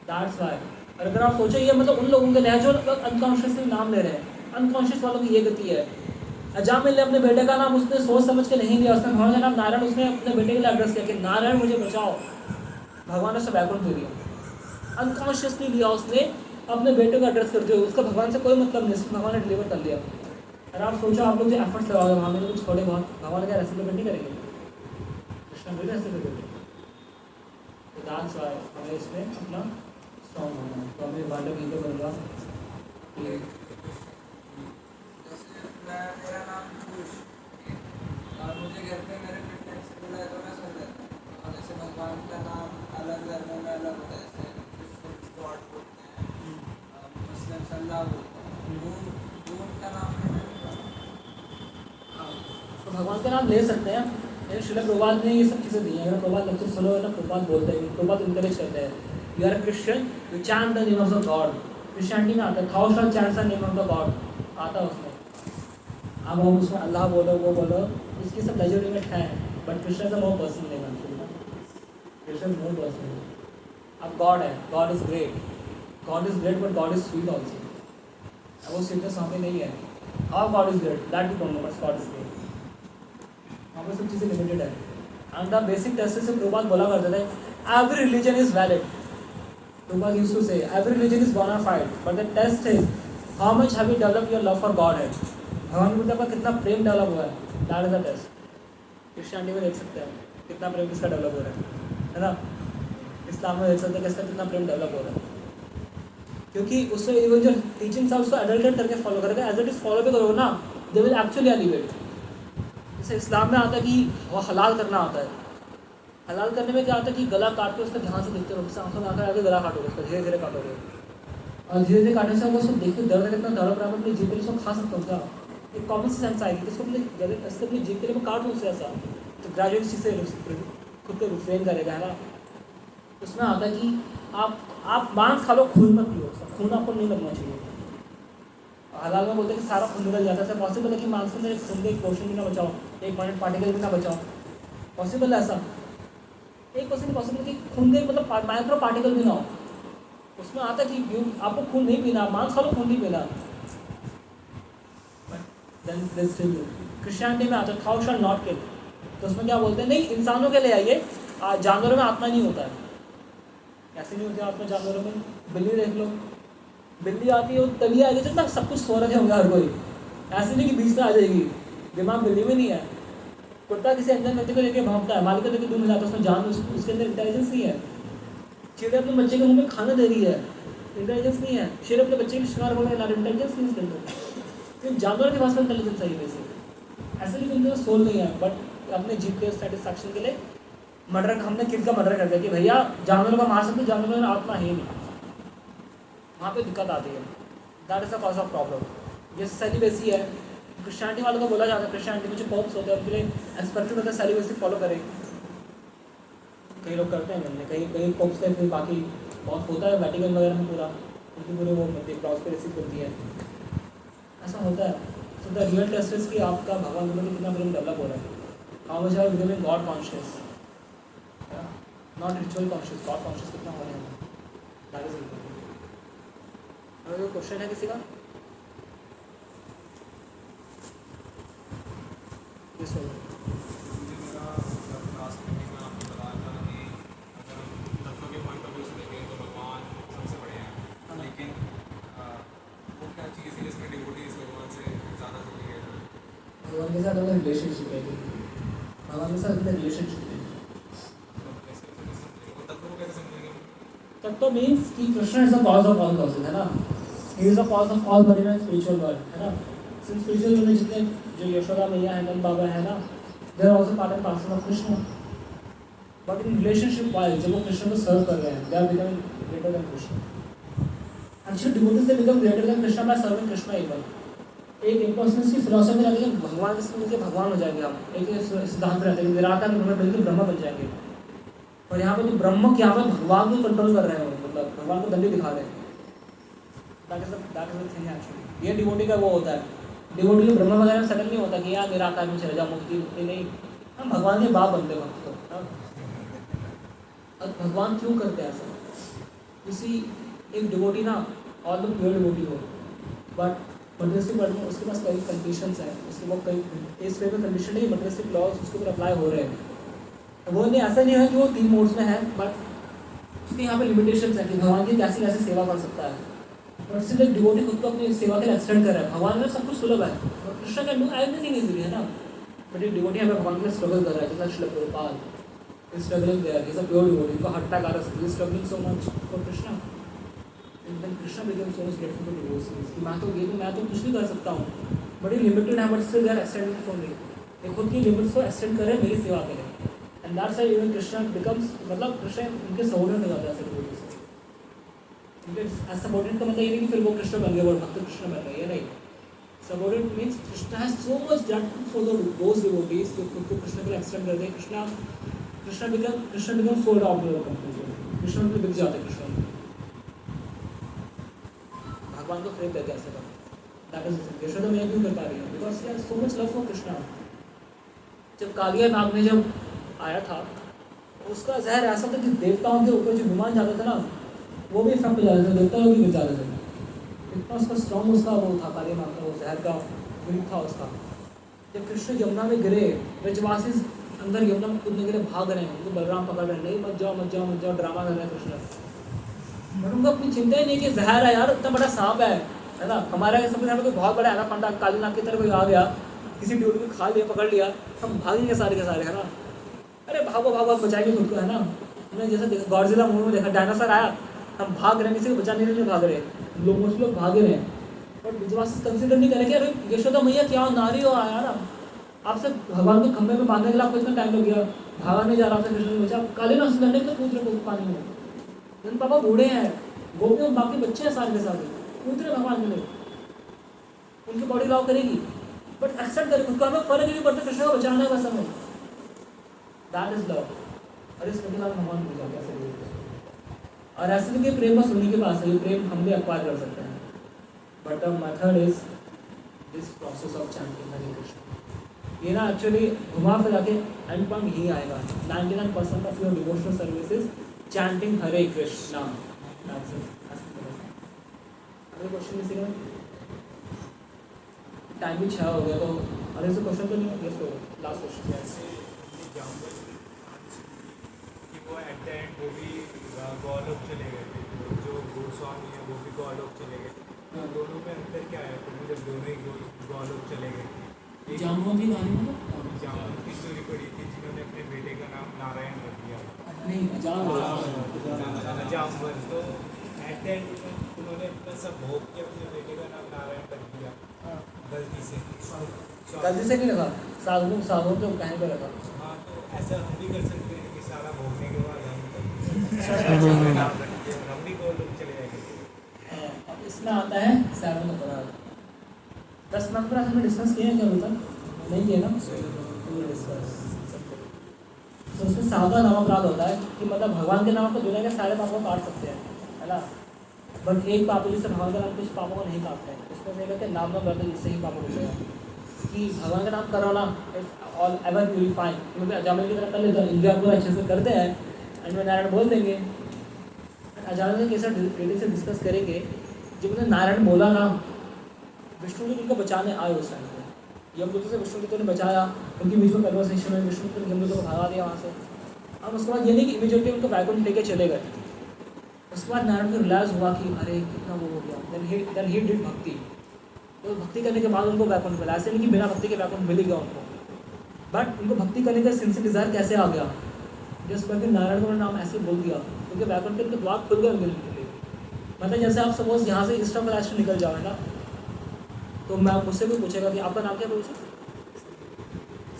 That's why. और अगर आप सोचो ये मतलब उन लोगों के लिए जो अनकॉन्शियसली नाम ले रहे हैं, अनकॉन्शियस वालों की ये गति है। अजामिल ने अपने बेटे का नाम उसने सोच समझ के नहीं लिया, उसने भगवान का नाम नारायण उसने अपने बेटे के लिए एड्रेस किया कि नारायण मुझे बचाओ। भगवान ने उसे बैकग्राउंड दे दिया, अनकॉन्शियसली लिया उसने अपने बेटे को एड्रेस करते हुए। उसका भगवान से कोई मतलब नहीं, भगवान ने डिलीवर कर लिया। और आप सोचो आप लोग जो एफर्ट्स लगाओगे वहाँ में कुछ थोड़े बहुत, भगवान क्या रेसिप्रोकेट नहीं करेंगे? कृष्ण भी रेसिप्रोकेट। तो दैट्स वाई हमें इसमें अपना स्ट्रॉन्ग होना है। तो हमें बांडव गीता बनूंगा कि जैसे मेरा नाम खुश और मुझे घर पे मेरे फ्रेंड से बोला तो मैं सुन लेता हूँ। और जैसे भगवान का नाम अलग धर्मों में अलग होता है, जैसे क्रिश्चियन गॉड बोलते हैं, मुस्लिम अल्लाह बोलते हैं, वो उनका नाम है। तो भगवान का नाम ले सकते हैं। लेकिन श्रील प्रभुपाद ने ये सब चीज़ें दी हैं। अगर प्रभुपाद लेक्चर सुनो है ना, प्रभुपाद बोलते हैं, प्रभुपाद इंकरेज करते हैं, you are Christian, you chant the name of the God. Christianity में आता है thou shall chant the name of the God, आता है उसमें। अब हम उसमें अल्लाह बोलो, वो बोलो, इसकी सब लेजिटिमेट है, but Krishna is a more personal name actually. Krishna is more personal. अब गॉड है, God is great, but God is sweet also. अब वो स्वीटनेस वहाँ पे नहीं है। How God is great that we don't know, but God is great. वहाँ पर सब चीज़ें लिमिटेड है। एंड द बेसिक टेस्ट से प्रभुपाद बोला करते थे, every religion is valid. Prabhupada used to say every religion is bona fide, but the test is how much have you develop your love for God है। भगवान के प्रति आपका कितना प्रेम डेवलप हुआ है, that is the test. Christianity में देख सकते हैं कितना प्रेम किसका डेवलप हो रहा है ना। इस्लाम में देख सकते हैं किसका कितना प्रेम डेवलप हो रहा है, क्योंकि उससे इवन जो टीचिंग्स है उसको एडल्टेट करके फॉलो करेगा। एज इट इज फॉलो भी करोगे ना, दे विल एक्चुअली एलिवेट। जैसे इस्लाम में आता है कि वो हलाल करना आता है। हलाल करने में क्या आता है कि गला काट के उसका ध्यान से देखते रहो, आंखों में आकर आगे गला काटोगे, उसका धीरे धीरे काटोगे, और धीरे धीरे काटने से वो उसको देखो दर्द कितना दर्द बराबर अपनी जीभ के लिए उसको खा सकता हूँ क्या। एक कॉमन सेंस आएगी कि इसको अपनी जीभ के लिए मैं काटूँ उससे ऐसा, तो ग्रेजुएट चीज़ से खुद को रिफ्रेन करेगा, है ना। उसमें आता है कि आप मांस खा लो, खून मत पियो, खून आपको नहीं लगना चाहिए। हलाल में बोलते हैं कि सारा खून निकल जाता है। ऐसा पॉसिबल है कि मांस में खून का एक पोर्शन भी ना बचाओ, एक पार्टिकल भी ना बचाओ? पॉसिबल है ऐसा? 1% पॉसिबल कि खून के मतलब माइक्रो पार्टिकल भी ना हो। उसमें आता है कि आपको खून नहीं पीना, मांस खा लो, खून नहीं पीना। क्रिश्चियनिटी में आता है थाउ शैल नॉट किल, तो उसमें क्या बोलते हैं, नहीं इंसानों के लिए आइए, जानवरों में आत्मा नहीं होता है। कैसे नहीं होती आत्मा जानवरों में? बिल्ली देख लो, बिल्ली आती है तभी आएगी जब तक सब कुछ सो रखे होंगे हर कोई, ऐसे नहीं कि बीच में आ जाएगी। दिमाग बिल्ली में नहीं है। कुत्ता किसी अंजन व्यक्ति को लेकर भागता है, मालिक को लेकर दूर में जाता है, उसमें जान उसके अंदर इंटेलिजेंस नहीं है। चिड़िया अपने बच्चे के मुंह में खाना दे रही है, इंटेलिजेंस नहीं है। शेर अपने बच्चे के शिकार हो रहे हैं, इंटेलिजेंस नहीं इसके अंदर। तो जानवर के पास में इंटेलिजेंस है वैसे, ऐसे नहीं उनके पास सोल नहीं है, बट अपने जीव के सेटिस्फैक्शन के लिए मर्डर, हमने किड का मर्डर कर दिया कि भैया जानवरों का मार सकते, जानवरों में आत्मा है नहीं। वहाँ पे दिक्कत आती है। That is the cause of problem. जैसे सेलिबेसी है, क्रिश्चियनिटी वालों को बोला जाता है, क्रिश्चियनिटी में जो पॉप्स होते हैं उनके लिए एक्सपेक्टेड होता है सेलिबेसी फॉलो करें। कई लोग करते हैं, मैंने कई पॉप्स का फिर बाकी बहुत होता है, वेटिकन वगैरह में पूरा उनकी पूरी वो प्रॉस्पेरेसी होती है। ऐसा होता है. So the real test is कि आपका भगवान के प्रति कितना प्रेम डेवलप हो रहा है. How much are you becoming God conscious, not ritual conscious. God conscious कितना हो रहे हैं, दैट इज इम्पोर्टेंट. और कोई क्वेश्चन है किसी का? Yes, sir. मुझे मेरा लास्ट मीटिंग में आपने बताया था कि अगर हम तत्व के पॉइंट ऑफ व्यू से देखें तो भगवान सबसे बड़े हैं, लेकिन वो क्या चीज़ है जिसमें डिवोटीज भगवान से ज़्यादा जुड़ी है? भगवान के साथ अपना रिलेशनशिप है. भगवान के साथ अपना रिलेशनशिप है. मतलब कैसे समझेंगे वो तत्व को, कैसे समझेंगे? तब तो मीन्स कि Krishna is the cause of all causes, है ना. He is the cause of all बड़ी स्पिरिचुअल वर्ल्ड, है ना. स्पिरिचुअल वर्ल्ड में जितने जो यशोदा मैया है, नंद बाबा है ना, they are also part and parcel of Krishna. But in relationship wise जब वो कृष्ण को सर्व कर रहे हैं, they are becoming greater than Krishna. Actually devotees they become greater than Krishna by serving Krishna even. एक इम्पर्सनेस की फिलोसफी रहती है भगवान से भगवान हो जाएंगे आप. एक सिद्धांत रहता है कि निराकार ब्रह्म बिल्कुल ब्रह्म बन जाएंगे. और यहाँ पे जो ब्रह्म क्या है भगवान को कंट्रोल कर रहे हैं, मतलब भगवान को दंडी दिखा रहे हैं. That is the thing actually. ये डिवोटी का वो होता है. डिवोटी को ब्रह्म वगैरह में सेटल नहीं होता कि यार निराकार में चले जाओ, मुक्ति मुक्ति नहीं. हम भगवान के बाप बनते वक्त तो. अब भगवान क्यों करते हैं ऐसा? किसी एक डिवोटी ना ऑल द प्योर डिवोटी हो, बट मटेरियलिस्टिक वर्ल्ड में उसके पास कई कंडीशंस हैं. उसके वो कई इस वे में कंडीशन नहीं, मटेरियलिस्टिक लॉज उसके ऊपर अप्लाई हो रहे हैं. वो नहीं, ऐसा नहीं है कि वो 3 मोड्स में है, बट उसके यहाँ पे लिमिटेशंस है कि भगवान की कैसी कैसी सेवा कर सकता है. बट सिर्फ एक डिवोटी खुद को अपनी सेवा के लिए एक्सटेंड कर रहा है. भगवान में सब कुछ सुलभ है और Krishna can do everything easily, है ना. बट एक डिवोटी हमें भगवान के लिए स्ट्रगल कर रहा है, जैसा Shri Prabhupada is struggling there. He is a pure devotee. इनको हट्टा कार he is struggling so much for Krishna. Then Krishna become so much grateful to devotees कि मैं तो कुछ भी कर सकता हूँ, बट ये लिमिटेड है, but still they are extending for me. ये खुद की लिमिट्स को एक्सटेंड कर रहे हैं मेरी सेवा के लिए. And that's why even Krishna becomes, मतलब कृष्ण उनके सबॉर्डिनेट हो जाता है डिवोटी से. क्योंकि सबॉर्डिनेट का मतलब ये नहीं कि फिर वो कृष्ण बन गए, वो भक्त कृष्ण बन गए, ये नहीं. Subordinate means Krishna has so much done for those devotees जो खुद को कृष्ण के लिए एक्सटेंड कर दें. Krishna become sold out of the complete. Krishna उनके बिक जाते हैं. कृष्ण भगवान को प्रेम देते हैं ऐसे कर. दैट इज यशोदा मैया क्यों कर पा रही है? Because she has so much love for Krishna. जब कालिया नाग ने जब आया था, उसका जहर ऐसा था कि देवताओं के ऊपर जो विमान जाता था ना, वो भी इफेक्ट हो जाते थे, देवताओं भी गिर जाते थे. इतना उसका स्ट्रॉन्ग उसका वो था, कालिया नाग का वो जहर का ग्रिप था उसका. जब कृष्ण यमुना में गिरे, ब्रजवासी अंदर यमुना में कूदने के लिए भाग रहे हैं, उनको बलराम पकड़ रहे हैं, नहीं मत जाओ मत जाओ मत जाओ, ड्रामा कर रहे हैं कृष्ण. बट उनको अपनी चिंता ही नहीं कि जहर है यार, इतना बड़ा सांप है ना. हमारे सब कोई बहुत बड़ा एनाकोंडा काली नाग की तरह कोई आ गया, किसी ड्यूटी को खा लिया, पकड़ लिया, हम भागेंगे सारे के सारे, है ना. अरे भागो भागो, बचाएंगे खुद को, है ना. हमने जैसे गॉडजिला मूवी में देखा, डायनासोर आया, हम भाग रहे हैं, किसी को बचाने के लिए भाग रहे हैं, मोस्ट लोग भागे रहे हैं. बट विश्वास कंसिडर नहीं करेंगे, अरे यशोदा मैया क्या नारी हो यार, आपसे भगवान को खंभे में बांधने के लिए आपको इतना टाइम लग गया, भागा नहीं जा रहा आपसे कृष्ण को बचा. काली नाग से लड़ने के कूद रहे पानी में. नंद पापा बूढ़े हैं, गोपियों बाकी बच्चे हैं सारे के सारे, कूद रहे भगवान के लिए. उनकी बॉडी लॉक करेगी, बट एक्सेप्ट करेगी खुद को. हमें फर्क नहीं पड़ता, कृष्ण को बचाना है बस हमें. That is love. और इस के बाद भगवान पूजा कैसे. और ऐसे भी प्रेम बस उन्हीं के पास है, ये प्रेम हम भी एक्वायर कर सकते हैं. But the method is this process of chanting Hare Krishna. ये ना एक्चुअली घुमा फिरा के एंड पॉइंट यही आएगा. 99% of your devotional services chanting Hare Krishna. Question किसी का? टाइम भी 6 हो गया, तो अरे से क्वेश्चन तो नहीं है. Yes, last question. कि वो एट द एंड वो भी गौलोक चले गए थे, जो गोस्वामी है वो भी गौलोक चले गए. तो दोनों में अंतर क्या है? तो जब दोनों ही गौलोक चले गए, जामुन की कहानी मतलब जामुन की स्टोरी पड़ी थी जिन्होंने अपने बेटे का नाम नारायण रख दिया. नहीं, जामुन. तो एट द एंड उन्होंने अपना सब भोग के अपने बेटे का नाम नारायण रख दिया गलती से. गलती से नहीं रखा, साधु तो कहीं पर रखा. हाँ, तो ऐसा हम भी कर सकते हैं कि सारा भोगने के बाद हम नाम रख दिया, हम भी गौलोक चले जाएंगे. अब इसमें आता है 7 अपराध. 10 अपराध हमने डिस्कस किया है क्या अभी तक? नहीं किया ना, तो डिस्कस. तो उसमें 7वां नाम अपराध होता है कि मतलब भगवान के नाम पर दुनिया के सारे पापों को काट सकते हैं, है ना. बट एक पापा जिससे भगवान का नाम कुछ पापों को नहीं काटते हैं, उसमें से कहते हैं नाम न करते जिससे ही पापों को मिलेगा, कि भगवान का नाम करो ना, ऑल एवर प्यूरीफाइंग, क्योंकि अजामिल की तरह कर लेते हैं, इंडिया पूरा अच्छे से करते हैं एंड में नारायण बोल देंगे। अजामिल के कैसा डिटेल से डिस्कस करेंगे, जब उन्होंने नारायण बोला ना, विष्णु जी उनको बचाने आए उस टाइम पे, यमदूतों से विष्णु जी ने बचाया, उनकी बीच में कन्वर्सेशन में विष्णु जी ने यमदूतों को भगा दिया वहाँ से। अब उसके बाद ये नहीं कि इमीडिएटली उनको वैकुंठ लेके चले गए, उसके बाद नारायण को रियलाइज हुआ कि अरे कितना वो हो गया, देन ही डिड भक्ति, तो भक्ति करने के बाद उनको वैकुंठ मिला। ऐसे नहीं कि बिना भक्ति के वैकुंठ मिल गया उनको, बट उनको भक्ति करने का सिंसियर डिजायर कैसे आ गया, जिस पर नारायण को नाम ऐसे बोल दिया, क्योंकि वैकुंठ के द्वार खुल गए उनके लिए। मतलब जैसे आप सपोज यहाँ से ईस्ट ऑफ राष्ट्र निकल जाओ है ना, तो मैं मुझसे कोई पूछेगा कि आपका नाम क्या पूछे,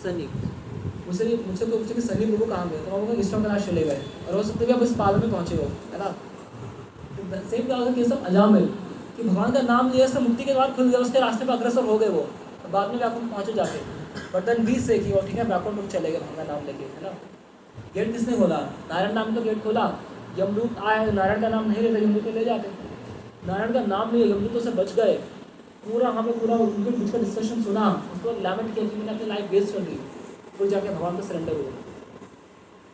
सनी, मुझसे कोई पूछे कि सनी प्रभु कहाँ गए, तो मैं बोलूँगा ईस्ट ऑफ राष्ट्र चले गए, और हो सकता है कि आप इस पाल में पहुँचे हो, है ना। तो सेम क्या होगा कि सब अजामिल कि भगवान का नाम लिया, उससे मुक्ति के बाद खुल गया, उसके रास्ते पर अग्रसर हो गए वो, बाद में वैकुंठ पहुँचे जाके, बट देन बीच से कि वो ठीक है वैकुंठ में चले गए भगवान का नाम लेके, है ना। गेट किसने खोला, नारायण नाम का गेट खोला, यमदूत आए, नारायण का नाम नहीं लेते, यमदूत ले जाते, नारायण का नाम लिए, यमदूतों से बच गए, पूरा हमें पूरा उनके बीच का डिस्कशन सुना, उसको लैमेंट किया कि मैंने अपनी लाइफ वेस्ट कर दी, फिर जाके भगवान को सरेंडर हुआ।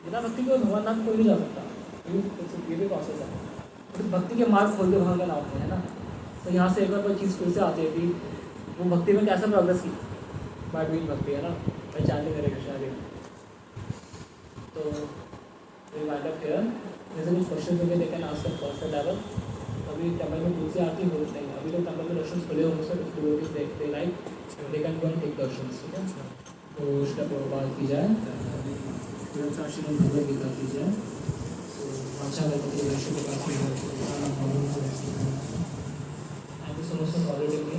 बिना भक्ति के भगवान नाम कोई नहीं जा सकता, ये भी प्रोसेस है, तो भक्ति के मार्ग खोल के भगवान का नाम है ना। तो यहाँ से एक बार कोई चीज़ फिर से आती है कि वो भक्ति में कैसे प्रोग्रेस की, बाय डूइंग भक्ति, है ना, पहचानने मेरे कृष्णा जी। तो वाइंड अप हियर, जैसे कुछ क्वेश्चन होंगे लेकिन आज तक पर्सनल लेवल, अभी टेम्पल में तुलसी आती हो नहीं, अभी तो टेम्पल में दर्शन खुले होंगे सर, डिवोटीज देखते like they can go and take darshan, ठीक है। तो उसका प्रभाव की जाए, श्रीमद् भगवद गीता की जाए, तो अच्छा गणपति वैश्य के पास आपको समझ ऑलरेडी